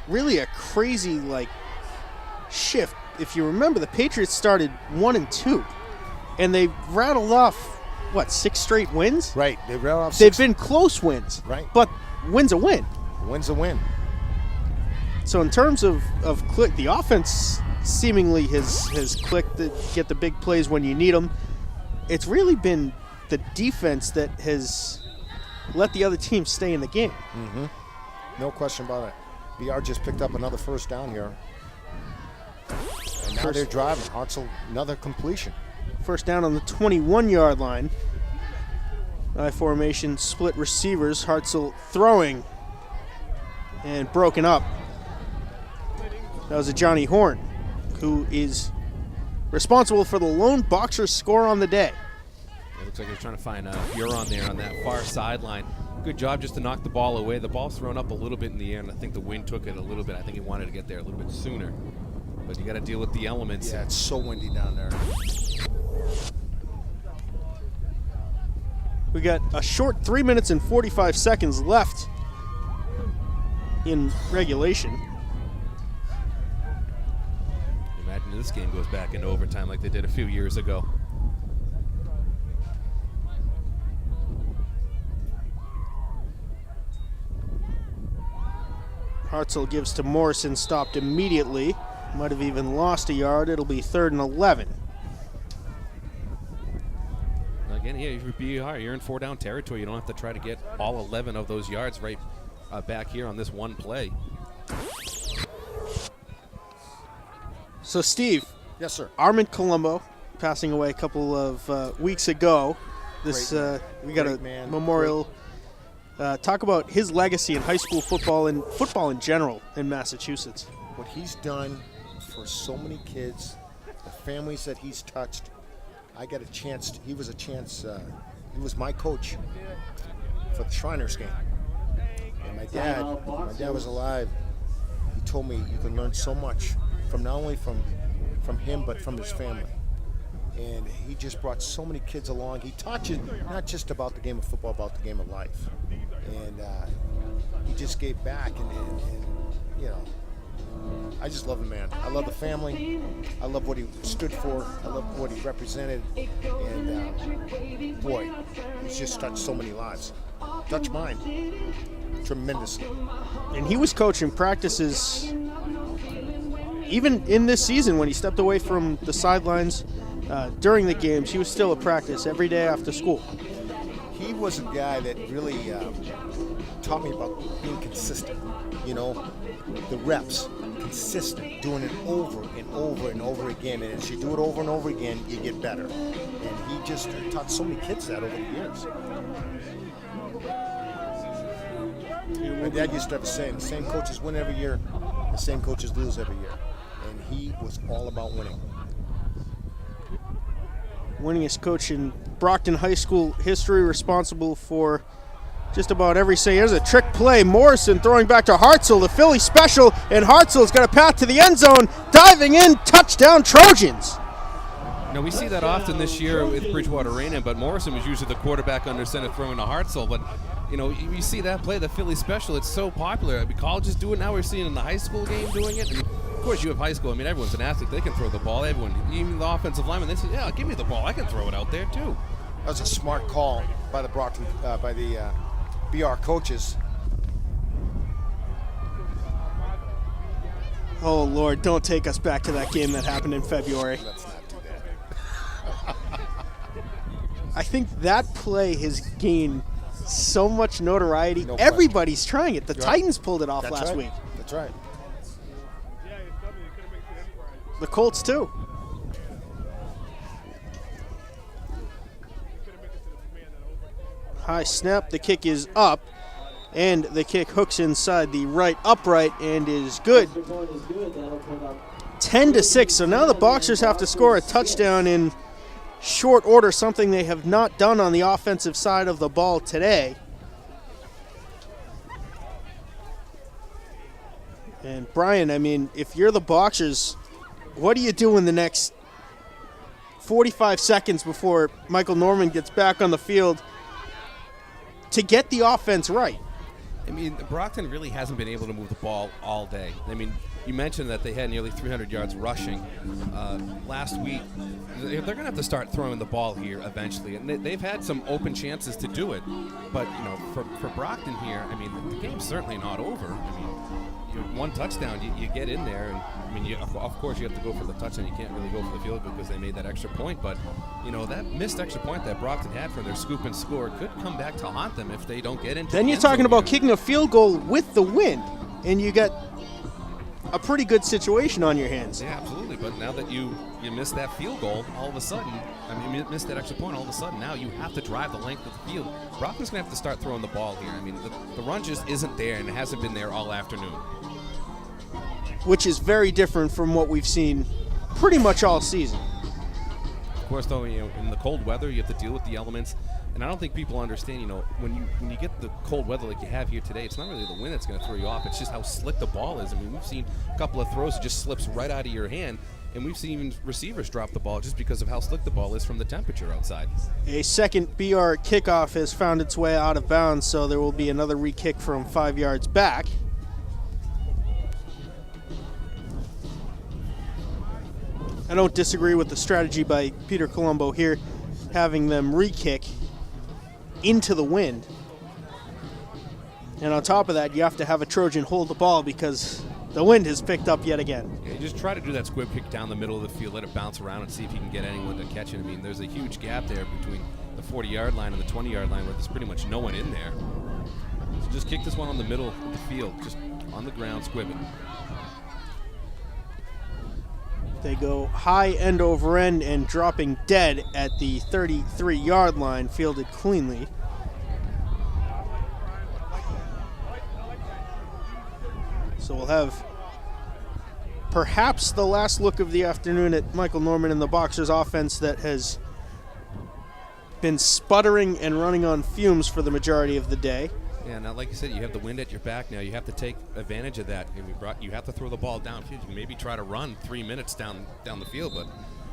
really a crazy shift. If you remember, the Patriots started 1-2, and they rattled off 6 straight wins. Right, they rattled off. They've been close wins. Right, but win's a win. Win's a win. So in terms of click, the offense seemingly has clicked to get the big plays when you need them. It's really been the defense that has let the other team stay in the game. Mm-hmm. No question about it. BR just picked up another first down here. And now they're driving. Hartzell, another completion. First down on the 21-yard line. I formation, split receivers. Hartzell throwing and broken up. That was a Johnny Horn, who is responsible for the lone Boxer score on the day. It looks like they're trying to find Huron there on that far sideline. Good job just to knock the ball away. The ball's thrown up a little bit in the air, and I think the wind took it a little bit. I think he wanted to get there a little bit sooner. But you got to deal with the elements. Yeah, it's so windy down there. We got a short 3 minutes and 45 seconds left in regulation. Imagine this game goes back into overtime like they did a few years ago. Hartzell gives to Morrison, stopped immediately. Might have even lost a yard. It'll be 3rd and 11. Again, yeah, you're in 4-down territory. You don't have to try to get all 11 of those yards right back here on this one play. So, Steve. Yes, sir. Armand Colombo, passing away a couple of weeks ago. This we got a memorial. Talk about his legacy in high school football and football in general in Massachusetts. What he's done for so many kids, the families that he's touched. I got a chance. He was my coach for the Shriners game. And my dad was alive. He told me you can learn so much from not only from him but from his family. And he just brought so many kids along. He taught you not just about the game of football, about the game of life. And he just gave back, and I just love the man. I love the family. I love what he stood for. I love what he represented. And boy, he's just touched so many lives. Touched mine tremendously. And he was coaching practices even in this season when he stepped away from the sidelines during the games. He was still at practice every day after school. He was a guy that really taught me about being consistent. The reps, consistent, doing it over and over and over again. And as you do it over and over again, you get better. And he just taught so many kids that over the years. My dad used to have a saying, the same coaches win every year, the same coaches lose every year. And he was all about winning. winningest coach in Brockton High School history, responsible for just about every say. Here's a trick play. Morrison throwing back to Hartzell, the Philly special, and Hartzell's got a path to the end zone, diving in, touchdown Trojans. Now, we see that often this year with Bridgewater-Raynham, but Morrison was usually the quarterback under center throwing to Hartzell. But, you know, you see that play, the Philly special, it's so popular. I mean, colleges do it now. We're seeing in the high school game doing it. And of course, you have high school. I mean, everyone's an athlete. They can throw the ball. Everyone, even the offensive linemen, they say, yeah, give me the ball. I can throw it out there, too. That was a smart call by the Brockton, by the BR coaches. Oh, Lord, don't take us back to that game that happened in February. Let's not do that. I think that play has gained so much notoriety. No Everybody's trying it. The You're Titans pulled it off That's last right. week. That's right. The Colts, too. High snap. The kick is up. And the kick hooks inside the right upright and is good. 10-6. So now the Boxers have to score a touchdown in short order, something they have not done on the offensive side of the ball today. And Brian, I mean, if you're the Boxers, what do you do in the next 45 seconds before Michael Norman gets back on the field to get the offense right? I mean, Brockton really hasn't been able to move the ball all day. I mean, you mentioned that they had nearly 300 yards rushing last week. They're going to have to start throwing the ball here eventually, and they've had some open chances to do it. But, you know, for Brockton here, I mean, the game's certainly not over. I mean, one touchdown, you get in there, and I mean, of course you have to go for the touchdown. You can't really go for the field goal because they made that extra point. But you know, that missed extra point that Brockton had for their scoop and score could come back to haunt them if they don't get into. Then you're talking about kicking a field goal with the wind, and you got a pretty good situation on your hands. Yeah, absolutely. But now that you missed that field goal, all of a sudden, I mean, you missed that extra point. All of a sudden, now you have to drive the length of the field. Brockton's going to have to start throwing the ball here. I mean, the run just isn't there, and it hasn't been there all afternoon. Which is very different from what we've seen pretty much all season. Of course, though, you know, in the cold weather, you have to deal with the elements. And I don't think people understand, you know, when you get the cold weather like you have here today, it's not really the wind that's going to throw you off. It's just how slick the ball is. I mean, we've seen a couple of throws that just slips right out of your hand. And we've seen even receivers drop the ball just because of how slick the ball is from the temperature outside. A second BR kickoff has found its way out of bounds, so there will be another re-kick from 5 yards back. I don't disagree with the strategy by Peter Colombo here, having them re-kick into the wind. And on top of that, you have to have a Trojan hold the ball because the wind has picked up yet again. Yeah, you just try to do that squib kick down the middle of the field, let it bounce around and see if you can get anyone to catch it. I mean, there's a huge gap there between the 40-yard line and the 20-yard line where there's pretty much no one in there. So just kick this one on the middle of the field, just on the ground, squib it. They go high end over end and dropping dead at the 33-yard line, fielded cleanly. So we'll have perhaps the last look of the afternoon at Michael Norman and the Boxers offense that has been sputtering and running on fumes for the majority of the day. Yeah, now like you said, you have the wind at your back now. You have to take advantage of that. You have to throw the ball downfield. You can maybe try to run 3 minutes down the field, but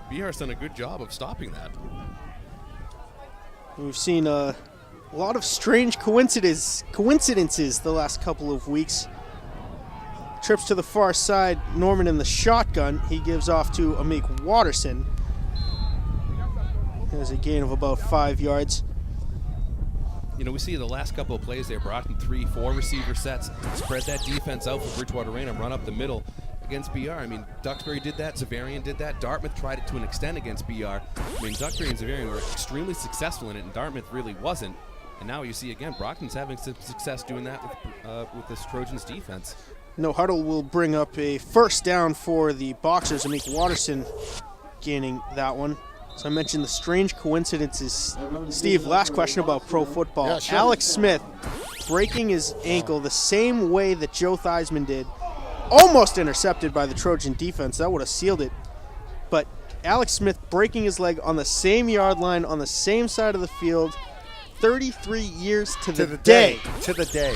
BR's done a good job of stopping that. We've seen a lot of strange coincidences the last couple of weeks. Trips to the far side, Norman in the shotgun. He gives off to Amik Watterson. There's a gain of about 5 yards. You know, we see the last couple of plays there, Brockton 3-4 receiver sets, spread that defense out for Bridgewater-Raynham, run up the middle against BR. I mean, Duxbury did that, Zavarian did that, Dartmouth tried it to an extent against BR. I mean, Duxbury and Zavarian were extremely successful in it, and Dartmouth really wasn't. And now you see, again, Brockton's having some success doing that with this Trojans defense. No huddle will bring up a first down for the Boxers. Amik Watterson gaining that one. So I mentioned the strange coincidences. Steve, last question about pro football. Yeah, sure. Alex Smith breaking his ankle the same way that Joe Theismann did. Almost intercepted by the Trojan defense. That would have sealed it. But Alex Smith breaking his leg on the same yard line on the same side of the field 33 years to the day. To the day.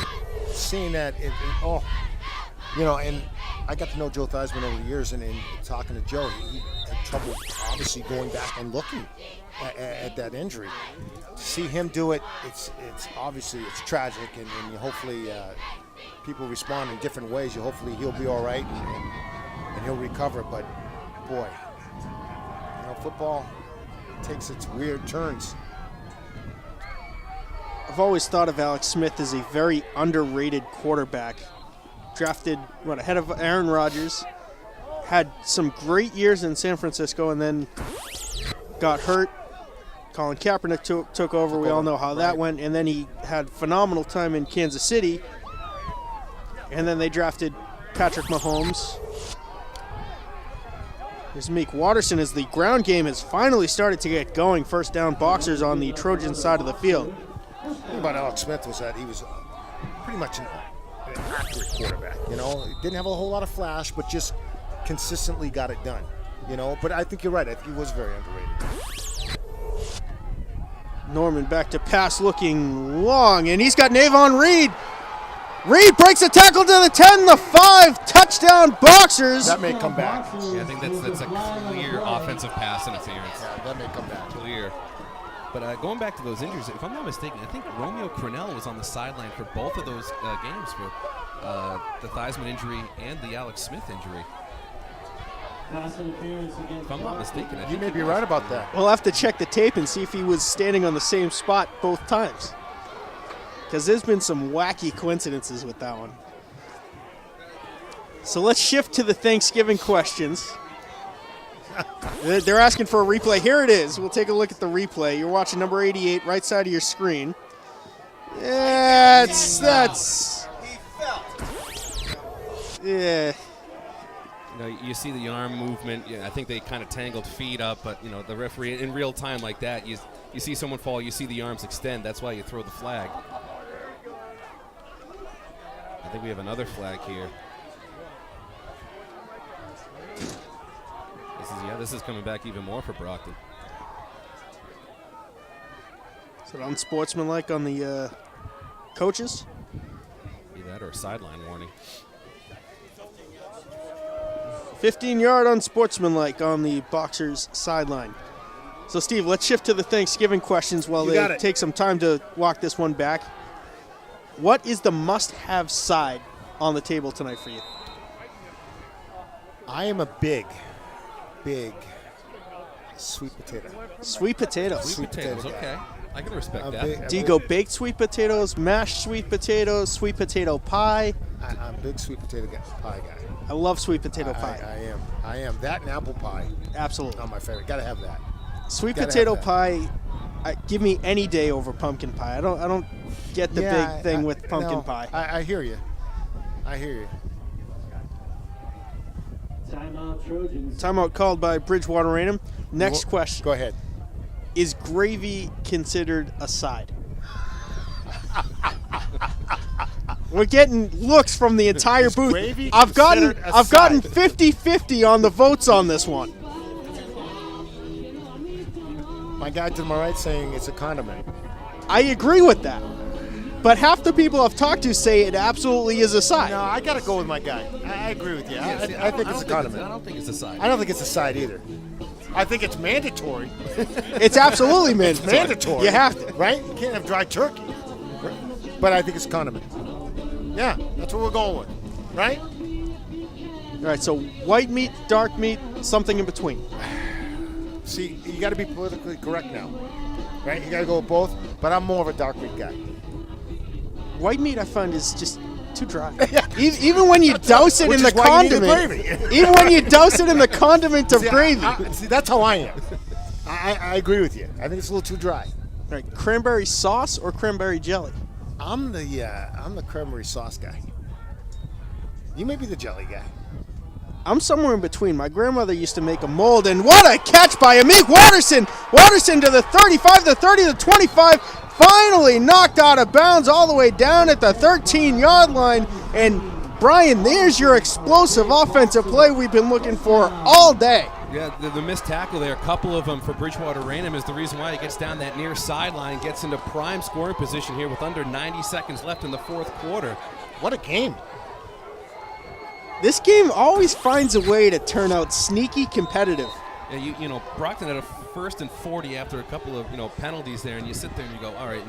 Seeing that, and I got to know Joe Theismann over the years, and talking to Joe, he had trouble obviously going back and looking at that injury. To see him do it, it's obviously it's tragic, and hopefully people respond in different ways. Hopefully he'll be all right and he'll recover. But boy, football takes its weird turns. I've always thought of Alex Smith as a very underrated quarterback. Drafted ahead of Aaron Rodgers, had some great years in San Francisco, and then got hurt. Colin Kaepernick took over. We all know how that went. And then he had phenomenal time in Kansas City. And then they drafted Patrick Mahomes. Here's Meek Watterson as the ground game has finally started to get going. First down boxers on the Trojan side of the field. The thing about Alex Smith was that he was pretty much an accurate quarterback. He didn't have a whole lot of flash, but just consistently got it done. But I think you're right. I think he was very underrated. Norman back to pass, looking long, and he's got Navon Reed. Reed breaks a tackle to the 10, the 5, touchdown Boxers. That may come back. Yeah, I think that's a clear offensive pass interference. Yeah, that may come back. Clear. But going back to those injuries, if I'm not mistaken, I think Romeo Crennel was on the sideline for both of those games, for the Theismann injury and the Alex Smith injury. If I'm not mistaken, You may be right about that. We'll have to check the tape and see if he was standing on the same spot both times, because there's been some wacky coincidences with that one. So let's shift to the Thanksgiving questions. They're asking for a replay. Here it is. We'll take a look at the replay. You're watching number 88, right side of your screen. Yeah, that's. Yeah. You see the arm movement. I think they kind of tangled feet up, but the referee in real time like that, you see someone fall, you see the arms extend. That's why you throw the flag. I think we have another flag here. This is coming back even more for Brockton. Is it unsportsmanlike on the coaches? Either that or a sideline warning. 15-yard unsportsmanlike on the Boxers' sideline. So, Steve, let's shift to the Thanksgiving questions while they take some time to walk this one back. What is the must-have side on the table tonight for you? I am a big sweet potato. Sweet potatoes. Sweet potatoes, okay. I can respect that. Do you go baked sweet potatoes, mashed sweet potatoes, sweet potato pie? I'm a big sweet potato pie guy. I love sweet potato pie. I am. That and apple pie. Absolutely. Oh, my favorite. Got to have that. Sweet potato pie, give me any day over pumpkin pie. I don't get the big thing with pumpkin pie. I hear you. Timeout Trojans. Timeout called by Bridgewater-Raynham. Next question. Go ahead. Is gravy considered a side? We're getting looks from the entire booth. I've gotten 50-50 on the votes on this one. My guy to my right saying it's a condiment. I agree with that. But half the people I've talked to say it absolutely is a side. No, I got to go with my guy. I agree with you. I think it's a condiment. I don't think it's a side. I don't think it's a side either. I think it's mandatory. It's absolutely mandatory. It's mandatory. You have to. Right? You can't have dry turkey. But I think it's a condiment. Yeah, that's what we're going with. Right? All right, so white meat, dark meat, something in between. See, you got to be politically correct now. Right? You got to go with both. But I'm more of a dark meat guy. White meat, I find, is just too dry. Even when you douse it in the condiment. Even when you douse it in the condiment of gravy. See, that's how I am. I agree with you. I think it's a little too dry. All right, cranberry sauce or cranberry jelly? I'm the cranberry sauce guy. You may be the jelly guy. I'm somewhere in between. My grandmother used to make a mold, and what a catch by Amik Watterson! Watterson to the 35, the 30, the 25, finally knocked out of bounds all the way down at the 13-yard line. And Brian, there's your explosive offensive play we've been looking for all day. Yeah, the missed tackle there, a couple of them for Bridgewater-Raynham is the reason why he gets down that near sideline, gets into prime scoring position here with under 90 seconds left in the fourth quarter. What a game. This game always finds a way to turn out sneaky competitive. Yeah, you know, Brockton had a 1st and 40 after a couple of, penalties there, and you sit there and you go, all right,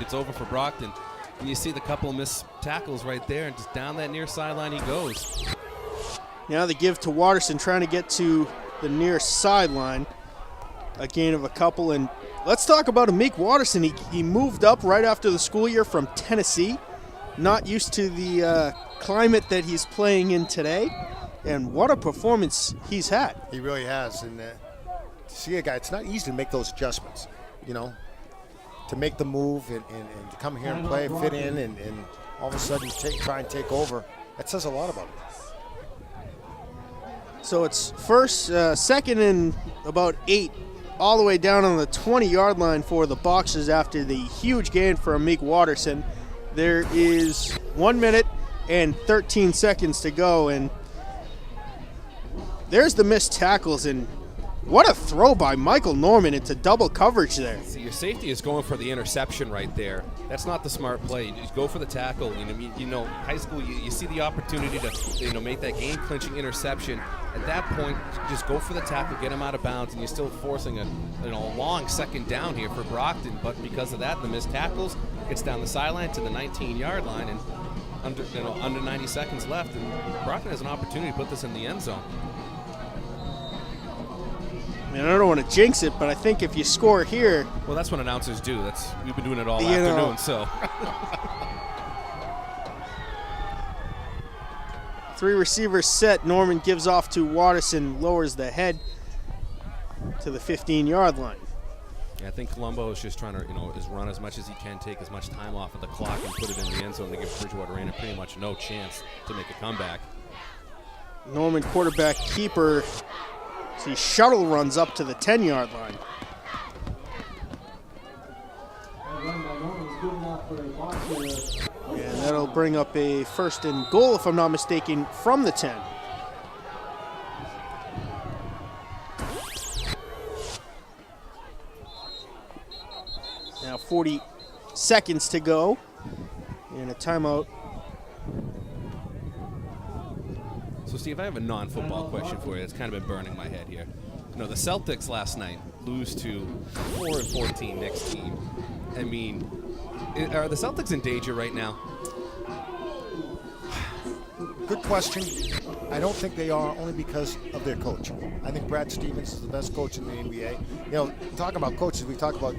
it's over for Brockton. And you see the couple of missed tackles right there, and just down that near sideline he goes. Now they give to Watterson, trying to get to the near sideline. A gain of a couple, and let's talk about Amik Watterson. He moved up right after the school year from Tennessee. Not used to the climate that he's playing in today, and what a performance he's had. He really has, and to see a guy, it's not easy to make those adjustments, to make the move and to come here and play, fit in, and all of a sudden try and take over. That says a lot about him. So it's second and about 8, all the way down on the 20-yard line for the Boxers after the huge gain for Amik Watterson. There is 1 minute and 13 seconds to go, and there's the missed tackles, and what a throw by Michael Norman into double coverage there. See, your safety is going for the interception right there. That's not the smart play. You just go for the tackle. High school, you see the opportunity to make that game-clinching interception. At that point, just go for the tackle, get him out of bounds, and you're still forcing a long second down here for Brockton. But because of that, the missed tackles, gets down the sideline to the 19-yard line, and under 90 seconds left, and Brockton has an opportunity to put this in the end zone. I don't want to jinx it, but I think if you score here... Well, that's what announcers do. We've been doing it all afternoon, so... 3 receivers set. Norman gives off to Watterson, lowers the head to the 15-yard line. Yeah, I think Colombo is just trying to, is run as much as he can, take as much time off of the clock and put it in the end zone to give Bridgewater-Raynham pretty much no chance to make a comeback. Norman, quarterback keeper... See, shuttle runs up to the 10-yard line. And that'll bring up a 1st and goal, if I'm not mistaken, from the 10. Now 40 seconds to go. And a timeout. So, Steve, I have a non-football question for you that's kind of been burning my head here. The Celtics last night lose to 4-14 Knicks team. I mean, are the Celtics in danger right now? Good question. I don't think they are, only because of their coach. I think Brad Stevens is the best coach in the NBA. Talking about coaches, we talk about,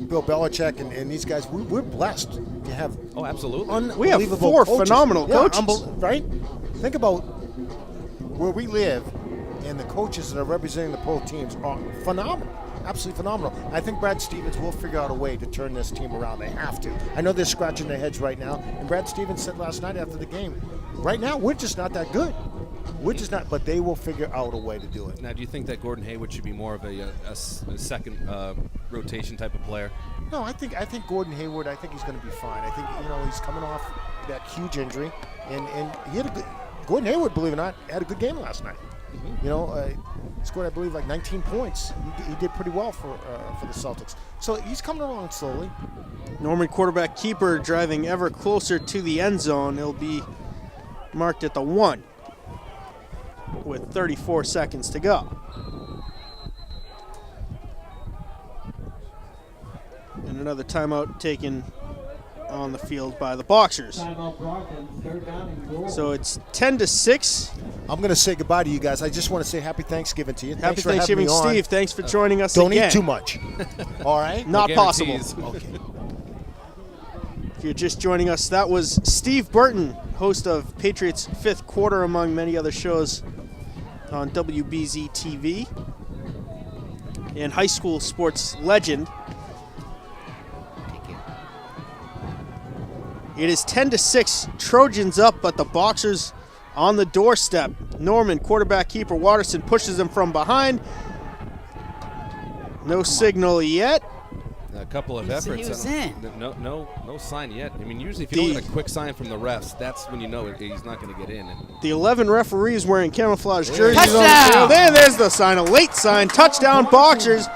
Bill Belichick and these guys. We're blessed to have absolutely. We have 4 coaches. phenomenal coaches. Right? Think about where we live, and the coaches that are representing the pro teams are phenomenal. Absolutely phenomenal. I think Brad Stevens will figure out a way to turn this team around. They have to. I know they're scratching their heads right now, and Brad Stevens said last night after the game, right now we're just not that good. We're just not, but they will figure out a way to do it. Now, do you think that Gordon Hayward should be more of a second rotation type of player? No, I think Gordon Hayward, I think he's going to be fine. I think, he's coming off that huge injury, and he had a good, Gordon Hayward, believe it or not, had a good game last night. Mm-hmm. Scored, I believe, like 19 points. He did pretty well for the Celtics. So he's coming along slowly. Norman, quarterback keeper, driving ever closer to the end zone. He'll be marked at the 1 with 34 seconds to go. And another timeout taken on the field by the Boxers. So it's 10-6. I'm going to say goodbye to you guys. I just want to say happy Thanksgiving to you. Happy Thanksgiving, Steve. Thanks for joining us Don't again. eat too much. All right? Not possible. Okay. If you're just joining us, that was Steve Burton, host of Patriots Fifth Quarter, among many other shows on WBZ TV, and high school sports legend. It is 10-6, Trojans up, but the Boxers on the doorstep. Norman, quarterback keeper Watterson, pushes them from behind. No signal yet. A couple of He was- efforts. he was I don't- No sign yet. I mean, usually if you don't get a quick sign from the refs, that's when you know he's not going to get in. And The 11 referees wearing camouflage jerseys on the Touchdown! field. There's the sign, a late sign. Touchdown, Boxers.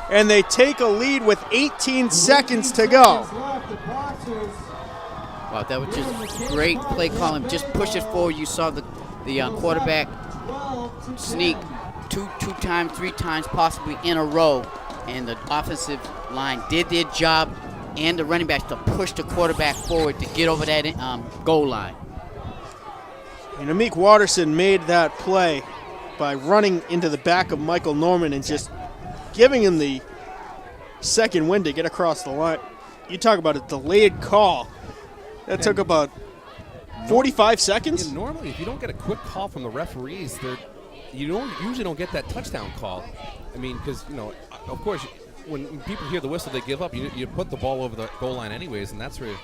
And they take a lead with 18 seconds to go. Wow, that was just great play calling. Just push it forward. You saw the quarterback sneak two times, 3 times, possibly in a row, and the offensive line did their job, and the running backs to push the quarterback forward to get over that goal line. And Amik Watterson made that play by running into the back of Michael Norman and just giving him the second wind to get across the line. You talk about a delayed call. That took about 45 seconds. Yeah, normally, if you don't get a quick call from the referees, you usually don't get that touchdown call. I mean, because, of course, when people hear the whistle, they give up. You put the ball over the goal line anyways, and that's where.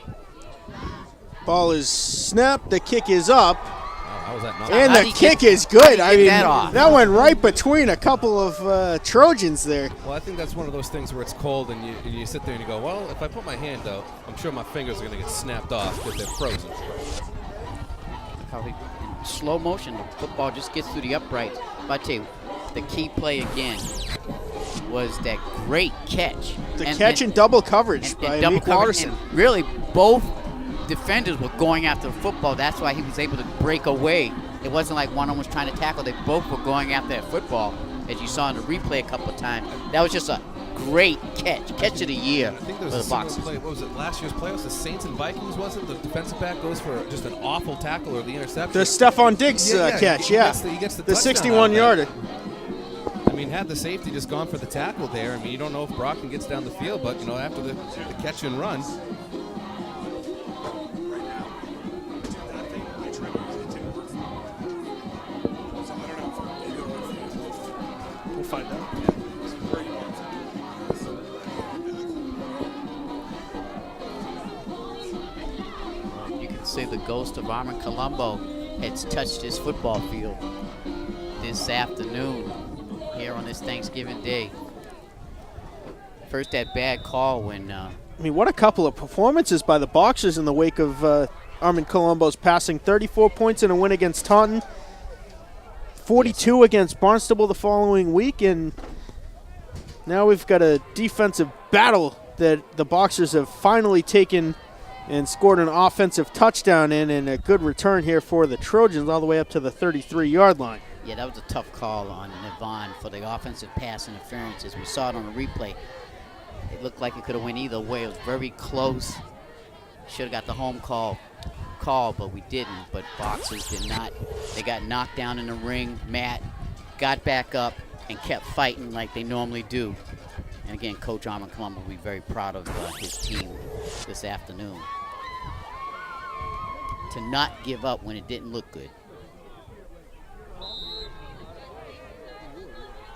Ball is snapped. The kick is up. How was that not? And the kick is good. I mean, that that went right between a couple of Trojans there. Well, I think that's one of those things where it's cold and you sit there and you go, well, if I put my hand out, I'm sure my fingers are going to get snapped off because they're frozen. Probably in slow motion, the football just gets through the uprights. But I tell you, the key play again was that great catch. The catch in double coverage by double Amik coverage, Watterson. and really, both defenders were going after the football. That's why he was able to break away. It wasn't like one of them was trying to tackle. They both were going after that football, as you saw in the replay a couple of times. That was just a great catch of the year I think for there was the a Boxers. play. What was it? Last year's play was the Saints and Vikings, wasn't it? The defensive back goes for just an awful tackle or the interception. The Stephon Diggs catch, He gets the touchdown 61-yarder. I mean, had the safety just gone for the tackle there, I mean, you don't know if Brockton gets down the field, but, after the catch and run. We'll find out. You can say the ghost of Armin Colombo has touched his football field this afternoon here on this Thanksgiving Day. First, that bad call when I mean, what a couple of performances by the Boxers in the wake of Armin Colombo's passing. 34 points in a win against Taunton, 42 against Barnstable the following week, and now we've got a defensive battle that the Boxers have finally taken and scored an offensive touchdown in, and a good return here for the Trojans all the way up to the 33-yard line. yeah, that was a tough call on Navon for the offensive pass interference. As we saw it on the replay, it looked like it could have went either way. It was very close. Should have got the home call, but we didn't. But Boxers did not. They got knocked down in the ring. Matt got back up and kept fighting like they normally do. And again, Coach Armin Colombo will be very proud of his team this afternoon. To not give up when it didn't look good.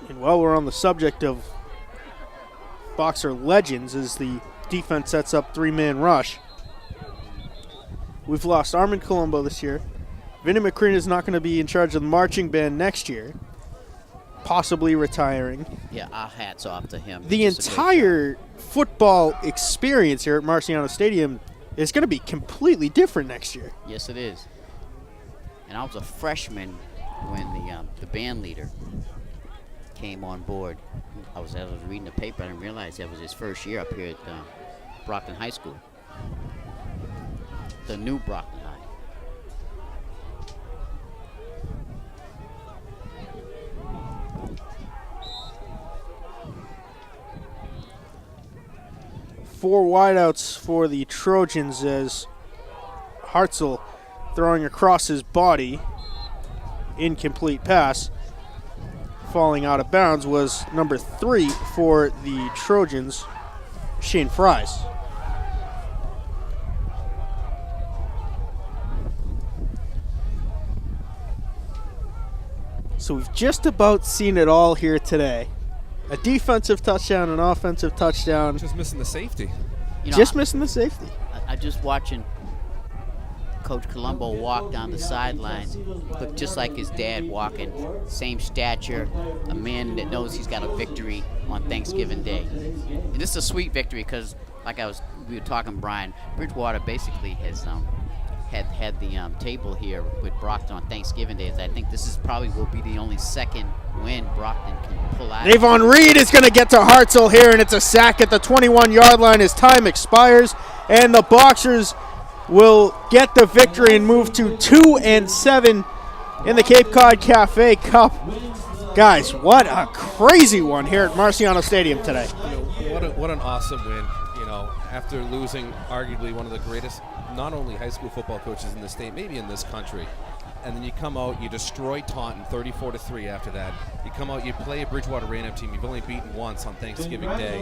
And while we're on the subject of Boxer legends, as the defense sets up 3-man rush, we've lost Armin Colombo this year. Vinny McCreen is not going to be in charge of the marching band next year, possibly retiring. Yeah, our hats off to him. The Just a great entire football experience here at Marciano Stadium is going to be completely different next year. Yes, it is. And I was a freshman when the band leader came on board. I was reading the paper. I didn't realize that was his first year up here at Brockton High School. The new Brockton High. Four wideouts for the Trojans as Hartzell throwing across his body. Incomplete pass. Falling out of bounds was number 3 for the Trojans, Shane Fries. So we've just about seen it all here today. A defensive touchdown, an offensive touchdown. Just missing the safety. Just missing the safety. I just watching Coach Colombo walk down the sidelines, looked just like his dad walking. Same stature, a man that knows he's got a victory on Thanksgiving Day. And this is a sweet victory because, we were talking, Brian, Bridgewater basically has had the table here with Brockton on Thanksgiving Day. I think this is probably will be the only second win Brockton can pull out. Navon Reed is going to get to Hartzell here, and it's a sack at the 21-yard line as time expires, and the Boxers will get the victory and move to 2-7 in the Cape Cod Cafe Cup. Guys, what a crazy one here at Marciano Stadium today. What an awesome win. After losing arguably one of the greatest, not only high school football coaches in the state, maybe in this country. And then you come out, you destroy Taunton 34-3 after that. You come out, you play a Bridgewater-Raynham team you've only beaten once on Thanksgiving Day.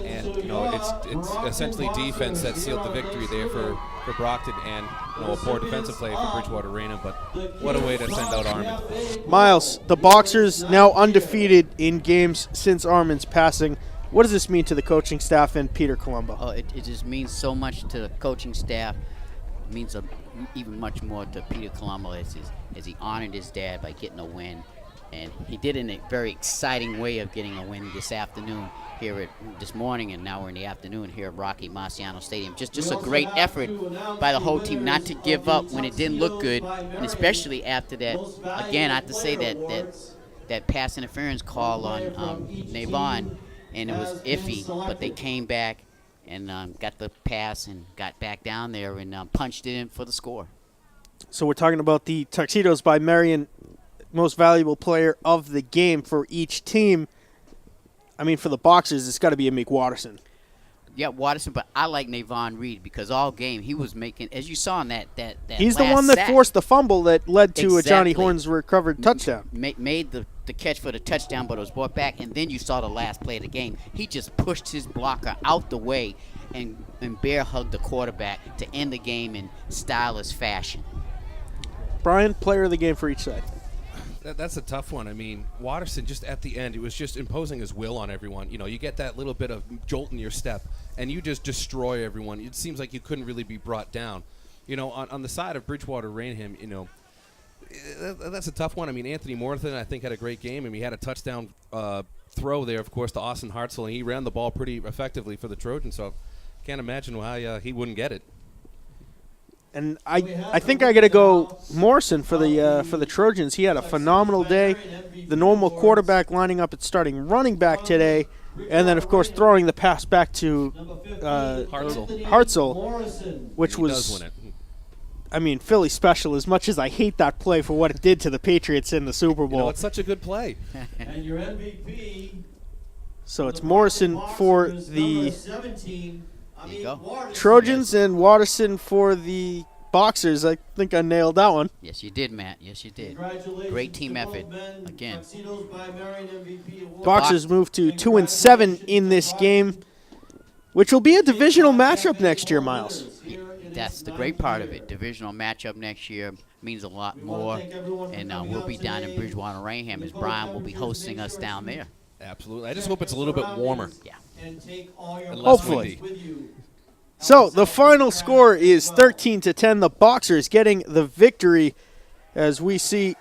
And, it's essentially defense that sealed the victory there for Brockton, and a poor defensive play for Bridgewater-Raynham. But what a way to send out Armand. Miles, the Boxers now undefeated in games since Armand's passing. What does this mean to the coaching staff and Peter Colombo? Oh, it just means so much to the coaching staff. It means even much more to Peter Colombo as he honored his dad by getting a win. And he did it in a very exciting way of getting a win this afternoon this morning, and now we're in the afternoon here at Rocky Marciano Stadium. Just a great effort by the whole team not to give up when it didn't look good, and especially after that. Again, I have to say that pass interference call on Navon, and it was iffy, but they came back and got the pass and got back down there and punched it in for the score. So we're talking about the Tuxedos by Marion, most valuable player of the game for each team. I mean, for the Boxers, it's got to be a Meek Watterson. Yeah, Watterson, but I like Navon Reed because all game he was making, as you saw in that He's the last one that sack, forced the fumble that led to a Johnny Exactly. Horns recovered touchdown. Made the catch for the touchdown, but it was brought back, and then you saw the last play of the game. He just pushed his blocker out the way and bear hugged the quarterback to end the game in stylish fashion. Brian, player of the game for each side. That's a tough one. I mean, Watterson, just at the end, he was just imposing his will on everyone. You get that little bit of jolt in your step, and you just destroy everyone. It seems like you couldn't really be brought down. On the side of Bridgewater-Raynham, that's a tough one. I mean, Anthony Morthen, I think, had a great game. I mean, he had a touchdown throw there, of course, to Austin Hartzell, and he ran the ball pretty effectively for the Trojans, so can't imagine why he wouldn't get it. And I think I got to go Morrison for the Trojans. He had a phenomenal day. The normal quarterback lining up at starting running back today, and then, of course, throwing the pass back to Hartzell, which He was, does win it. I mean, Philly special. As much as I hate that play for what it did to the Patriots in the Super Bowl. It's such a good play. And your MVP. So it's Morrison for the 17. There you go. Trojans and Watterson for the Boxers. I think I nailed that one. Yes, you did, Matt. Yes, you did. Congratulations Great team to effort both men. again. Tuxedos by Marion MVP award. Boxers move to 2-7 in this game, which will be a divisional matchup next year, Miles. That's the great part of it. Divisional matchup next year means a lot more, and we'll be down in Bridgewater-Raynham as Brian will be hosting us down there. Absolutely. I just hope it's a little bit warmer. Yeah. And take all your And less Hopefully. windy. So the final score is 13-10. The Boxers getting the victory as we see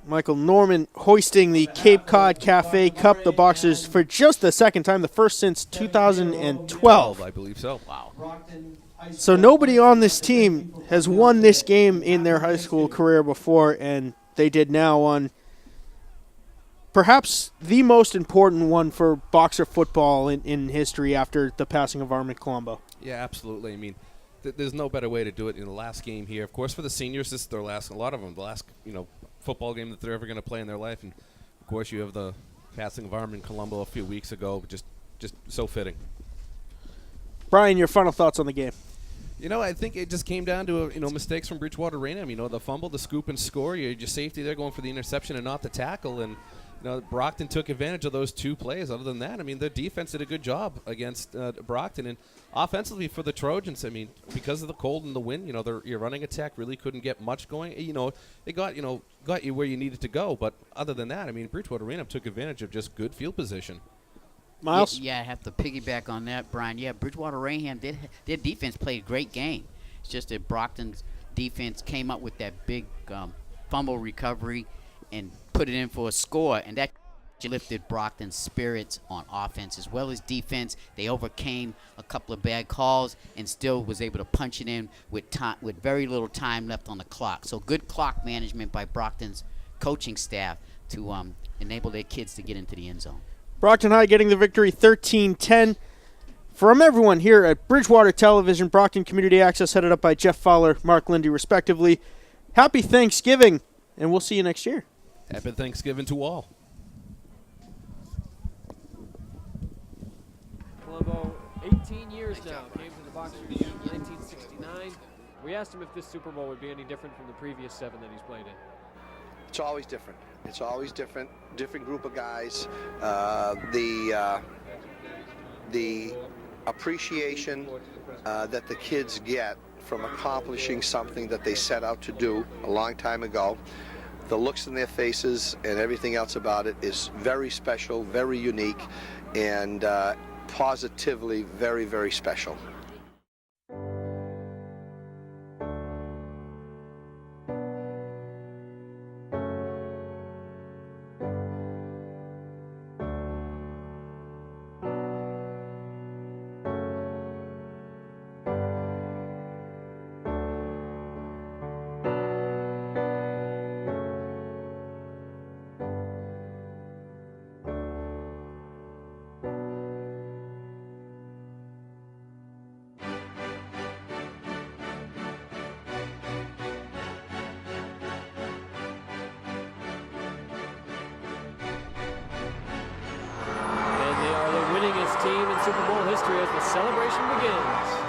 Michael Norman hoisting the Cape Cod Cafe Cup. The Boxers for just the second time, the first since 2012. I believe so. Wow. So nobody on this team has won this game in their high school career before, and they did now on perhaps the most important one for Boxer football in history after the passing of Armand Colombo. Yeah, absolutely. I mean, there's no better way to do it in the last game here. Of course, for the seniors, this is their last, a lot of them, the last, football game that they're ever going to play in their life. And, of course, you have the passing of Armand Colombo a few weeks ago. Just so fitting. Brian, your final thoughts on the game? I think it just came down to mistakes from Bridgewater-Raynham. The fumble, the scoop and score. Your safety there going for the interception and not the tackle. And Brockton took advantage of those two plays. Other than that, I mean, their defense did a good job against Brockton. And offensively for the Trojans, I mean, because of the cold and the wind, your running attack really couldn't get much going. It got you where you needed to go. But other than that, I mean, Bridgewater-Raynham took advantage of just good field position. Miles? Yeah, I have to piggyback on that, Brian. Yeah, Bridgewater-Raynham, their defense played a great game. It's just that Brockton's defense came up with that big fumble recovery and put it in for a score, and that lifted Brockton's spirits on offense as well as defense. They overcame a couple of bad calls and still was able to punch it in with very little time left on the clock. So good clock management by Brockton's coaching staff to enable their kids to get into the end zone. Brockton High getting the victory 13-10. From everyone here at Bridgewater Television, Brockton Community Access, headed up by Jeff Fowler, Mark Lindy, respectively. Happy Thanksgiving, and we'll see you next year. Happy Thanksgiving to all. Colombo, 18 years now, came to the Boxers in 1969. We asked him if this Super Bowl would be any different from the previous 7 that he's played in. It's always different. It's always different. Different group of guys. The appreciation that the kids get from accomplishing something that they set out to do a long time ago. The looks in their faces and everything else about it is very special, very unique, and positively very, very special. Team in Super Bowl history as the celebration begins.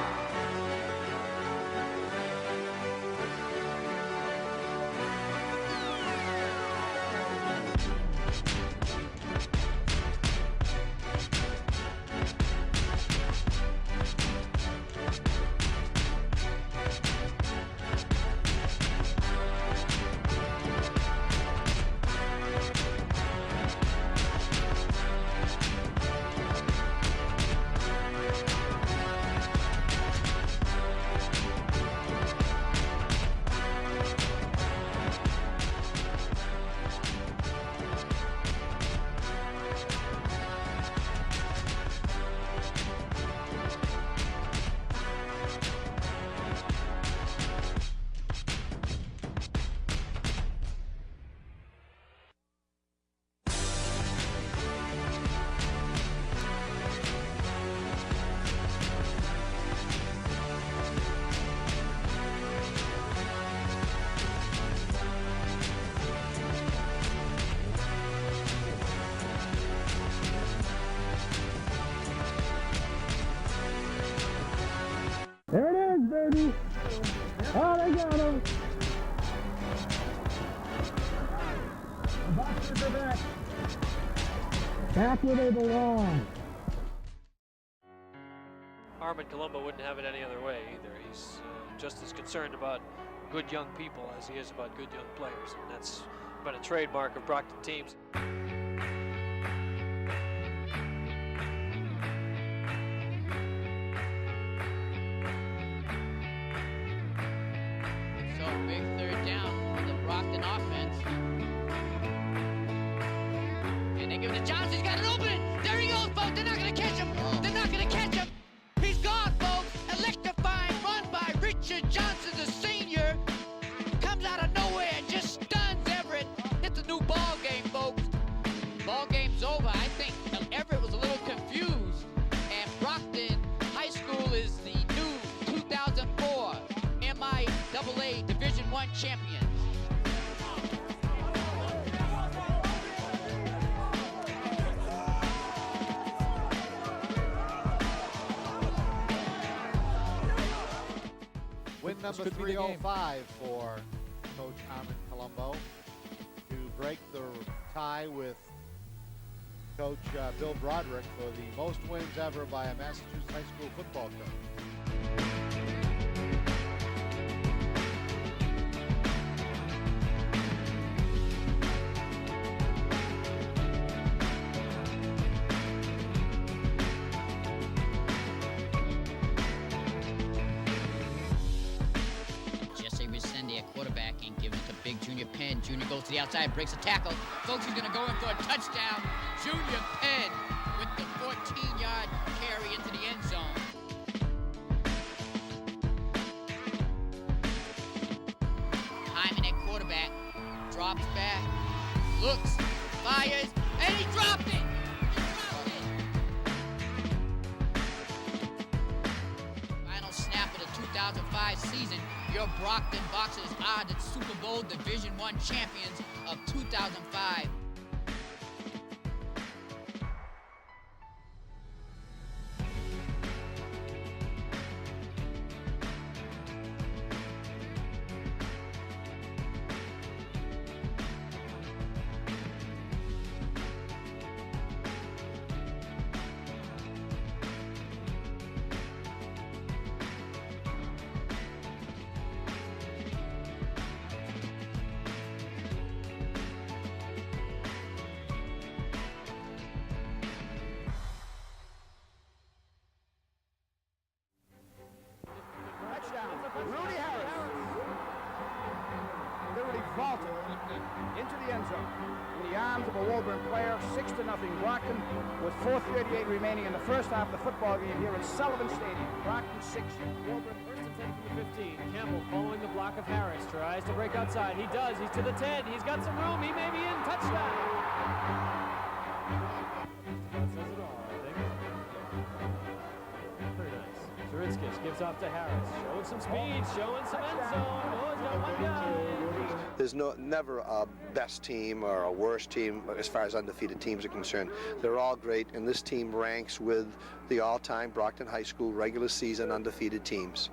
There it is, baby. Oh, they got him. The Boxers are back. Back where they belong. Armin Colombo wouldn't have it any other way either. He's just as concerned about good young people as he is about good young players, and that's been a trademark of Brockton teams. So big third down for the Brockton offense. And they give it to Johnson. He's got an opening. There he goes, folks. They're not going to catch him. They're not going to catch him. He's gone, folks. Electrifying run by Richard Johnson, the senior. Comes out of nowhere and just stuns Everett. It's a new ball game, folks. Ball game's over. I think Everett was a little confused. And Brockton High School is the new 2004 MIAA Division I champions. Win number 305 for Coach Armin Colombo to break the tie with Coach Bill Broderick for the most wins ever by a Massachusetts high school football coach. Quarterback and give it to Big Junior Penn. Junior goes to the outside, breaks a tackle. Folks, he's going to go in for a touchdown. Junior Penn with the 14-yard carry into the end zone. Hyman at quarterback, drops back, looks, fires, and he dropped it! Final snap of the 2005 season, your Brockton Boxers are the Super Bowl Division I champions of 2005. Rudy Harris. Literally vaulted into the end zone in the arms of a Woburn player, 6-0 Brockton, with 4:38 remaining in the first half of the football game here at Sullivan Stadium. Brockton 6, Woburn. First and 10 from the 15. Campbell following the block of Harris. Tries to break outside. He does. He's to the 10. He's got some room. He may be in. Touchdown. That says it all, I think. Very nice. Zuritzkis gives off to Harris. Showing some speed. Showing some end zone. Oh, he's got one guy. There's never a best team or a worst team as far as undefeated teams are concerned. They're all great, and this team ranks with the all-time Brockton High School regular season undefeated teams.